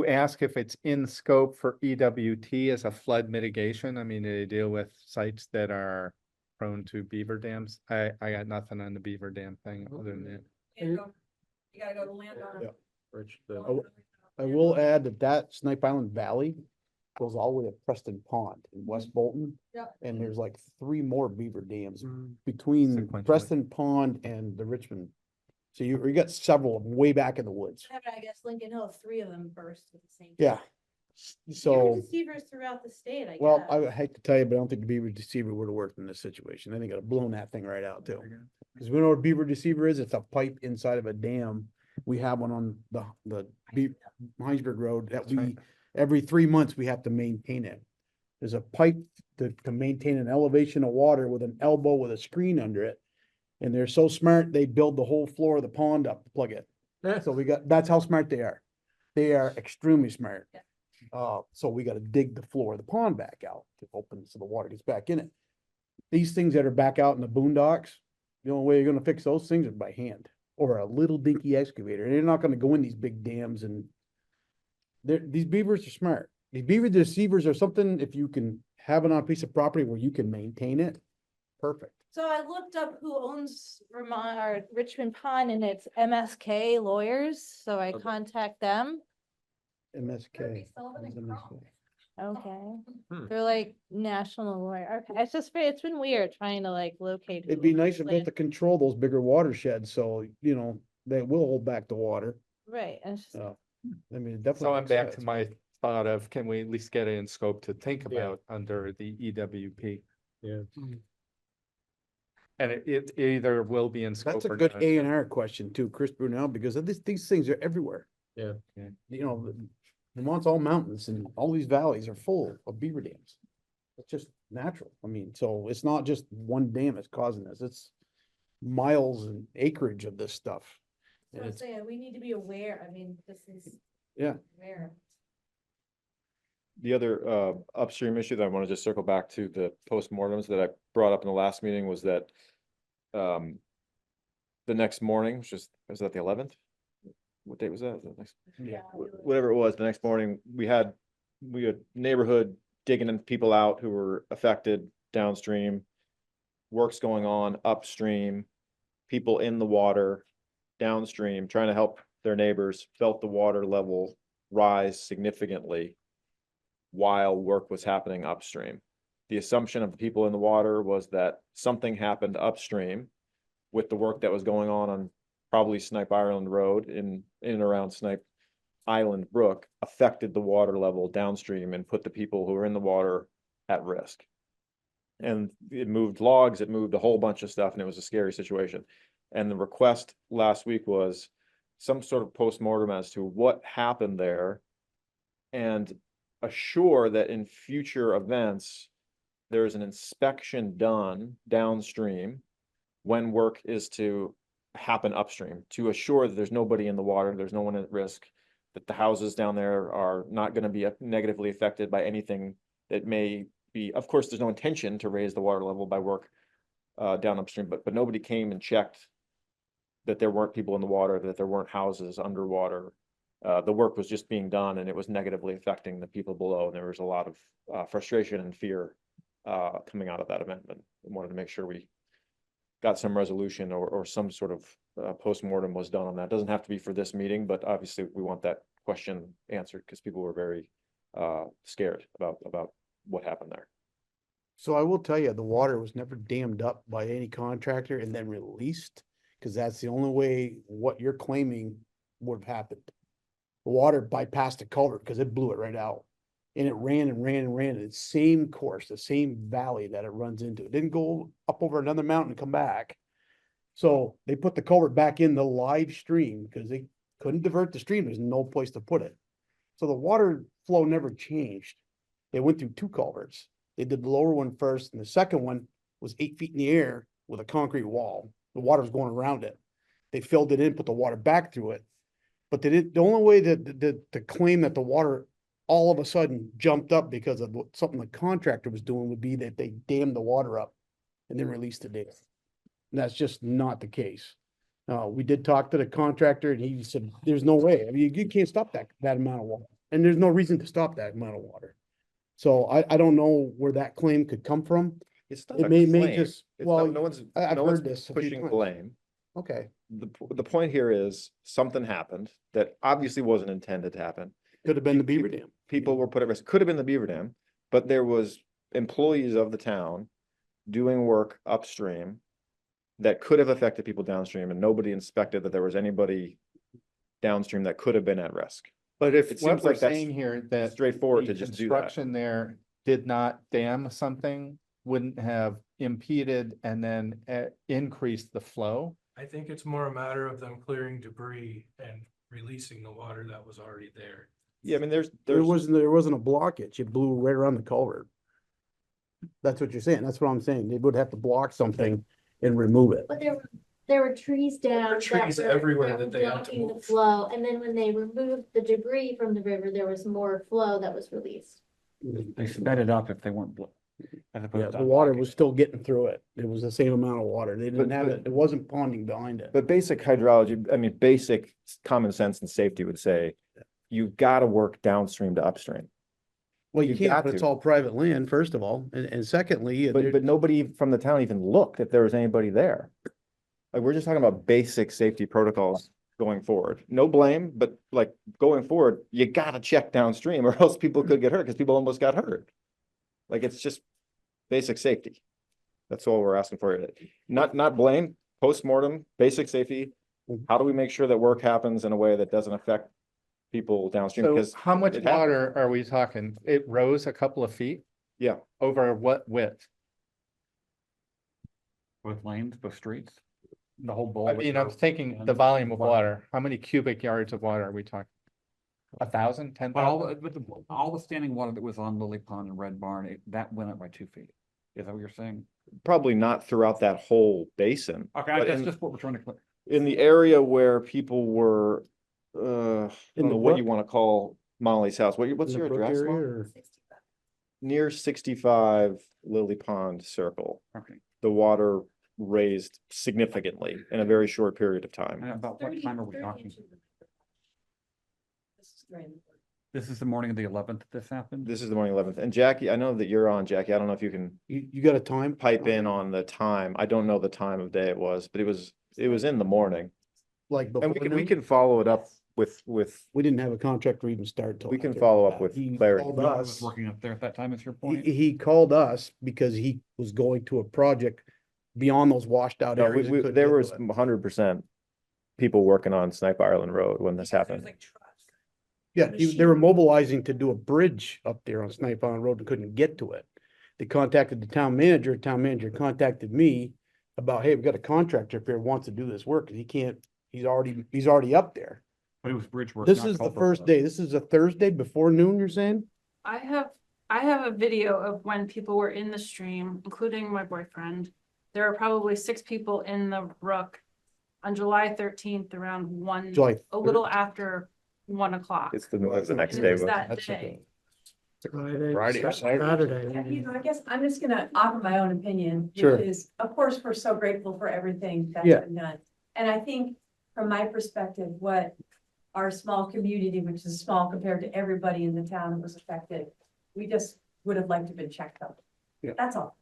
ask if it's in scope for EWT as a flood mitigation. I mean, they deal with sites that are prone to beaver dams. I got nothing on the beaver dam thing other than that. You gotta go to landowner. I will add that Snipe Island Valley goes all the way to Preston Pond in West Bolton. Yep. And there's like 3 more beaver dams between Sequentially. Preston Pond and the Richmond. So you got several of them way back in the woods. Yeah, but I guess Lincoln Hill, 3 of them burst at the same Yeah. So, Deceivers throughout the state, I well, guess. I hate to tell you, but I don't think the beaver deceiver would have worked in this situation. I think I'd have blown that thing right out too. Because we know what a beaver deceiver is. It's a pipe inside of a dam. We have one on the Heinsberg Road that we, every 3 months, we have to maintain it. There's a pipe to maintain an elevation of water with an elbow with a screen under it. And they're so smart, they build the whole floor of the pond up to plug it. So that's how smart they are. They are extremely smart. So we got to dig the floor of the pond back out to open so the water gets back in it. These things that are back out in the boondocks, the only way you're going to fix those things is by hand or a little dinky excavator. And they're not going to go in these big dams. And these beavers are smart. These beaver deceivers are something, if you can have it on a piece of property where you can maintain it, perfect. So I looked up who owns Vermont or Richmond Pond and it's MSK Lawyers, so I contact them. MSK. Okay, they're like national lawyer. Okay, it's been weird trying to like locate. It'd be nice if they had to control those bigger watersheds, so, you know, they will hold back the water. Right, and it's just, I mean, it definitely. So I'm makes back sense. to my thought of, can we at least get it in scope to think about under the EWP? Yeah. And it either will be in scope That's a or good not. A&R question too, Chris Brunel, because of these things are everywhere. Yeah. You know, Vermont's all mountains and all these valleys are full of beaver dams. It's just natural. I mean, so it's not just one dam that's causing this. It's miles and acreage of this stuff. so I'm saying, we need to be aware, I mean, this is. Yeah. Aware. The other upstream issue that I want to just circle back to the postmortems that I brought up in the last meeting was that the next morning, was that the 11th? What date was that? Whatever it was, the next morning, we had neighborhood digging in people out who were affected downstream, works going on upstream, people in the water downstream, trying to help their neighbors, felt the water level rise significantly while work was happening upstream. The assumption of the people in the water was that something happened upstream with the work that was going on probably Snipe Island Road in and around Snipe Island Brook affected the water level downstream and put the people who were in the water at risk. And it moved logs, it moved a whole bunch of stuff, and it was a scary situation. And the request last week was some sort of postmortem as to what happened there and assure that in future events, there's an inspection done downstream when work is to happen upstream to assure that there's nobody in the water, there's no one at risk, that the houses down there are not going to be negatively affected by anything that may be, of course, there's no intention to raise the water level by work down upstream, but nobody came and checked that there weren't people in the water, that there weren't houses underwater. The work was just being done and it was negatively affecting the people below. And there was a lot of frustration and fear coming out of that amendment. We wanted to make sure we got some resolution or some sort of postmortem was done on that. It doesn't have to be for this meeting, but obviously we want that question answered because people were very scared about what happened there. So I will tell you, the water was never dammed up by any contractor and then released, because that's the only way what you're claiming would have happened. The water bypassed the culvert because it blew it right out. And it ran and ran and ran the same course, the same valley that it runs into. It didn't go up over another mountain and come back. So they put the culvert back in the live stream because they couldn't divert the stream. There's no place to put it. So the water flow never changed. They went through two culverts. They did the lower one first, and the second one was 8 feet in the air with a concrete wall. The water was going around it. They filled it in, put the water back through it. But they did, the only way to claim that the water all of a sudden jumped up because of something the contractor was doing would be that they dammed the water up and then released it. And that's just not the case. We did talk to the contractor and he said, there's no way. I mean, you can't stop that amount of water. And there's no reason to stop that amount of water. So I don't know where that claim could come from. It's not It a may claim. just, It's well, not- no one's I've no one's heard this a few pushing times. blame. Okay, The point here is something happened that obviously wasn't intended to happen. could have been the beaver dam. People were put at risk. Could have been the beaver dam, but there was employees of the town doing work upstream that could have affected people downstream, and nobody inspected that there was anybody downstream that could have been at risk. But if It what seems we're like that's saying here that straightforward the to just do that. construction there did not dam something, wouldn't have impeded and then increased the flow. I think it's more a matter of them clearing debris and releasing the water that was already there. Yeah, I mean, There there's wasn't a blockage. It blew right around the culvert. That's what you're saying. That's what I'm saying. They would have to block something and remove it. But there were trees down. trees everywhere that they had to blocking the move. flow, and then when they removed the debris from the river, there was more flow that was released. They sped it up if they weren't. As Yeah, opposed to the water unblocking was it. still getting through it. It was the same amount of water. They didn't have it. It wasn't ponding behind it. But basic hydrology, I mean, basic common sense and safety would say, you've got to work downstream to upstream. Well, you you can't, got but it's to. all private land, first of all. And secondly, But nobody from the town even looked if there was anybody there. Like, we're just talking about basic safety protocols going forward. No blame, but like going forward, you gotta check downstream or else people could get hurt because people almost got hurt. Like, it's just basic safety. That's all we're asking for. Not blame, postmortem, basic safety. How do we make sure that work happens in a way that doesn't affect people downstream? So Because how much it happened. water are we talking? It rose a couple of feet yeah, over what width? Both lanes, both streets, the whole bowl. I mean, I'm thinking the volume of water. How many cubic yards of water are we talking? 1,000, But all, 10,000? but all the standing water that was on Lily Pond and Red Barn, that went up by 2 feet. Is that what you're saying? probably not throughout that whole basin. Okay, but that's in- just what we're trying to clear. In the area where people were, I don't In the know what you brook? want to call Molly's house. What's In the your brook address? area, Molly? or- Near 65 Lily Pond Circle. Okay. The water raised significantly in a very short period of And time. about what time are we talking? Right. This is the morning of the 11th this happened? This is the morning 11th. And Jackie, I know that you're on, Jackie. I don't know if you can You got a time? pipe in on the time. I don't know the time of day it was, but it was in the morning. Like And before we noon? can follow it up with, We didn't have a contractor even start till. we can after follow up that. with He clarity. called No one was us. working up there at that time, is your He, point? he called us because he was going to a project beyond those washed out No, areas. and couldn't there get to was it. 100% people working on Snipe Island Road when this happened. Yeah, they were mobilizing to do a bridge up there on Snipe Island Road and couldn't get to it. They contacted the town manager contacted me about, hey, we've got a contractor up here who wants to do this work, and he can't, he's already up there. But it was bridge work. This not is the culvert first work. day, this is a Thursday before noon, you're saying? I have a video of when people were in the stream, including my boyfriend. There are probably 6 people in the brook on July 13th around July a little after 1 o'clock. It's the next It day. was wasn't it? that That's day. okay. Friday or Saturday. I guess I'm just gonna offer my own opinion, Sure. which is, of course, we're so grateful for everything that's Yeah. been done. And I think from my perspective, what our small community, which is small compared to everybody in the town that was affected, we just would have liked to have been checked out. Yeah. That's all.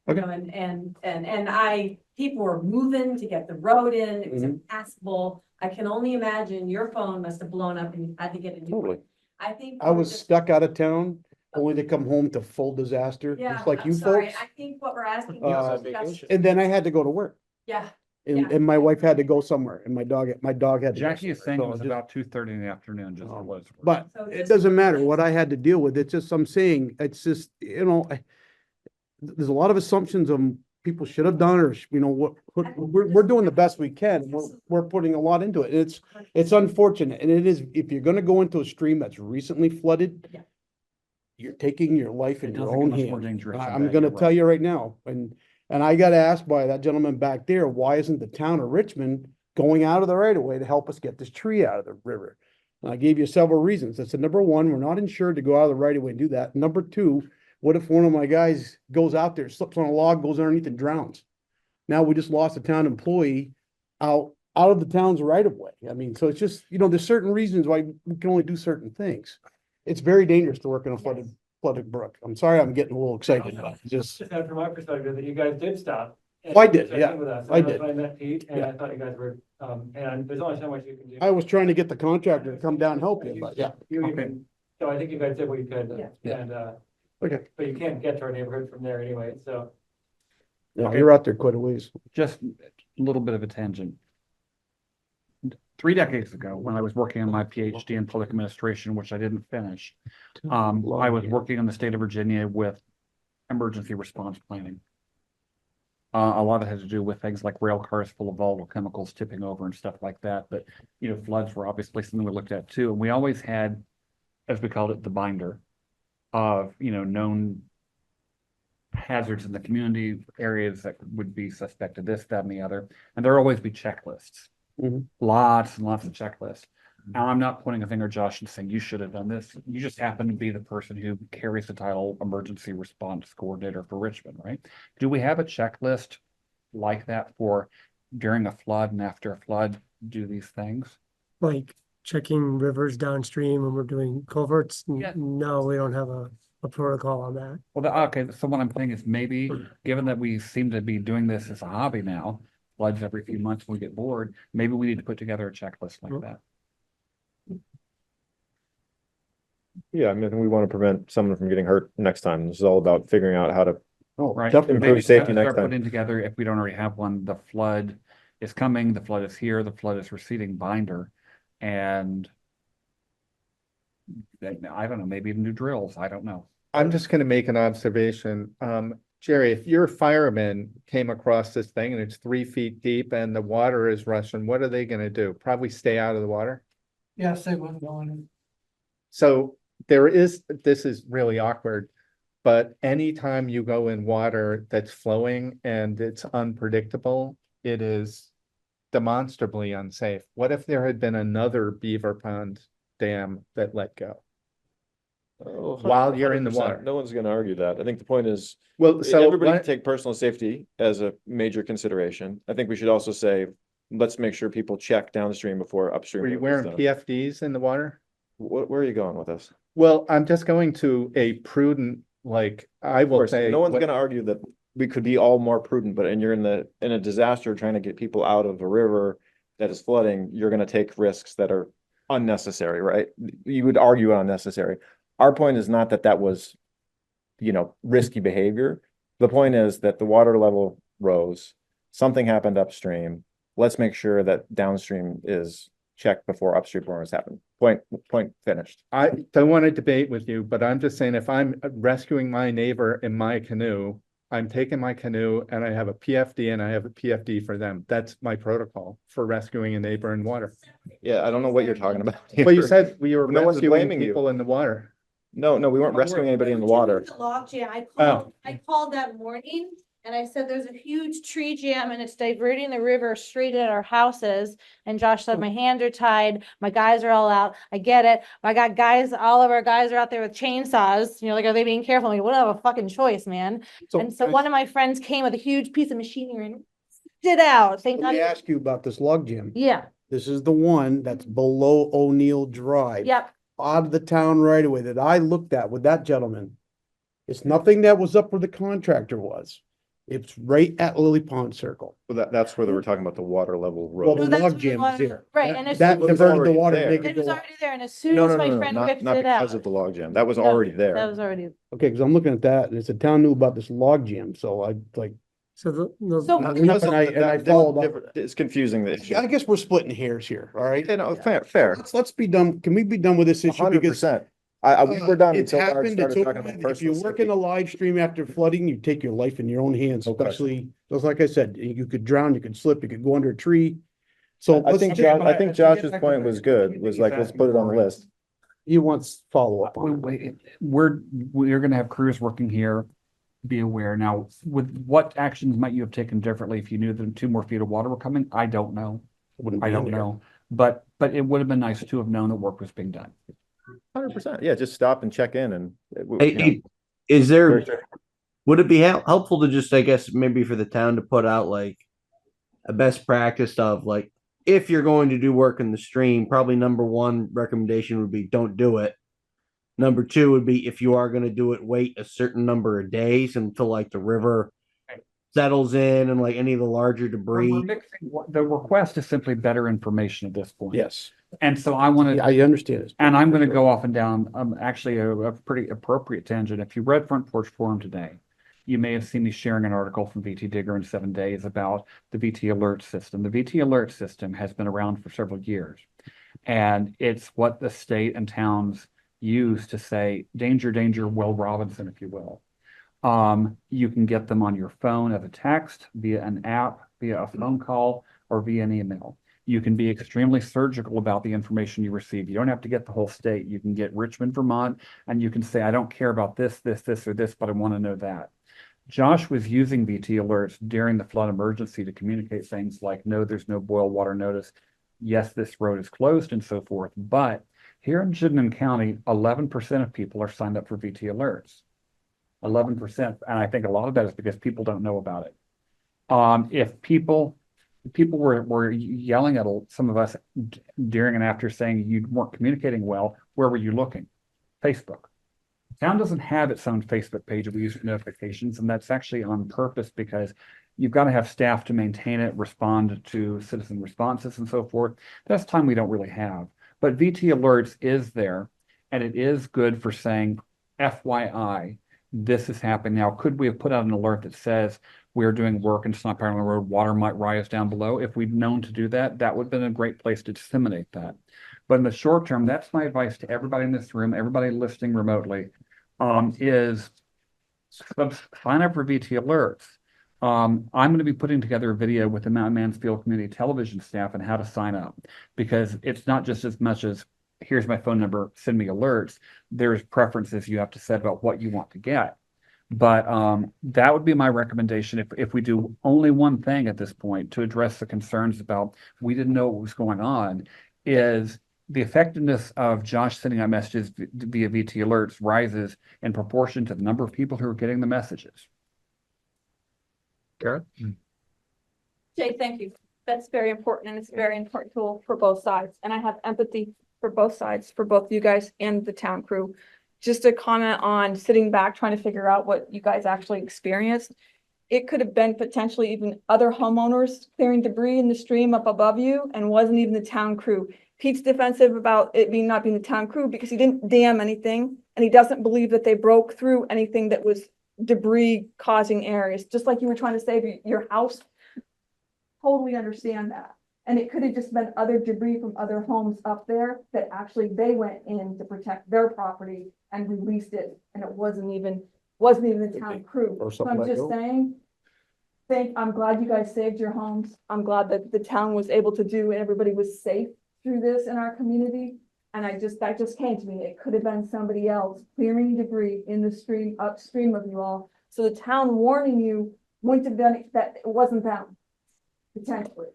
Okay. You know, and people were moving to get the road in, it was impassable. I can only imagine your phone must have blown up and you had to get a new one. Totally. I think. I we're was just- stuck out of town, only to come home to full disaster, Yeah, just like I'm you sorry. folks. I think what we're asking. Uh, is just- And then I had to go to work, Yeah. and my wife had to go somewhere, and my dog had to. Jackie go is saying it somewhere. was So just- about 2:30 in the afternoon, just was. But it doesn't matter what I had to deal with. It's just, I'm saying, it's just, there's a lot of assumptions on people should have done, or, we're doing the best we can. We're putting a lot into it. It's unfortunate. And it is, if you're gonna go into a stream that's recently flooded, you're taking your life in It your does get own much more hands. dangerous than I'm that, gonna you're tell right. you right now, and I got asked by that gentleman back there, why isn't the town of Richmond going out of the right of way to help us get this tree out of the river? And I gave you several reasons. I said, number one, we're not insured to go out of the right of way and do that. Number two, what if one of my guys goes out there, slips on a log, goes underneath and drowns? Now we just lost a town employee out of the town's right of way. I mean, so it's just, there's certain reasons why we can only do certain things. It's very dangerous to work in a flooded brook. I'm sorry, I'm getting a little excited, but just. Just from my perspective, that you guys did stop. and I did, check yeah, in with us. I That's did. when I met Pete, and Yeah. I thought you guys were, and there's only so much you can do. I was trying to get the contractor to come down and help you, but yeah. You even, so I think you guys did what you could, Yeah. and, Okay. but you can't get to our neighborhood from there anyway, so. Yeah, you're out there quite a ways. Just a little bit of a tangent. 3 decades ago, when I was working on my PhD in public administration, which I didn't finish, I was working in the state of Virginia with emergency response planning. A lot of it had to do with things like rail cars full of volatile chemicals tipping over and stuff like that. But, floods were obviously something we looked at too. And we always had, as we called it, the binder of, known hazards in the community, areas that would be suspect of this, that, and the other. And there'll always be checklists. Lots and lots of checklists. Now, I'm not pointing a finger at Josh and saying you should have done this. You just happen to be the person who carries the title Emergency Response Coordinator for Richmond, right? Do we have a checklist like that for during a flood and after a flood, do these things? Like checking rivers downstream when we're doing culverts? Yeah. No, we don't have a protocol on that. Well, okay, so what I'm saying is maybe, given that we seem to be doing this as a hobby now, floods every few months, we get bored, maybe we need to put together a checklist like that. Yeah, I mean, we want to prevent someone from getting hurt next time. This is all about figuring out how to Right. improve Maybe safety start next time. Putting together, if we don't already have one, the flood is coming, the flood is here, the flood is receding binder. And I don't know, maybe even new drills. I don't know. I'm just gonna make an observation. Jerry, if your fireman came across this thing and it's 3 feet deep and the water is rushing, what are they gonna do? Probably stay out of the water? Yes, they will go in. So this is really awkward, but anytime you go in water that's flowing and it's unpredictable, it is demonstrably unsafe. What if there had been another beaver pond dam that let go? Oh, While you're in the 100%. water. No one's gonna argue that. I think the point is, Well, so everybody what- can take personal safety as a major consideration. I think we should also say, let's make sure people check downstream before upstream. Were you work is wearing done. PFDs in the water? Where are you going with this? Well, I'm just going to a prudent, I Of will course, say. no one's what- gonna argue that we could be all more prudent, but and you're in a disaster trying to get people out of a river that is flooding, you're gonna take risks that are unnecessary, right? You would argue unnecessary. Our point is not that that was, risky behavior. The point is that the water level rose, something happened upstream. Let's make sure that downstream is checked before upstream performance happen. Point finished. I don't want to debate with you, but I'm just saying if I'm rescuing my neighbor in my canoe, I'm taking my canoe and I have a PFD and I have a PFD for them. That's my protocol for rescuing a neighbor in water. Yeah, I don't know what you're talking about. Well, you said we were No one's rescuing blaming you. people in the water. No, we weren't rescuing anybody in the water. Logjam. Oh. I called that morning And I said, there's a huge tree jam and it's diverting the river straight at our houses. And Josh said, my hands are tied. My guys are all out. I get it. I got guys, all of our guys are out there with chainsaws. You know, like, are they being careful? I mean, we don't have a fucking choice, man. And so one of my friends came with a huge piece of machinery and did out. Thank Let me God. ask you about this log jam. Yeah, This is the one that's below O'Neill Drive. yep. Out of the town right away that I looked at with that gentleman. It's nothing that was up where the contractor was. It's right at Lily Pond Circle. Well, that's where they were talking about the water level Well, road. the that's log where the jam is water- there. right, and as That soon as- diverted the It was water. already They there. could It was go. already there. And as soon No, as no, my no, no, friend not ripped not it because out. of the logjam. That was No, already That there. was already. Okay, because I'm looking at that and it's a town knew about this log jam, so I like. So So- Enough, and I followed up. It's confusing the issue. I guess we're splitting hairs here, all right? You know, fair. Let's be done. Can we be done with this issue? Because 100%. We were done it's until Art happened, it's started over. talking about If personal you work in safety. a live stream after flooding, you take your life in your own hands, No question. especially, just like I said, you could drown, you could slip, you could go under a tree. So I let's think just- I think Josh's point was good, was like, let's put it on the list. He wants follow-up on it. We're gonna have crews working here. Be aware now, with what actions might you have taken differently if you knew that 2 more feet of water were coming? I don't know. Wouldn't I be in don't there. know. But it would have been nice to have known that work was being done. 100%. Yeah, just stop and check in and. Hey, is there, would it be helpful to just, I guess, maybe for the town to put out like a best practice of like, if you're going to do work in the stream, probably number 1 recommendation would be don't do it. Number 2 would be if you are going to do it, wait a certain number of days until like the river settles in and like any of the larger We're debris. mixing, the request is simply better information at this point. Yes. And so I want Yeah, to, I understand this. and I'm going to go off and down, actually a pretty appropriate tangent. If you read Front Porch Forum today, you may have seen me sharing an article from VT Digger in 7 days about the VT Alert system. The VT Alert system has been around for several years, and it's what the state and towns use to say, danger, danger, Will Robinson, if you will. You can get them on your phone as a text, via an app, via a phone call, or via an email. You can be extremely surgical about the information you receive. You don't have to get the whole state. You can get Richmond, Vermont, and you can say, I don't care about this, or this, but I want to know that. Josh was using VT alerts during the flood emergency to communicate things like, no, there's no boil water notice. Yes, this road is closed and so forth. But here in Sediment County, 11% of people are signed up for VT alerts. 11%. And I think a lot of that is because people don't know about it. If people were yelling at some of us during and after saying you weren't communicating well, where were you looking? Facebook. Town doesn't have its own Facebook page we use for notifications, and that's actually on purpose because you've got to have staff to maintain it, respond to citizen responses and so forth. That's time we don't really have. But VT Alerts is there, and it is good for saying, FYI, this is happening. Now, could we have put out an alert that says we're doing work in Snot Island Road, water might rise down below? If we'd known to do that, that would have been a great place to disseminate that. But in the short term, that's my advice to everybody in this room, everybody listening remotely, is sign up for VT Alerts. I'm going to be putting together a video with the Mount Mansfield Community Television staff on how to sign up, because it's not just as much as here's my phone number, send me alerts. There's preferences you have to set about what you want to get. But that would be my recommendation if we do only one thing at this point to address the concerns about we didn't know what was going on, is the effectiveness of Josh sending out messages via VT Alerts rises in proportion to the number of people who are getting the messages. Karen? Jay, thank you. That's very important, and it's a very important tool for both sides. And I have empathy for both sides, for both you guys and the town crew. Just a comment on sitting back, trying to figure out what you guys actually experienced. It could have been potentially even other homeowners clearing debris in the stream up above you, and wasn't even the town crew. Pete's defensive about it not being the town crew because he didn't dam anything, and he doesn't believe that they broke through anything that was debris causing areas, just like you were trying to save your house. Totally understand that. And it could have just been other debris from other homes up there that actually they went in to protect their property and released it, and it wasn't even the town crew. Or So something I'm like just that. saying, I'm glad you guys saved your homes. I'm glad that the town was able to do and everybody was safe through this in our community. And that just came to me. It could have been somebody else clearing debris in the stream upstream of you all. So the town warning you wouldn't have done it, that it wasn't them, potentially.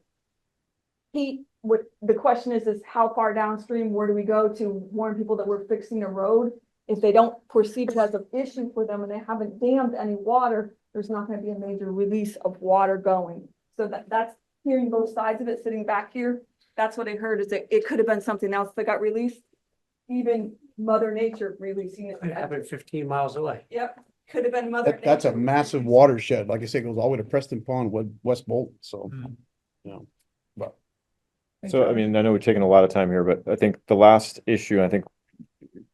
The question is how far downstream, where do we go to warn people that we're fixing a road? If they don't perceive it as an issue for them and they haven't dammed any water, there's not gonna be a major release of water going. So that's hearing both sides of it, sitting back here. That's what I heard, is that it could have been something else that got released. Even Mother Nature releasing it. Could happen 15 miles away. Yep, could have been Mother Nature. That's a massive watershed. Like I say, it goes all the way to Preston Pond, West Bolton, so, you know, but. So, I mean, I know we're taking a lot of time here, but I think the last issue, I think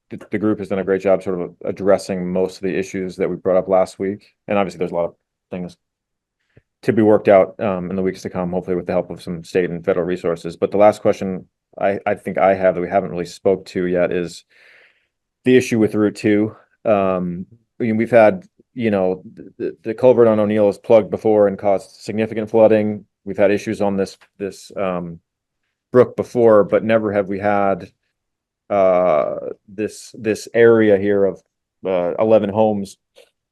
the group has done a great job sort of addressing most of the issues that we brought up last week. And obviously there's a lot of things to be worked out in the weeks to come, hopefully with the help of some state and federal resources. But the last question I think I have that we haven't really spoke to yet is the issue with Route 2. We've had, you know, the culvert on O'Neill is plugged before and caused significant flooding. We've had issues on this brook before, but never have we had this area here of 11 homes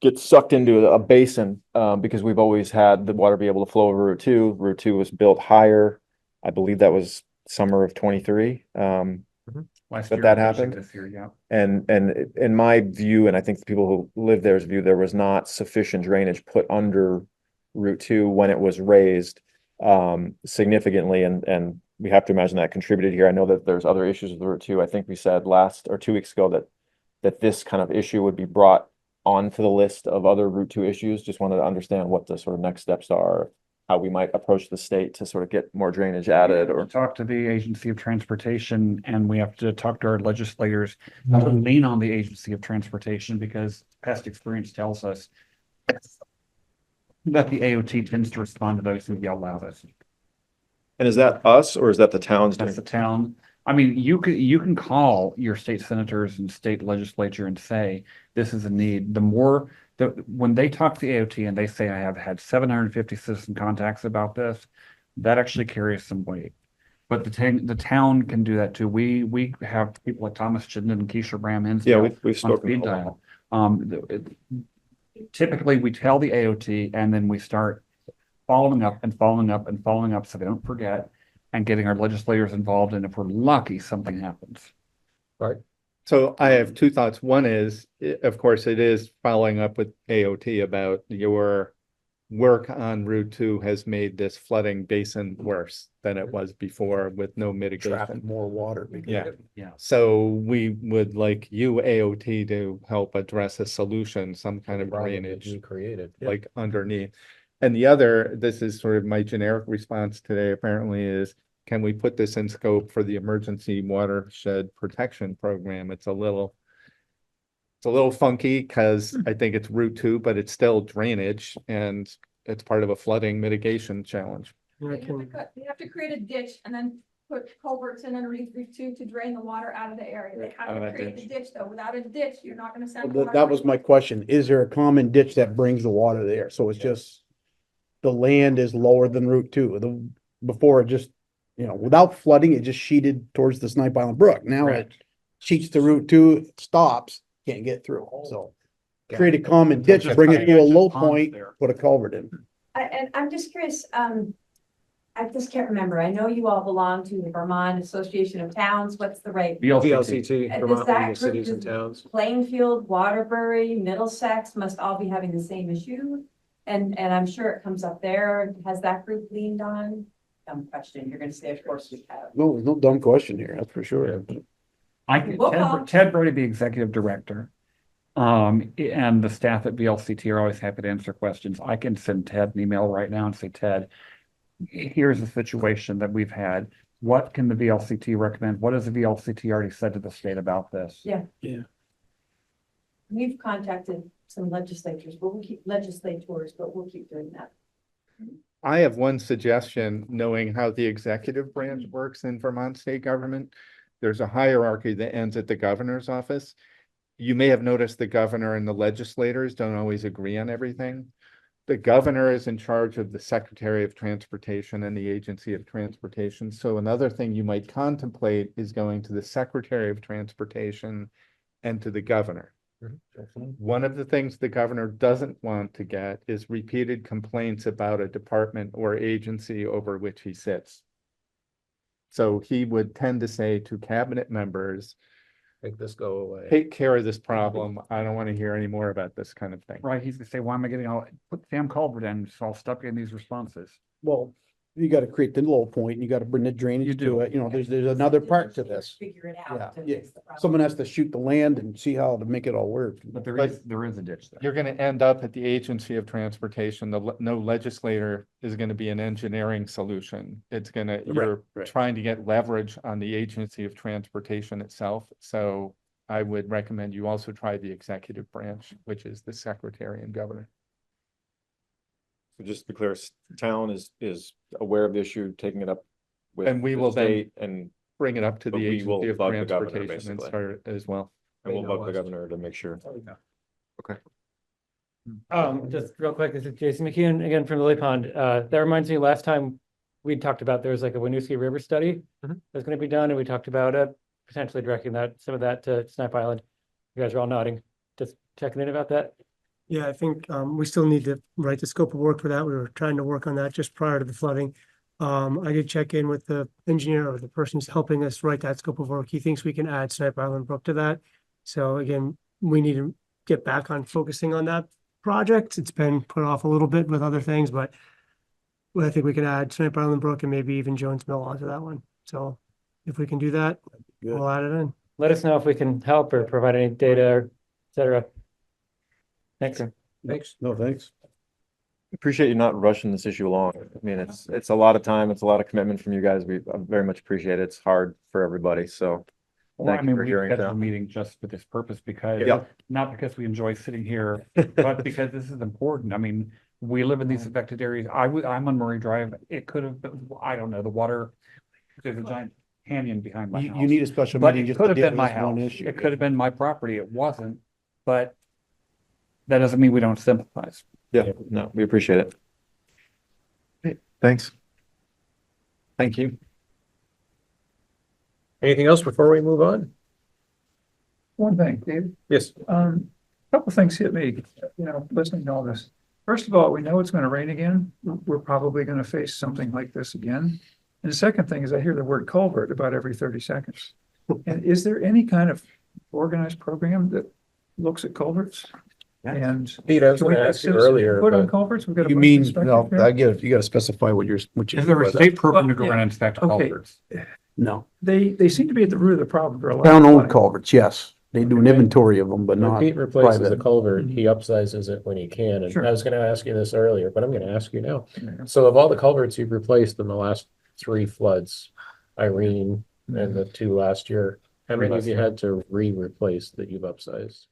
get sucked into a basin because we've always had the water be able to flow over Route 2. Route 2 was built higher. I believe that was summer of 23. That happened. This year, yeah. And in my view, and I think the people who live there's view, there was not sufficient drainage put under Route 2 when it was raised significantly, and we have to imagine that contributed here. I know that there's other issues with Route 2. I think we said last or 2 weeks ago that this kind of issue would be brought onto the list of other Route 2 issues. Just wanted to understand what the sort of next steps are, how we might approach the state to sort of get more drainage added, or talk to the Agency of Transportation, and we have to talk to our legislators, not to lean on the Agency of Transportation, because past experience tells us that the AOT tends to respond to those who yell loudest. And is that us or is that the towns? That's the town. I mean, you can call your state senators and state legislature and say, this is a need. When they talk to the AOT and they say, I have had 750 citizen contacts about this, that actually carries some weight. But the town can do that too. We have people like Thomas Chittenden and Keisha Bram-Hinsdale. Yeah, we've spoken. Speed dial. Typically, we tell the AOT and then we start following up and following up and following up so they don't forget, and getting our legislators involved. And if we're lucky, something happens. Right. So I have two thoughts. One is, of course, it is following up with AOT about your work on Route 2 has made this flooding basin worse than it was before with no mitigation. More water. Yeah. Yeah. So we would like you, AOT, to help address a solution, some kind of drainage created. like underneath. And the other, this is sort of my generic response today, apparently, is can we put this in scope for the emergency watershed protection program? It's a little funky because I think it's Route 2, but it's still drainage and it's part of a flooding mitigation challenge. You have to create a ditch and then put culverts in underneath Route 2 to drain the water out of the area. They have to create the ditch though. Without a ditch, you're not gonna send water. That was my question. Is there a common ditch that brings the water there? So it's just the land is lower than Route 2. Before it just, you know, without flooding, it just sheeted towards the Snipe Island Brook. Now it sheets to Route 2, stops, can't get through. So create a common ditch, bring it to a low point, put a culvert in. And I'm just curious, I just can't remember. I know you all belong to the Vermont Association of Towns. What's the right? VLCT, Does Vermont that League of group- Cities and Towns. Plainfield, Waterbury, Middlesex must all be having the same issue. And I'm sure it comes up there. Has that group leaned on? Dumb question. You're gonna say, of course we have. No, no dumb question here, that's for sure. Ted Brody, the executive director, and the staff at VLCT are always happy to answer questions. I can send Ted an email right now and say, Ted, here's the situation that we've had. What can the VLCT recommend? What has the VLCT already said to the state about this? Yeah. Yeah. We've contacted some legislators, but we'll keep doing that. I have one suggestion, knowing how the executive branch works in Vermont state government. There's a hierarchy that ends at the governor's office. You may have noticed the governor and the legislators don't always agree on everything. The governor is in charge of the Secretary of Transportation and the Agency of Transportation. So another thing you might contemplate is going to the Secretary of Transportation and to the governor. One of the things the governor doesn't want to get is repeated complaints about a department or agency over which he sits. So he would tend to say to cabinet members, Make this go away. take care of this problem. I don't want to hear any more about this kind of thing. Right, he's gonna say, why am I getting all, put the damn culvert in, so I'll stop getting these responses. Well, you gotta create the low point, and you gotta bring the drainage to it, you know, there's another part to this. Figure it Yeah, out. to yeah. fix the problem. Someone has to shoot the land and see how to make it all work. But there is a ditch there. You're gonna end up at the agency of transportation. No legislator is gonna be an engineering solution. It's gonna, you're right. trying to get leverage on the agency of transportation itself. So I would recommend you also try the executive branch, which is the secretary and governor. So just to be clear, town is aware of the issue, taking it up with And we the will then state and, bring it up to But the we will agency of bug the governor, transportation and basically. start as well. and we'll bug the governor to make sure. Okay. Just real quick, this is Jason McKeon again from Lily Pond. That reminds me, last time we talked about, there was like a Winooski River study that's gonna be done, and we talked about potentially directing some of that to Snipe Island. You guys are all nodding, just checking in about that. Yeah, I think we still need to write the scope of work for that. We were trying to work on that just prior to the flooding. I did check in with the engineer or the person who's helping us write that scope of work. He thinks we can add Snipe Island Brook to that. So again, we need to get back on focusing on that project. It's been put off a little bit with other things, but I think we can add Snipe Island Brook and maybe even Jones Mill onto that one. So if we can do that, we'll add it in. Let us know if we can help or provide any data, or et cetera. Thanks. Thanks. No, thanks. Appreciate you not rushing this issue along. I mean, it's a lot of time, it's a lot of commitment from you guys. We very much appreciate it. It's hard for everybody, so. Well, I Thank you mean, for we hearing scheduled that. a meeting just for this purpose because, Yeah. not because we enjoy sitting here, but because this is important. I mean, we live in these affected areas. I'm on Murray Drive. It could have been, I don't know, the water. There's a giant canyon behind my house. You need a special But meeting it just could to have deal been with my this one house. issue. It could have been my property. It wasn't, but that doesn't mean we don't sympathize. Yeah, no, we appreciate it. Thanks. Thank you. Anything else before we move on? One thing, Dave. Yes. A couple things hit me, listening to all this. First of all, we know it's gonna rain again. We're probably gonna face something like this again. And the second thing is I hear the word culvert about every 30 seconds. And is there any kind of organized program that looks at culverts? And Pete, I was can we gonna get ask you citizen earlier, input on but culverts? We've got a You bunch of mean, inspectors no, here. you gotta specify what you're. Is there a state program to go around and inspect Okay. culverts? No, They seem to be at the root of the problem for a lot. town-owned culverts, yes. They do an inventory of them, but when not Pete replaces a private. culvert, he upsizes it when he can. And Sure. I was gonna ask you this earlier, but I'm gonna ask you now. So of all the culverts you've replaced in the last 3 floods, Irene and the 2 last year, how many have you had to replace that you've upsized?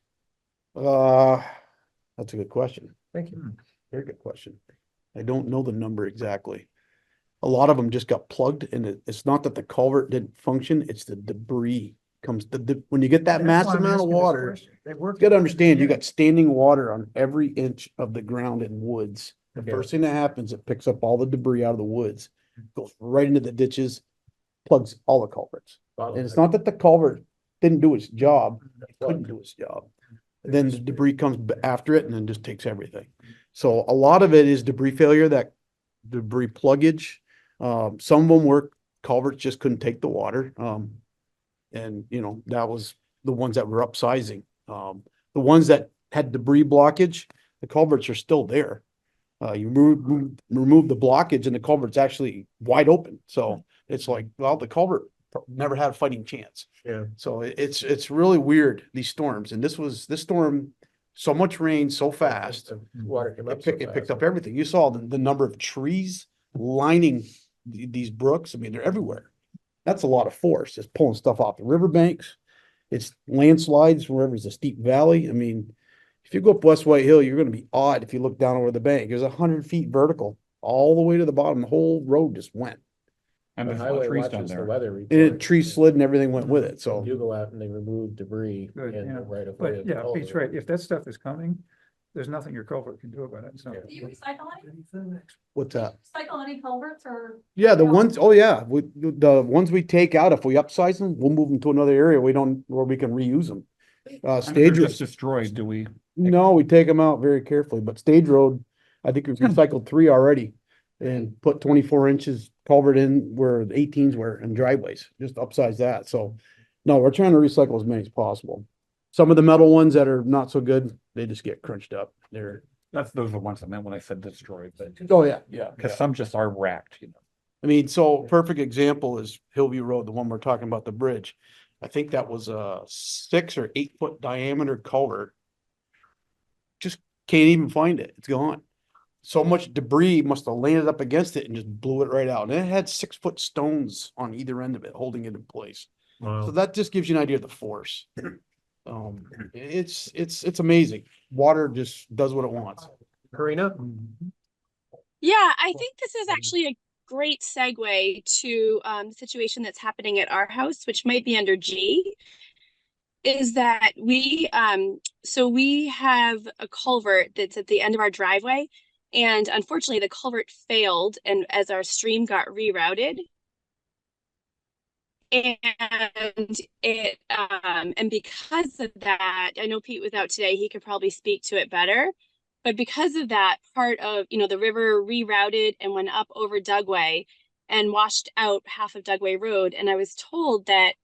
That's a good question. Thank you. Very good question. I don't know the number exactly. A lot of them just got plugged and it's not that the culvert didn't function, it's the debris comes, when you get that That's why massive I'm amount of asking this water. question. They work- You gotta understand, you got standing water on every inch of the ground in woods. The Yeah. first thing that happens, it picks up all the debris out of the woods, goes right into the ditches, plugs all the culverts. And it's not that the culvert didn't do its job, it couldn't do its job. Then the debris comes after it and then just takes everything. So a lot of it is debris failure, that debris pluggage. Some of them were culverts just couldn't take the water. And that was the ones that were upsizing. The ones that had debris blockage, the culverts are still there. You remove the blockage and the culvert's actually wide open. So it's like, well, the culvert never had a fighting chance. Yeah. So it's really weird, these storms. And this storm, so much rain so fast. Water came up It picked up everything. You saw the number of trees lining these brooks. I mean, they're everywhere. That's a lot of force, just pulling stuff off the riverbanks. It's landslides wherever there's a steep valley. I mean, if you go up West White Hill, you're gonna be awed if you look down over the bank. There's 100 feet vertical all the way to the bottom. The whole road just went. And The there's a lot of highway trees down watches the there. weather. And a tree slid and everything went with it. So You go out and they remove debris Good, in yeah. the right of way. But of the yeah, Pete's culvert. right. If that stuff is coming, there's nothing your culvert can do about it. So. Do you recycle any? what's that? Recycle any culverts or? Yeah, the ones, oh yeah, the ones we take out, if we upsize them, we'll move them to another area. Where we can reuse them. Stage Just Road, destroyed, do we? no, we take them out very carefully, but Stage Road, I think we've recycled 3 already. And put 24 inches culvert in where the 18s were and driveways, just upsize that, so. No, we're trying to recycle as many as possible. Some of the metal ones that are not so good, they just get crunched up, Those are the ones I meant when I said destroyed, but. oh, yeah. Cause some just are racked, you know. I mean, so perfect example is Hillview Road, the one we're talking about, the bridge. I think that was a 6 or 8 foot diameter culvert. Just can't even find it. It's gone. So much debris must have landed up against it and just blew it right out. And it had 6 foot stones on either end of it, holding it in place. Wow. So that just gives you an idea of the force. It's amazing. Water just does what it wants. Karina? Yeah, I think this is actually a great segue to the situation that's happening at our house, which might be under G. Is that we have a culvert that's at the end of our driveway, and unfortunately the culvert failed, and as our stream got rerouted, and because of that, I know Pete was out today, he could probably speak to it better, but because of that, part of, the river rerouted and went up over Dugway and washed out half of Dugway Road, and I was told that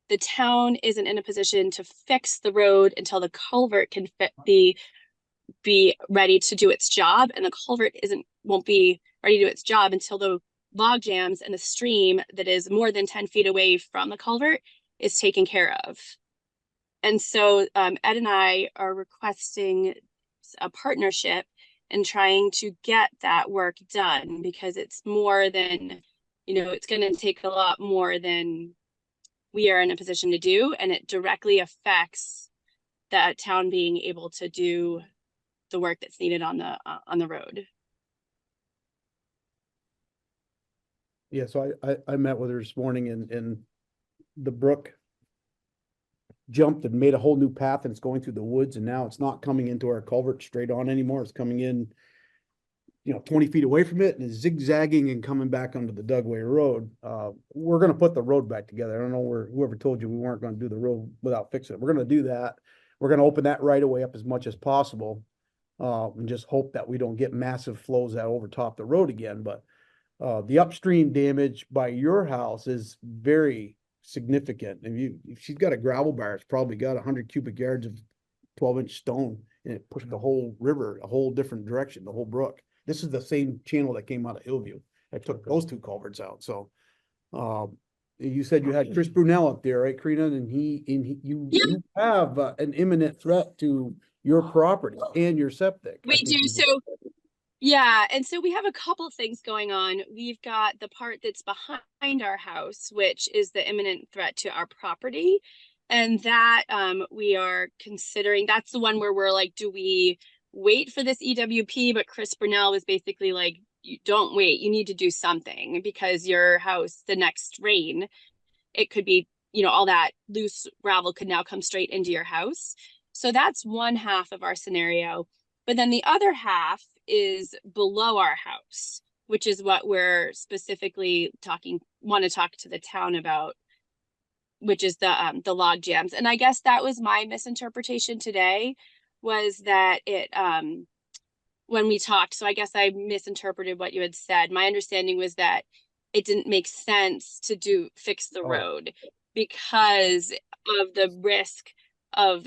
the town isn't in a position to fix the road until the culvert can be ready to do its job, and the culvert won't be ready to do its job until the log jams and the stream that is more than 10 feet away from the culvert is taken care of. And so Ed and I are requesting a partnership in trying to get that work done, because it's more than, it's going to take a lot more than we are in a position to do, and it directly affects that town being able to do the work that's needed on the road. Yeah, so I met with her this morning, and the brook jumped and made a whole new path, and it's going through the woods, and now it's not coming into our culvert straight on anymore. It's coming in, 20 feet away from it, and is zigzagging and coming back onto the Dugway Road. We're gonna put the road back together. I don't know whoever told you we weren't gonna do the road without fixing it. We're gonna do that. We're gonna open that right away up as much as possible. And just hope that we don't get massive flows that overtop the road again. But the upstream damage by your house is very significant. If she's got a gravel bar, it's probably got 100 cubic yards of 12-inch stone, and it pushed the whole river a whole different direction, the whole brook. This is the same channel that came out of Hillview. I took those 2 culverts out. So, you said you had Chris Brunel up there, right, Karina? And you have an imminent threat to your property and your septic. We do. So, yeah. And so we have a couple things going on. We've got the part that's behind our house, which is the imminent threat to our property. And that we are considering, that's the one where we're like, do we wait for this EWP? But Chris Brunel was basically like, you don't wait, you need to do something, because your house, the next rain, it could be, all that loose gravel could now come straight into your house. So that's one half of our scenario. But then the other half is below our house, which is what we're specifically want to talk to the town about, which is the log jams. And I guess that was my misinterpretation today, was that it when we talked, so I guess I misinterpreted what you had said. My understanding was that it didn't make sense to fix the road because of the risk of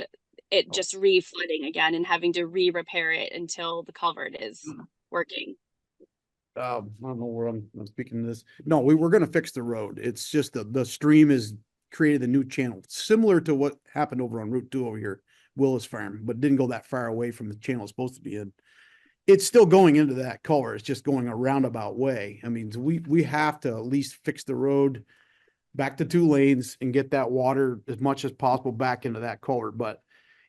it just re-flooding again and having to re-repair it until the culvert is working. I don't know where I'm speaking to this. No, we were going to fix the road. It's just the stream has created a new channel, similar to what happened over on Route 2 over here, Willis Farm, but didn't go that far away from the channel it's supposed to be in. It's still going into that culvert. It's just going a roundabout way. I mean, we have to at least fix the road back to 2 lanes and get that water as much as possible back into that culvert. But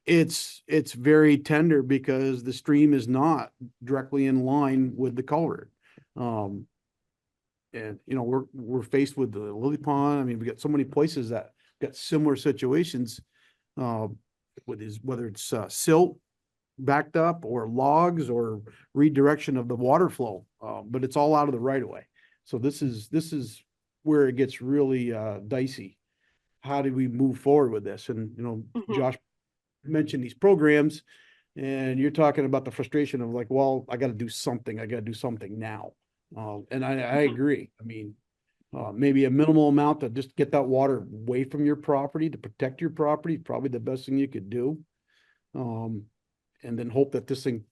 it's very tender because the stream is not directly in line with the culvert. And we're faced with the Lilly Pond. I mean, we got so many places that got similar situations, whether it's silt backed up or logs or redirection of the water flow. But it's all out of the right of way. So this is where it gets really dicey. How do we move forward with this? And Josh mention these programs. And you're talking about the frustration of like, well, I gotta do something now. And I agree. I mean, maybe a minimal amount to just get that water away from your property to protect your property, is probably the best thing you could do. And then hope that this thing,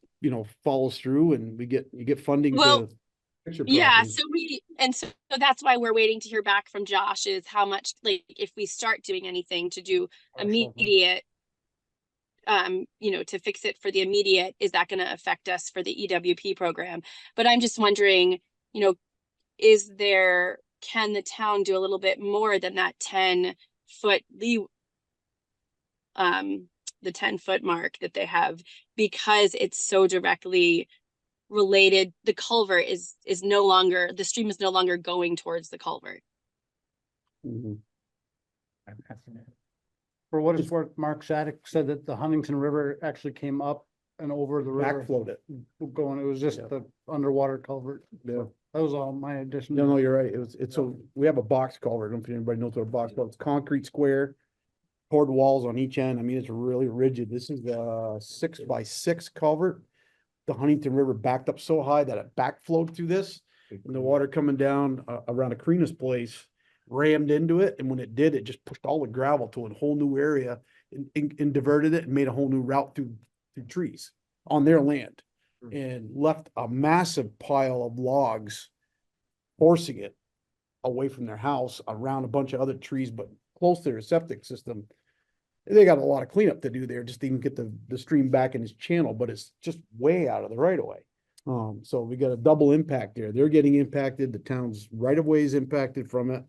follows through and you get funding Well, to fix your yeah, property. so that's why we're waiting to hear back from Josh is how much, like, if we start doing anything to do immediate, to fix it for the immediate, is that going to affect us for the EWP program? But I'm just wondering, can the town do a little bit more than that 10-foot the 10-foot mark that they have, because it's so directly related. The culvert is no longer, the stream is no longer going towards the culvert. For what it's worth, Mark Sadek said that the Huntington River actually came up and over the river. Backflowed it. It was just the underwater culvert. Yeah. That was all my addition. No, you're right. We have a box culvert. I don't know if anybody knows what a box culvert. It's concrete square, poured walls on each end. I mean, it's really rigid. This is a 6x6 culvert. The Huntington River backed up so high that it backflowed through this, and the water coming down around Akrina's place rammed into it. And when it did, it just pushed all the gravel to a whole new area and diverted it and made a whole new route through trees on their land, and left a massive pile of logs forcing it away from their house around a bunch of other trees, but close to their septic system. They got a lot of cleanup to do there just to even get the stream back in its channel, but it's just way out of the right of way. So we got a double impact there. They're getting impacted. The town's right of way is impacted from it.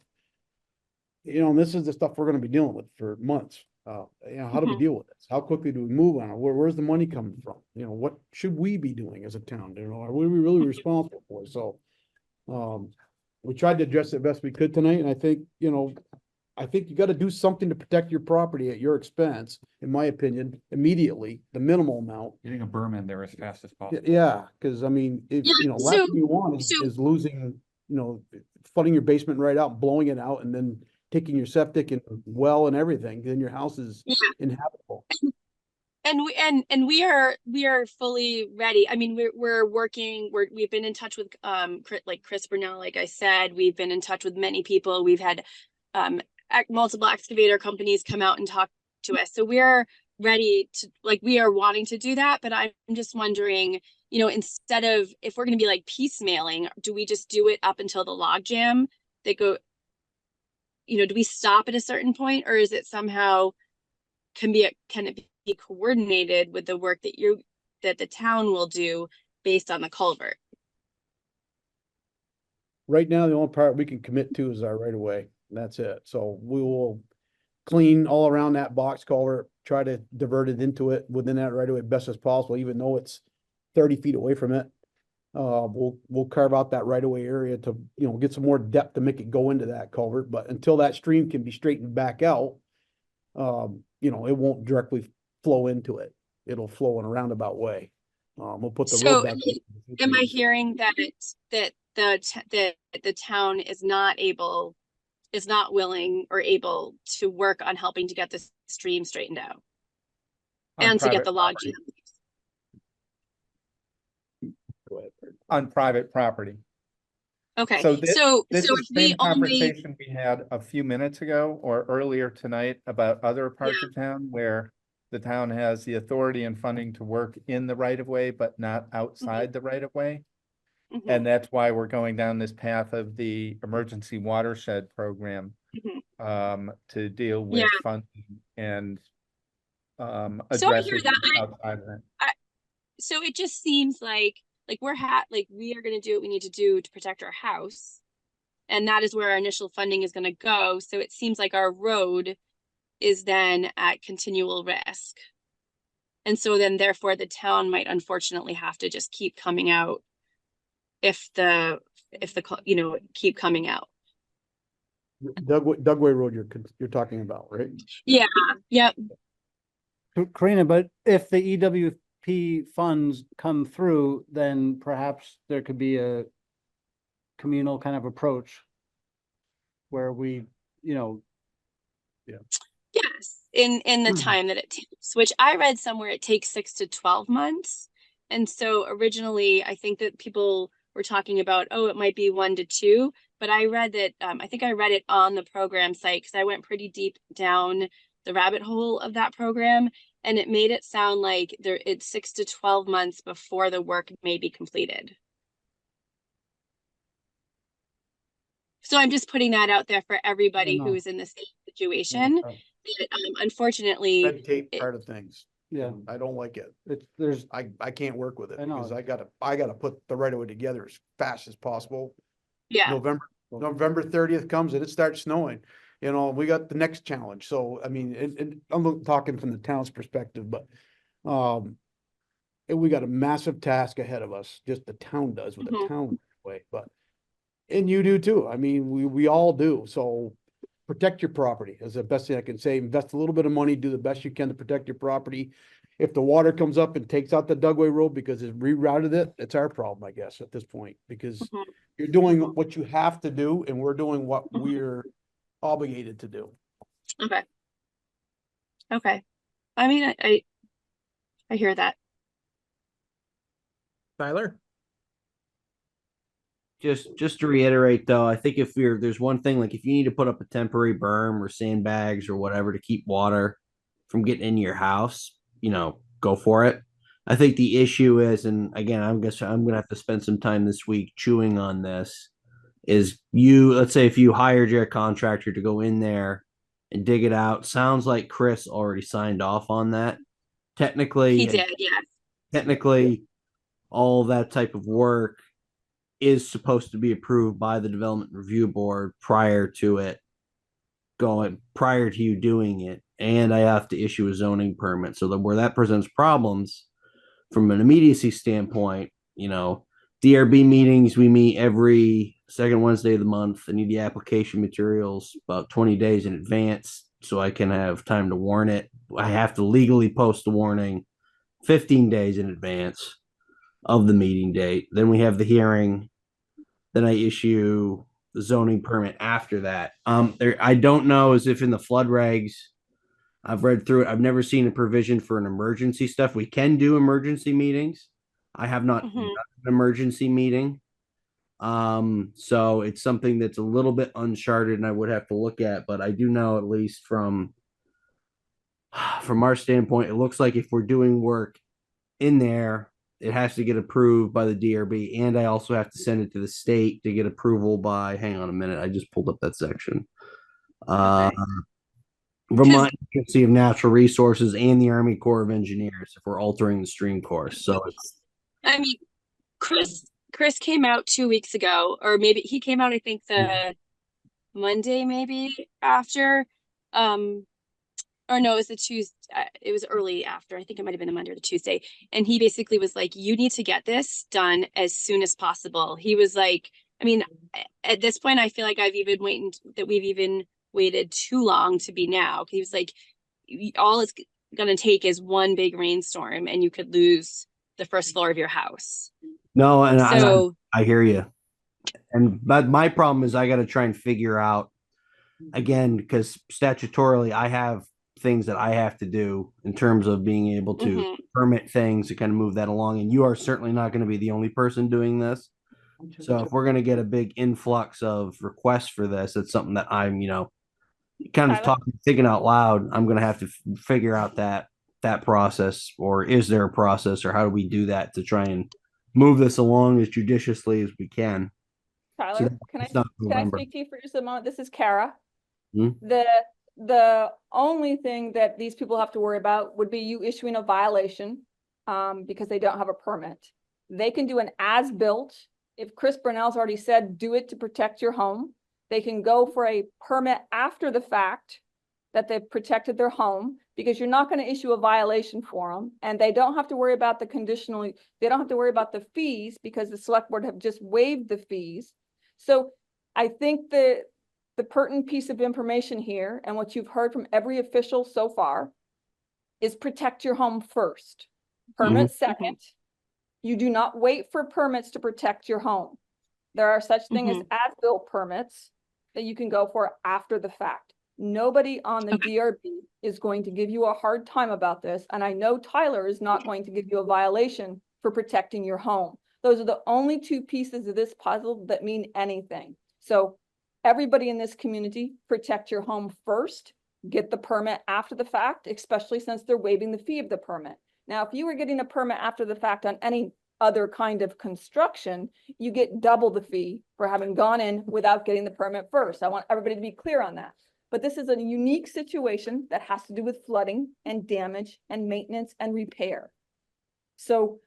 And this is the stuff we're going to be dealing with for months. How do we deal with this? How quickly do we move on it? Where's the money coming from? What should we be doing as a town? Are we really responsible for it? So, we tried to address it best we could tonight. And I think, you got to do something to protect your property at your expense, in my opinion, immediately, the minimal amount. Getting a berm in there as fast as possible. Yeah, because I mean, if, last thing you want is losing, flooding your basement right out, blowing it out, and then taking your septic and well and everything, then your house is inhabitable. And we are fully ready. I mean, we've been in touch with Chris Burnell, like I said. We've been in touch with many people. We've had multiple excavator companies come out and talk to us. So we're ready to, we are wanting to do that. But I'm just wondering, instead of, if we're going to be like piecemealing, do we just do it up until the log jam? They go, do we stop at a certain point, or is it somehow can it be coordinated with the work that the town will do based on the culvert? Right now, the only part we can commit to is our right of way. That's it. So we will clean all around that box culvert, try to divert it into it within that right of way best as possible, even though it's 30 feet away from it. We'll carve out that right of way area to, get some more depth to make it go into that culvert. But until that stream can be straightened back out, it won't directly flow into it. It'll flow in a roundabout way. We'll put the road back. Am I hearing that the town is not willing or able to work on helping to get this stream straightened out and to get the log jam? On private property. Okay, So this so is if the same we only, conversation we had a few minutes ago or earlier tonight about other parts of town where the town has the authority and funding to work in the right of way, but not outside the right of way. And that's why we're going down this path of the emergency watershed program to deal with funding and addressing outside of it. So it just seems like we are going to do what we need to do to protect our house, and that is where our initial funding is going to go. So it seems like our road is then at continual risk, and so then therefore the town might unfortunately have to just keep coming out if the keep coming out. Dugway Road you're talking about, right? Yeah. Yep. Karina, but if the EWP funds come through, then perhaps there could be a communal kind of approach where we, Yes. in the time that it takes, which I read somewhere it takes 6 to 12 months. And so originally, I think that people were talking about, oh, it might be 1 to 2, but I read that, I think I read it on the program site because I went pretty deep down the rabbit hole of that program, and it made it sound like it's 6 to 12 months before the work may be completed. So I'm just putting that out there for everybody who is in the same situation. That, unfortunately, Red tape part of things. Yeah. I don't like it. There's, I can't work with it I know. because I gotta put the right of way together as fast as possible. yeah. November 30th comes and it starts snowing, you know, we got the next challenge. So, I mean, and I'm talking from the town's perspective, but, and we got a massive task ahead of us, just the town does with the town way, but, and you do too. I mean, we all do. So protect your property is the best thing I can say. Invest a little bit of money, do the best you can to protect your property. If the water comes up and takes out the Dugway Road because it rerouted it, it's our problem, I guess, at this point, because you're doing what you have to do and we're doing what we're obligated to do. Okay. Okay. I mean, I hear that. Tyler? Just to reiterate though, I think if there's one thing, like if you need to put up a temporary berm or sandbags or whatever to keep water from getting into your house, you know, go for it. I think the issue is, and again, I'm gonna have to spend some time this week chewing on this, is let's say if you hired your contractor to go in there and dig it out, sounds like Chris already signed off on that. Technically, He did, yeah. Technically, all that type of work is supposed to be approved by the Development Review Board prior to you doing it. And I have to issue a zoning permit. So that where that presents problems from an immediacy standpoint, you know, DRB meetings, we meet every second Wednesday of the month. I need the application materials about 20 days in advance so I can have time to warn it. I have to legally post the warning 15 days in advance of the meeting date. Then we have the hearing. Then I issue the zoning permit after that. I don't know as if in the flood regs, I've read through it. I've never seen a provision for an emergency stuff. We can do emergency meetings. I have not done an emergency meeting. So it's something that's a little bit uncharted and I would have to look at, but I do know at least from our standpoint, it looks like if we're doing work in there, it has to get approved by the DRB, and I also have to send it to the state to get approval by, hang on a minute, I just pulled up that section. Vermont Agency of Natural Resources and the Army Corps of Engineers if we're altering the stream course. So it's, I mean, Chris came out 2 weeks ago, or maybe he came out, I think the Monday maybe after, or no, it was the Tuesday. It was early after. I think it might have been the Monday or the Tuesday. And he basically was like, you need to get this done as soon as possible. He was like, I mean, at this point, I feel like we've even waited too long to be now. He was like, all it's going to take is one big rainstorm and you could lose the first floor of your house. no, and So, I hear you. But my problem is I got to try and figure out, again, because statutorily I have things that I have to do in terms of being able to permit things to kind of move that along. And you are certainly not going to be the only person doing this. So if we're going to get a big influx of requests for this, it's something that I'm, you know, kind of thinking out loud. I'm going to have to figure out that process, or is there a process, or how do we do that to try and move this along as judiciously as we can? Tyler, can I speak to you for just a moment? This is Kara. The only thing that these people have to worry about would be you issuing a violation because they don't have a permit. They can do an as-built. If Chris Brunel's already said, do it to protect your home, they can go for a permit after the fact that they've protected their home, because you're not going to issue a violation for them. And they don't have to worry about they don't have to worry about the fees because the select board have just waived the fees. So I think the pertinent piece of information here, and what you've heard from every official so far, is protect your home first. Permit second. You do not wait for permits to protect your home. There are such things as as-built permits that you can go for after the fact. Nobody on the DRB is going to give you a hard time about this, and I know Tyler is not going to give you a violation for protecting your home. Those are the only two pieces of this puzzle that mean anything. So everybody in this community, protect your home first, get the permit after the fact, especially since they're waiving the fee of the permit. Now, if you were getting a permit after the fact on any other kind of construction, you get double the fee for having gone in without getting the permit first. I want everybody to be clear on that. But this is a unique situation that has to do with flooding and damage and maintenance and repair. So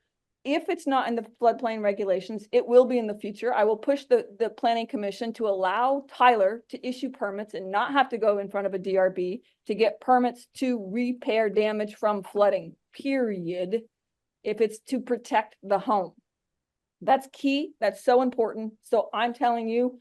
if it's not in the floodplain regulations, it will be in the future. I will push the planning commission to allow Tyler to issue permits and not have to go in front of a DRB to get permits to repair damage from flooding, period, if it's to protect the home. That's key. That's so important. So I'm telling you,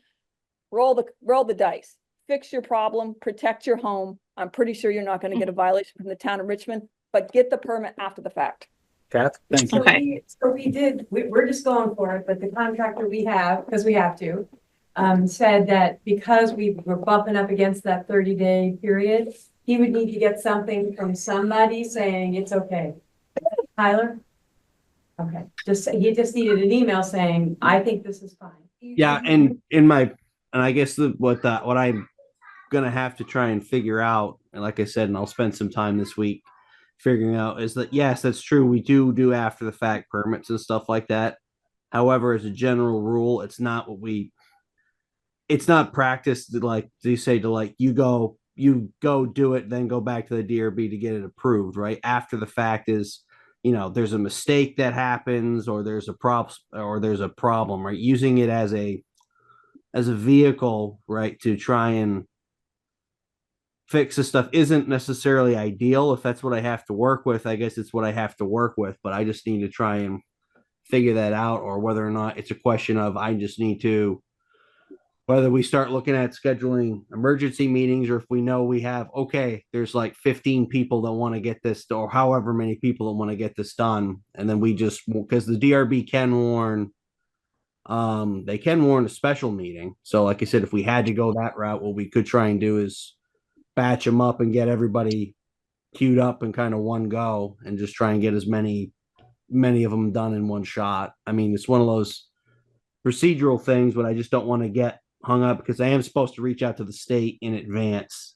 roll the dice, fix your problem, protect your home. I'm pretty sure you're not going to get a violation from the town of Richmond, but get the permit after the fact. Kath? Thank you. So we did, we're just going for it, but the contractor we have, because we have to, said that because we were bumping up against that 30-day period, he would need to get something from somebody saying it's okay. Tyler? Okay, he just needed an email saying, I think this is fine. Yeah, and I guess what I'm gonna have to try and figure out, and like I said, and I'll spend some time this week figuring out, is that yes, that's true. We do after the fact permits and stuff like that. However, as a general rule, it's not practiced like they say to like you go do it, then go back to the DRB to get it approved, right? After the fact is, there's a mistake that happens or there's a problem, right? Using it as a vehicle, right, to try and fix this stuff isn't necessarily ideal. If that's what I have to work with, I guess it's what I have to work with, but I just need to try and figure that out, or whether or not it's a question of I just need to, whether we start looking at scheduling emergency meetings, or if we know we have, okay, there's like 15 people that want to get this, or however many people that want to get this done. And then we just, because the DRB can warn, they can warn a special meeting. So like I said, if we had to go that route, what we could try and do is batch them up and get everybody queued up in kind of one go and just try and get as many of them done in one shot. I mean, it's one of those procedural things, but I just don't want to get hung up because I am supposed to reach out to the state in advance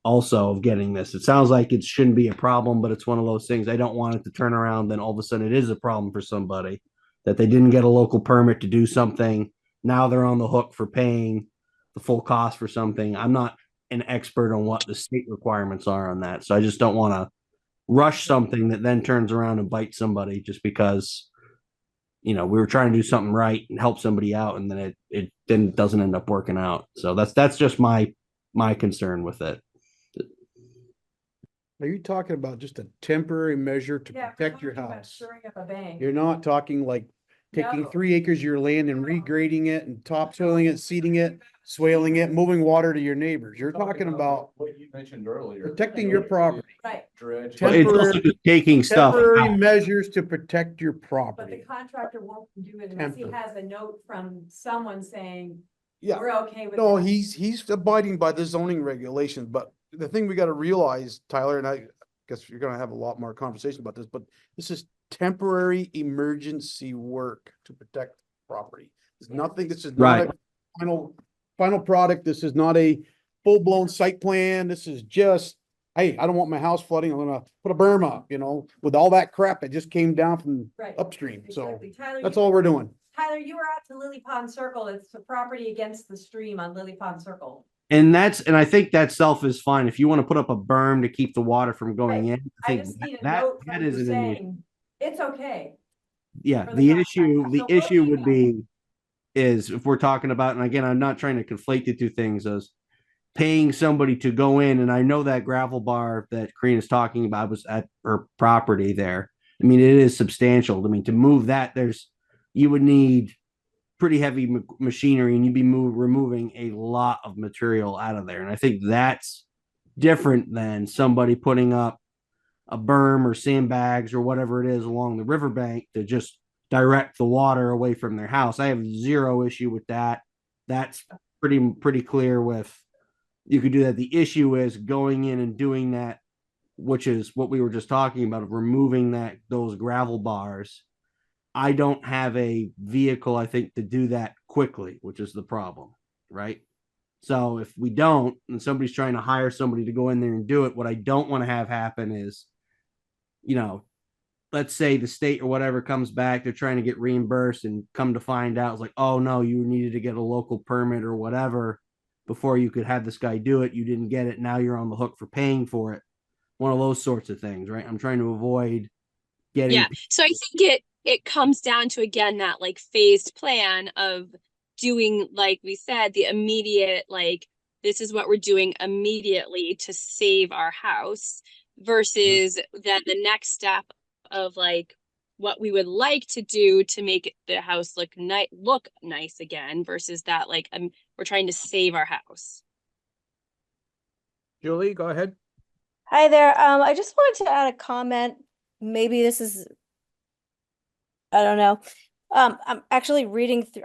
also of getting this. It sounds like it shouldn't be a problem, but it's one of those things. I don't want it to turn around, then all of a sudden it is a problem for somebody that they didn't get a local permit to do something. Now they're on the hook for paying the full cost for something. I'm not an expert on what the state requirements are on that. So I just don't want to rush something that then turns around and bites somebody just because, we were trying to do something right and help somebody out, and then it then doesn't end up working out. So that's just my concern with it. Are you talking about just a temporary measure to protect your house? Shoring up a bank. You're not talking like taking 3 acres of your land and regrading it and topsoiling it, seeding it, swaling it, moving water to your neighbors. You're talking about what you mentioned earlier, protecting your property. Right. Dredge. But it's also just taking stuff Temporary out. measures to protect your But the property. contractor won't do it unless he has a note from someone saying, Yeah. we're okay with No, that. he's abiding by the zoning regulations, but the thing we gotta realize, Tyler, and I guess you're gonna have a lot more conversation about this, but this is temporary emergency work to protect property. There's nothing, this is not a final product. This is not a full-blown site plan. This is just, hey, I don't want my house flooding. I'm gonna put a berm up, with all that crap that just came down from Right. upstream. So Exactly. Tyler, that's you- all we're doing. Tyler, you were out to Lily Pond Circle. It's the property against the stream on Lily Pond Circle. And I think that self is fine. If you want to put up a berm to keep the water from going in, I I think just need a that note from you isn't an issue. saying, it's okay. Yeah, for the the issue contract. So would be is if we're talking about, and again, I'm not trying to conflate the two things, as paying somebody to go in, and I know that gravel bar that Karina's talking about was at her property there. I mean, it is substantial. I mean, to move that, you would need pretty heavy machinery, and you'd be removing a lot of material out of there. And I think that's different than somebody putting up a berm or sandbags or whatever it is along the riverbank to just direct the water away from their house. I have zero issue with that. That's pretty clear with you could do that. The issue is going in and doing that, which is what we were just talking about, of removing those gravel bars. I don't have a vehicle, I think, to do that quickly, which is the problem, right? So if we don't, and somebody's trying to hire somebody to go in there and do it, what I don't want to have happen is, let's say the state or whatever comes back, they're trying to get reimbursed, and come to find out it's like, oh no, you needed to get a local permit or whatever before you could have this guy do it. You didn't get it. Now you're on the hook for paying for it. One of those sorts of things, right? I'm trying to avoid getting. Yeah. So I think it comes down to, again, that like phased plan of doing, like we said, the immediate, like, this is what we're doing immediately to save our house, versus then the next step of like what we would like to do to make the house look nice again, versus that like we're trying to save our house. Julie, go ahead. Hi there. I just wanted to add a comment. Maybe this is, I don't know. I'm actually reading through,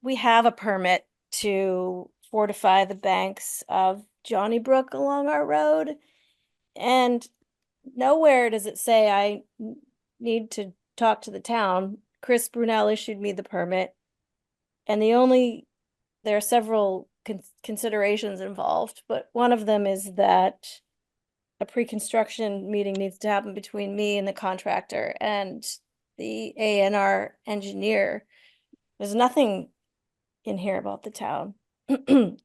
we have a permit to fortify the banks of Johnny Brook along our road. And nowhere does it say I need to talk to the town. Chris Brunel issued me the permit. And there are several considerations involved, but one of them is that a pre-construction meeting needs to happen between me and the contractor and the A&R engineer. There's nothing in here about the town.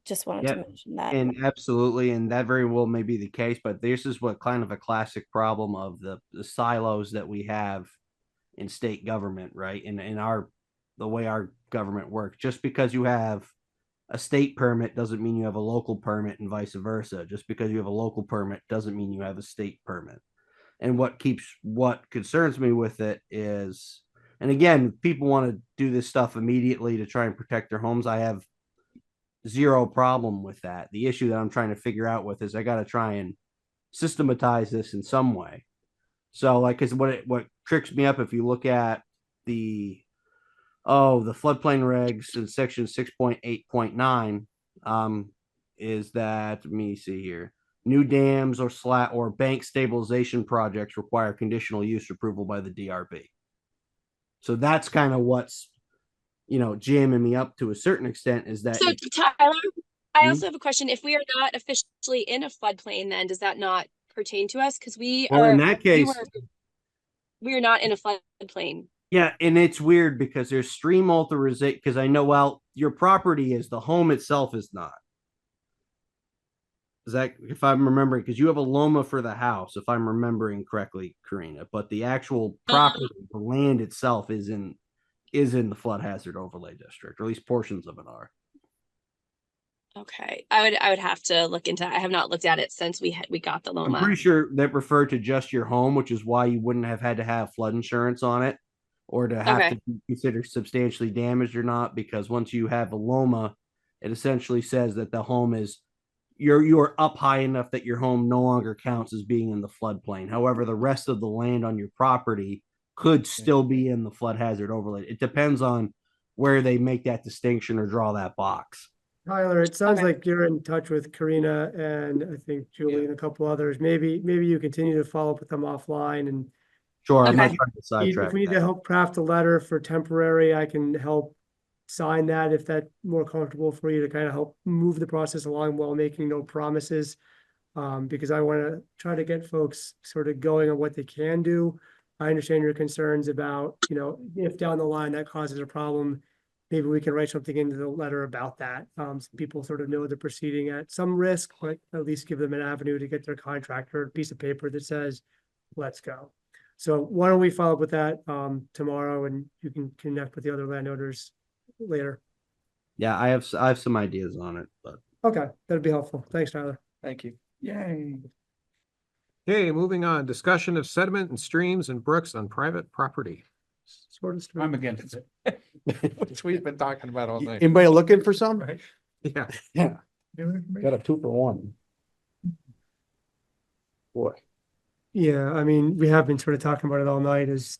Just wanted to mention that. And absolutely, and that very well may be the case, but this is what kind of a classic problem of the silos that we have in state government, right? In the way our government works. Just because you have a state permit doesn't mean you have a local permit, and vice versa. Just because you have a local permit doesn't mean you have a state permit. And what concerns me with it is, and again, people want to do this stuff immediately to try and protect their homes. I have zero problem with that. The issue that I'm trying to figure out with is I got to try and systematize this in some way. So like, cause what tricks me up, if you look at the floodplain regs in section 6.8.9, is that, let me see here. New dams or bank stabilization projects require conditional use approval by the DRB. So that's kind of what's, jamming me up to a certain extent, is that. So Tyler, I also have a question. If we are not officially in a floodplain, then does that not pertain to us? Because in that case, we are not in a floodplain. Yeah, and it's weird because there's stream authorization, because I know, your property is, the home itself is not. Is that, if I'm remembering, because you have a LOMA for the house, if I'm remembering correctly, Karina, but the actual property, the land itself is in the flood hazard overlay district, or at least portions of it are. Okay, I would have to look into that. I have not looked at it since we got the LOMA. I'm pretty sure that referred to just your home, which is why you wouldn't have had to have flood insurance on it, or to have to be considered substantially damaged or not, because once you have a LOMA, it essentially says that the home is, you're up high enough that your home no longer counts as being in the floodplain. However, the rest of the land on your property could still be in the flood hazard overlay. It depends on where they make that distinction or draw that box. Tyler, it sounds like you're in touch with Karina and I think Julie and a couple others. Maybe you continue to follow up with them offline, and sure, I'm not trying to sidetrack. If we need to help craft a letter for temporary, I can help sign that if that's more comfortable for you, to kind of help move the process along while making no promises. Because I want to try to get folks sort of going on what they can do. I understand your concerns about, if down the line that causes a problem, maybe we can write something into the letter about that. So people sort of know they're proceeding at some risk, but at least give them an avenue to get their contractor a piece of paper that says, let's go. So why don't we follow up with that tomorrow, and you can connect with the other landowners later. Yeah, I have some ideas on it, but okay, that'd be helpful. Thanks, Tyler. Thank you. Yay. Okay, moving on. Discussion of sediment and streams and brooks on private property. I'm against it. Which we've been talking about all night. Anybody looking for some? Right. Yeah. Yeah. Got a 2-for-1. Boy. Yeah, I mean, we have been sort of talking about it all night. Is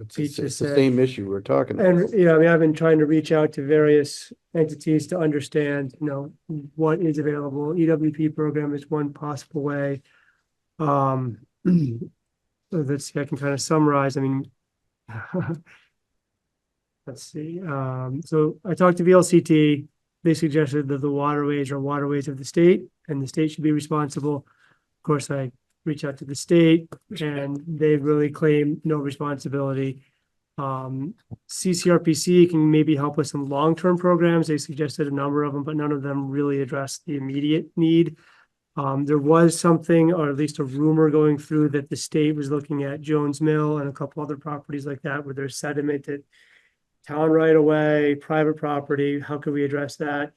Pete It's just the said. same issue we're talking about. And, I mean, I've been trying to reach out to various entities to understand, what is available. EWP program is one possible way. Let's see, I can kind of summarize, I mean. Let's see, so I talked to VLCT, they suggested that the waterways are waterways of the state, and the state should be responsible. Of course, I reached out to the state, and they really claim no responsibility. CCRPC can maybe help with some long-term programs. They suggested a number of them, but none of them really address the immediate need. There was something, or at least a rumor going through, that the state was looking at Jones Mill and a couple other properties like that where there's sediment at town right away, private property. How could we address that?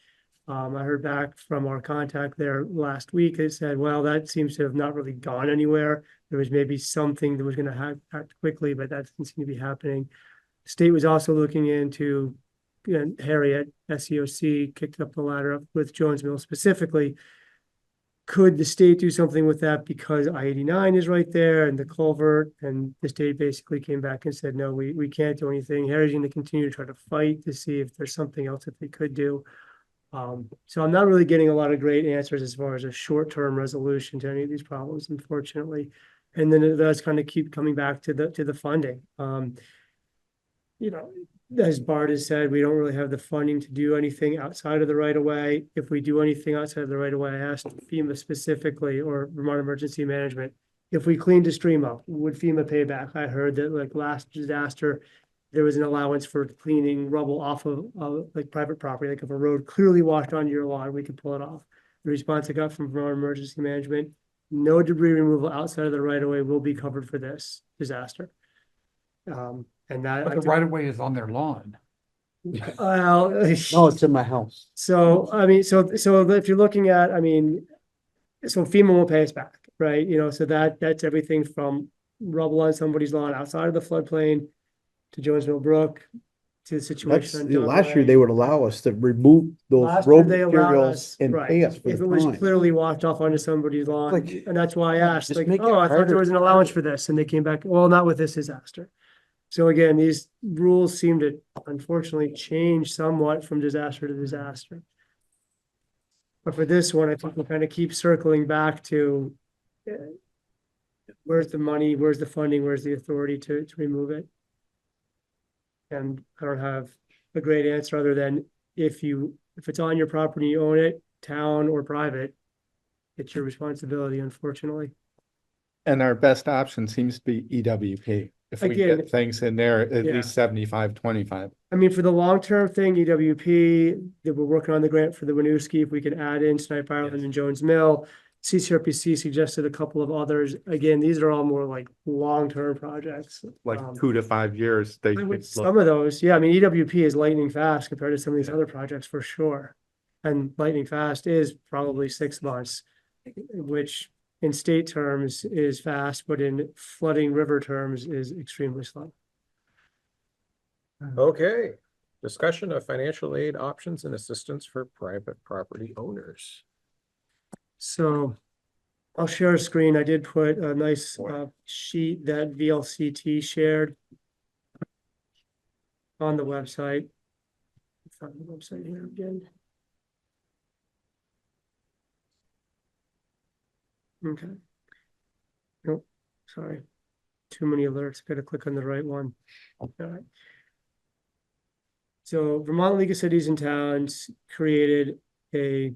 I heard back from our contact there last week. They said, well, that seems to have not really gone anywhere. There was maybe something that was going to act quickly, but that doesn't seem to be happening. The state was also looking into, Harry at SEOC kicked up the ladder up with Jones Mill specifically. Could the state do something with that because I-89 is right there and the culvert, and the state basically came back and said, no, we can't do anything. Harry's going to continue to try to fight to see if there's something else that they could do. So I'm not really getting a lot of great answers as far as a short-term resolution to any of these problems, unfortunately. And then it does kind of keep coming back to the funding. As Bart has said, we don't really have the funding to do anything outside of the right of way. If we do anything outside of the right of way, I asked FEMA specifically, or Vermont Emergency Management, if we cleaned a stream up, would FEMA pay back? I heard that like last disaster, there was an allowance for cleaning rubble off of like private property. Like if a road clearly washed onto your lawn, we could pull it off. The response I got from Vermont Emergency Management, no debris removal outside of the right of way will be covered for this disaster. And that. But the right of way is on their lawn. Well, No, it's in my house. so, I mean, so if you're looking at, so FEMA won't pay us back, right? So that's everything from rubble on somebody's lawn outside of the floodplain to Jonesville Brook to the That's, situation. on Don last year Way. they would allow us to remove those Last year road they allowed materials us, and right, pay us for if the it was time. clearly washed off onto somebody's lawn, Like, and that's why I asked, just like, make it oh, I thought harder. there was an allowance for this, and they came back, well, not with this disaster. So again, these rules seem to unfortunately change somewhat from disaster to disaster. But for this one, I think we'll kind of keep circling back to where's the money, where's the funding, where's the authority to remove it? And I don't have a great answer other than if it's on your property, you own it, town or private, it's your responsibility, unfortunately. And our best option seems to be EWP. If we Again, get things in there, at yeah. least 75-25. I mean, for the long-term thing, EWP, that we're working on the grant for the Winooski, if we could add in Snipe Island and Jones Mill. CCRPC suggested a couple of others. Again, these are all more like long-term projects. Like 2 to 5 years, they could look. Some of those, yeah, I mean, EWP is lightning fast compared to some of these other projects for sure. And lightning fast is probably 6 months, which in state terms is fast, but in flooding river terms is extremely slow. Okay, discussion of financial aid options and assistance for private property owners. So I'll share a screen. I did put a nice sheet that VLCT shared on the website. Find the website here again. Okay. Nope, sorry. Too many alerts. Got to click on the right one. All right. So Vermont League of Cities and Towns created a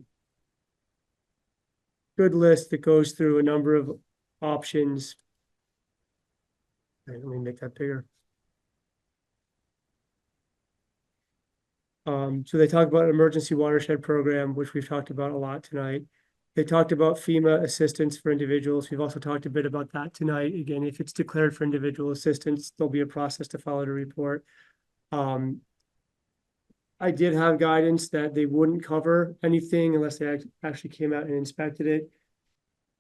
good list that goes through a number of options. Let me make that bigger. So they talk about an emergency watershed program, which we've talked about a lot tonight. They talked about FEMA assistance for individuals. We've also talked a bit about that tonight. Again, if it's declared for individual assistance, there'll be a process to follow to report. I did have guidance that they wouldn't cover anything unless they actually came out and inspected it.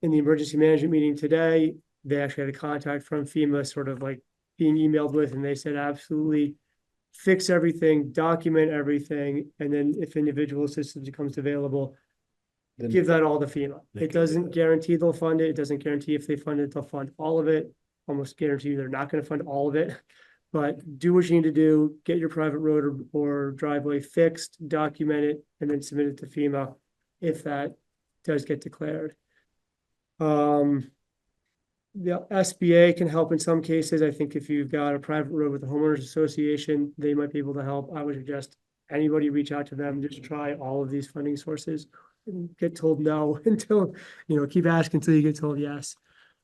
In the emergency management meeting today, they actually had a contact from FEMA sort of like being emailed with, and they said, absolutely fix everything, document everything. And then if individual assistance becomes available, Then give that all to FEMA. they It can do doesn't that. guarantee they'll fund it. It doesn't guarantee if they fund it, they'll fund all of it. Almost guarantee you they're not going to fund all of it. But do what you need to do, get your private road or driveway fixed, document it, and then submit it to FEMA if that does get declared. The SBA can help in some cases. I think if you've got a private road with a homeowners association, they might be able to help. I would suggest anybody reach out to them, just try all of these funding sources. And get told no until, keep asking until you get told yes.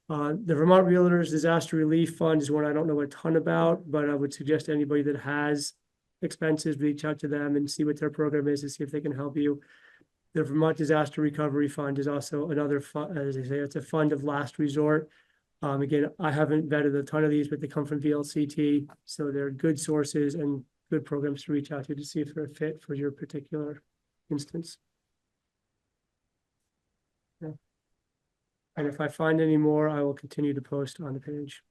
The Vermont Realtors Disaster Relief Fund is one I don't know a ton about, but I would suggest anybody that has expenses, reach out to them and see what their program is and see if they can help you. The Vermont Disaster Recovery Fund is also another fund, as I say, it's a fund of last resort. Again, I haven't vetted a ton of these, but they come from VLCT, so they're good sources and good programs to reach out to see if they're a fit for your particular instance. Yeah. And if I find any more, I will continue to post on the page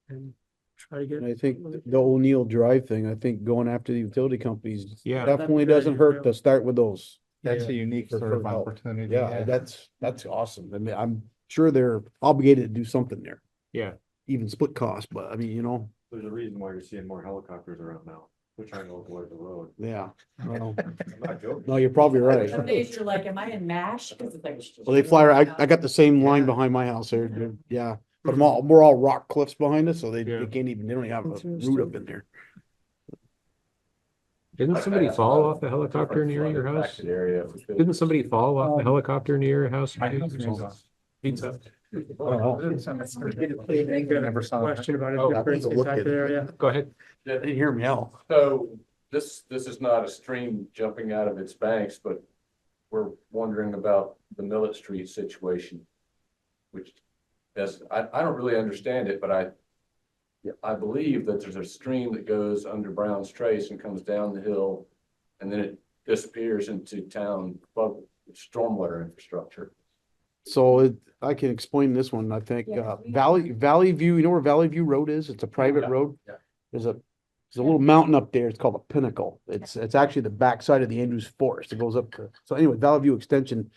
and try to get. I think the O'Neill Drive thing, I think going after the utility companies. Yeah. Definitely doesn't hurt to start with those. That's a unique For sort of help. opportunity. Yeah, that's awesome. I mean, I'm sure they're obligated to do something there, Yeah. even split cost, but I mean, There's a reason why you're seeing more helicopters around now. They're trying to avoid the road. yeah. Well, I'm not joking. no, you're probably right. Some days you're like, am I in MASH? 'Cause it's like. Well, they fly, I got the same line behind my house there, yeah, but we're all rock cliffs behind us, so they Yeah. can't even, they don't have That's a route interesting. up in there. Didn't somebody fall off the helicopter near your house? Didn't somebody fall off the helicopter near your house? Pizza. Never saw that. Question about Oh, a different look at type it. of area. Go ahead. They didn't hear me yell. So this is not a stream jumping out of its banks, but we're wondering about the Millet Street situation. Which is, I don't really understand it, but I believe that there's a stream that goes under Brown's Trace and comes down the hill. And then it disappears into town stormwater infrastructure. So I can explain this one, I think, Valley View, you know where Valley View Road is? It's a private Yeah, road. yeah. There's a little mountain up there. It's called a Pinnacle. It's actually the backside of the Andrews Forest. It goes up to, so anyway, Valley View Extension.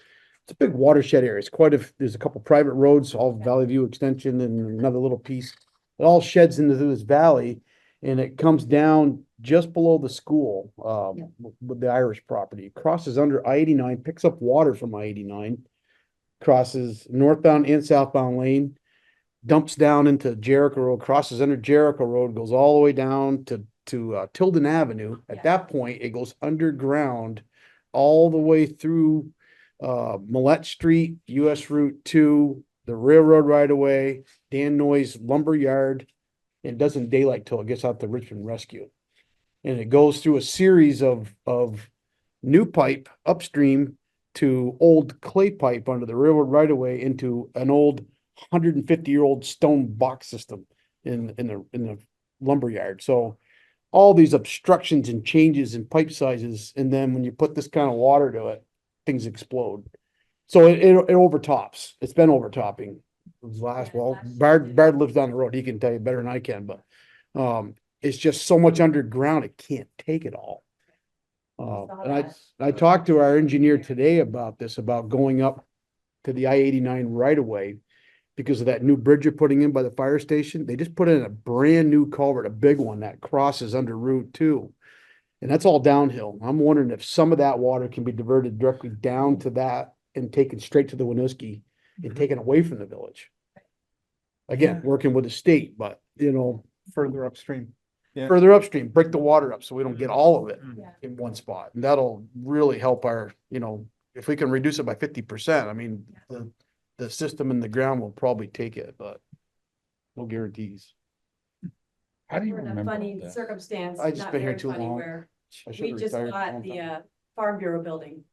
It's a big watershed area. There's a couple private roads, all Valley View Extension and another little piece. It all sheds into this valley and it comes down just below the school, with the Irish property, crosses under I-89, picks up water from I-89, crosses northbound and southbound lane, dumps down into Jericho Road, crosses under Jericho Road, goes all the way down to Tilden Avenue. At that point, it goes underground all the way through Millette Street, US Route 2, the railroad right away, Dan Noy's lumber yard. It doesn't daylight till it gets out to Richmond Rescue. And it goes through a series of new pipe upstream to old clay pipe under the railroad right away into an old 150-year-old stone box system in the lumber yard. So all these obstructions and changes in pipe sizes, and then when you put this kind of water to it, things explode. So it overtops. It's been overtopping. Bard lives down the road. He can tell you better than I can, but it's just so much underground, it can't take it all. And I talked to our engineer today about this, about going up to the I-89 right away because of that new bridge you're putting in by the fire station. They just put in a brand new culvert, a big one that crosses under Route 2. And that's all downhill. I'm wondering if some of that water can be diverted directly down to that and taken straight to the Winooski and taken away from the village. Again, working with the state, but Further upstream. Yeah. further upstream, break the water up so we don't get all of it in one spot. And that'll really help our, if we can reduce it by 50%, I mean, the system in the ground will probably take it, but no guarantees. How do you remember? We're in a funny circumstance. I just not been here very too funny, long. where I We should've just retired a bought long the time. Farm Bureau building.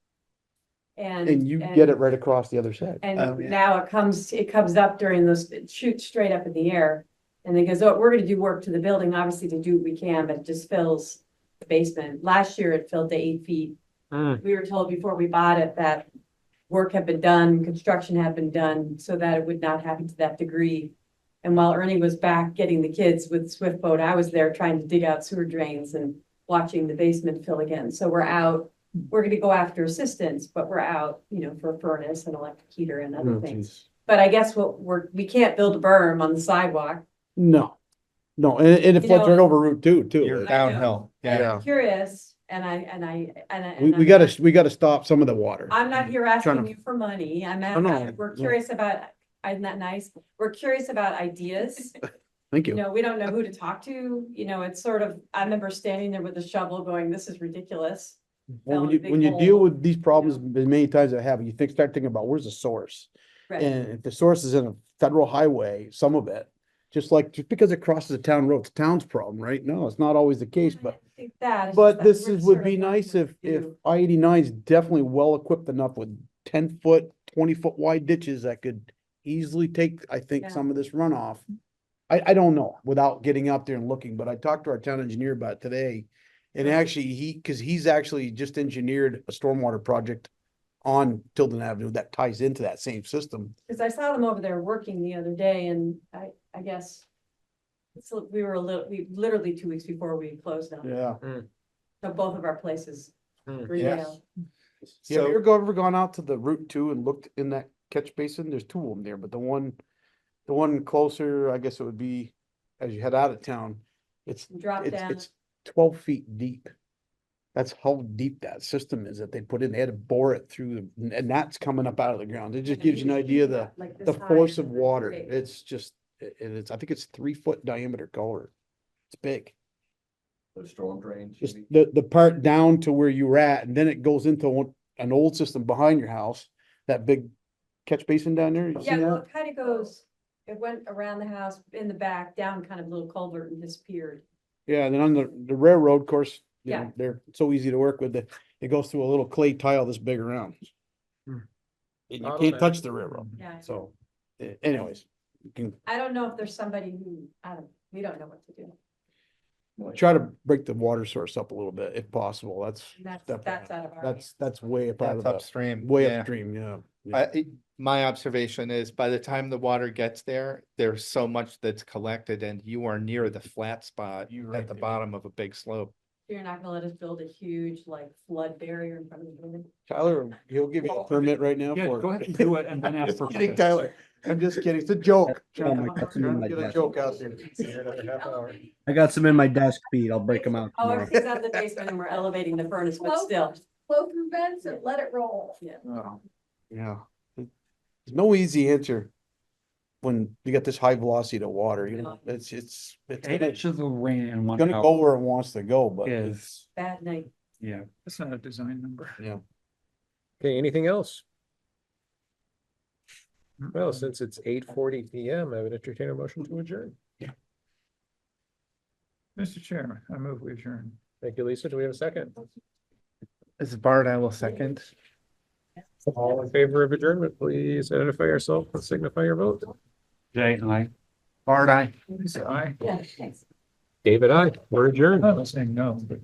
And you get it right across the other side. And now it comes up during those, it shoots straight up in the air. And it goes, oh, we're gonna do work to the building, obviously to do what we can, but it just fills the basement. Last year it filled to 8 feet. We were told before we bought it that work had been done, construction had been done, so that it would not happen to that degree. And while Ernie was back getting the kids with Swift Boat, I was there trying to dig out sewer drains and watching the basement fill again. So we're out, we're gonna go after assistance, but we're out, for a furnace and electric heater and other things. But I guess we can't build a berm on the sidewalk. No. No, and it You floods know- right over Route 2 too. You're It's- downhill. Yeah. I'm curious, and We gotta stop some of the water. I'm not here Trying asking to- you for money. no, We're no. curious about, isn't that nice? We're curious about ideas. Thank You you. know, we don't know who to talk to, you know, it's sort of, I remember standing there with a shovel going, this is ridiculous. Well, Fell in a big when you hole. deal with these problems, as many times I have, start thinking about where's the source? Right. And if the source is in a federal highway, some of it, just because it crosses a town road, it's the town's problem, right? No, it's not always the case, but. I think that, it's But just that this we're would sort be of nice working if with you. I-89 is definitely well equipped enough with 10-foot, 20-foot wide ditches that could easily take, I think, Yeah. some of this runoff. I don't know without getting out there and looking, but I talked to our town engineer about it today. And actually he's actually just engineered a stormwater project on Tilden Avenue that ties into that same system. Cause I saw them over there working the other day and I guess. We literally 2 weeks before we closed down. Yeah. So both of our places. were Yes. down. Yeah, have you ever gone out to the Route 2 and looked in that catch basin? There's two of them there, but the one closer, I guess it would be as you head out of town. It's Drop down. it's 12 feet deep. That's how deep that system is that they put in. They had to bore it through, and that's coming up out of the ground. It just gives you an idea of Like the this high force and of this water. big. It's just, it's, I think it's 3-foot diameter culvert. It's big. The storm drains. Just the part down to where you were at, and then it goes into an old system behind your house, that big catch basin down there. You see Yeah, well, that? it kind of goes, it went around the house in the back, down kind of little culvert and disappeared. Yeah, and then on the railroad course, you Yeah. know, they're so easy to work with. It goes through a little clay tile this big around. And you can't touch the railroad. Yeah. So anyways, you can I don't know if there's somebody who, we don't know what to do. try to break the water source up a little bit if possible. That's And that's step out one. of our. That's way up out That's of the, upstream. way yeah. upstream, yeah. Yeah. My observation is by the time the water gets there, there's so much that's collected and you are near the flat spot You're right at the there. bottom of a big slope. You're not gonna let us build a huge like flood barrier in front of the building? Tyler, he'll give you a permit right now Yeah, for it. go ahead and do it and then ask Just for kidding, permits. Tyler. I'm just kidding. It's a joke. Trying That's to in my get a desk. joke out there. I got some in my desk, Pete. I'll break them out Oh, tomorrow. everything's out of the basement and we're elevating the furnace, but still. Flow through vents and let it roll. Yeah. Oh, yeah. There's no easy answer when you got this high velocity to water, you know, it's 8 gonna, inches of rain in one gonna hour go where it wants to go, but is, Bad night. yeah. That's not a design number. yeah. Okay, anything else? Well, since it's 8:40 PM, I would entertain a motion to adjourn. Mr. Chairman, I move we adjourn. Thank you, Lisa. Do we have a second? This is Bart, I will second. All in favor of adjournment, please identify yourself and signify your vote. Jay, I. Bart, I. Lisa, aye. Yeah, thanks. David, I. We're adjourned. I'm not saying no, but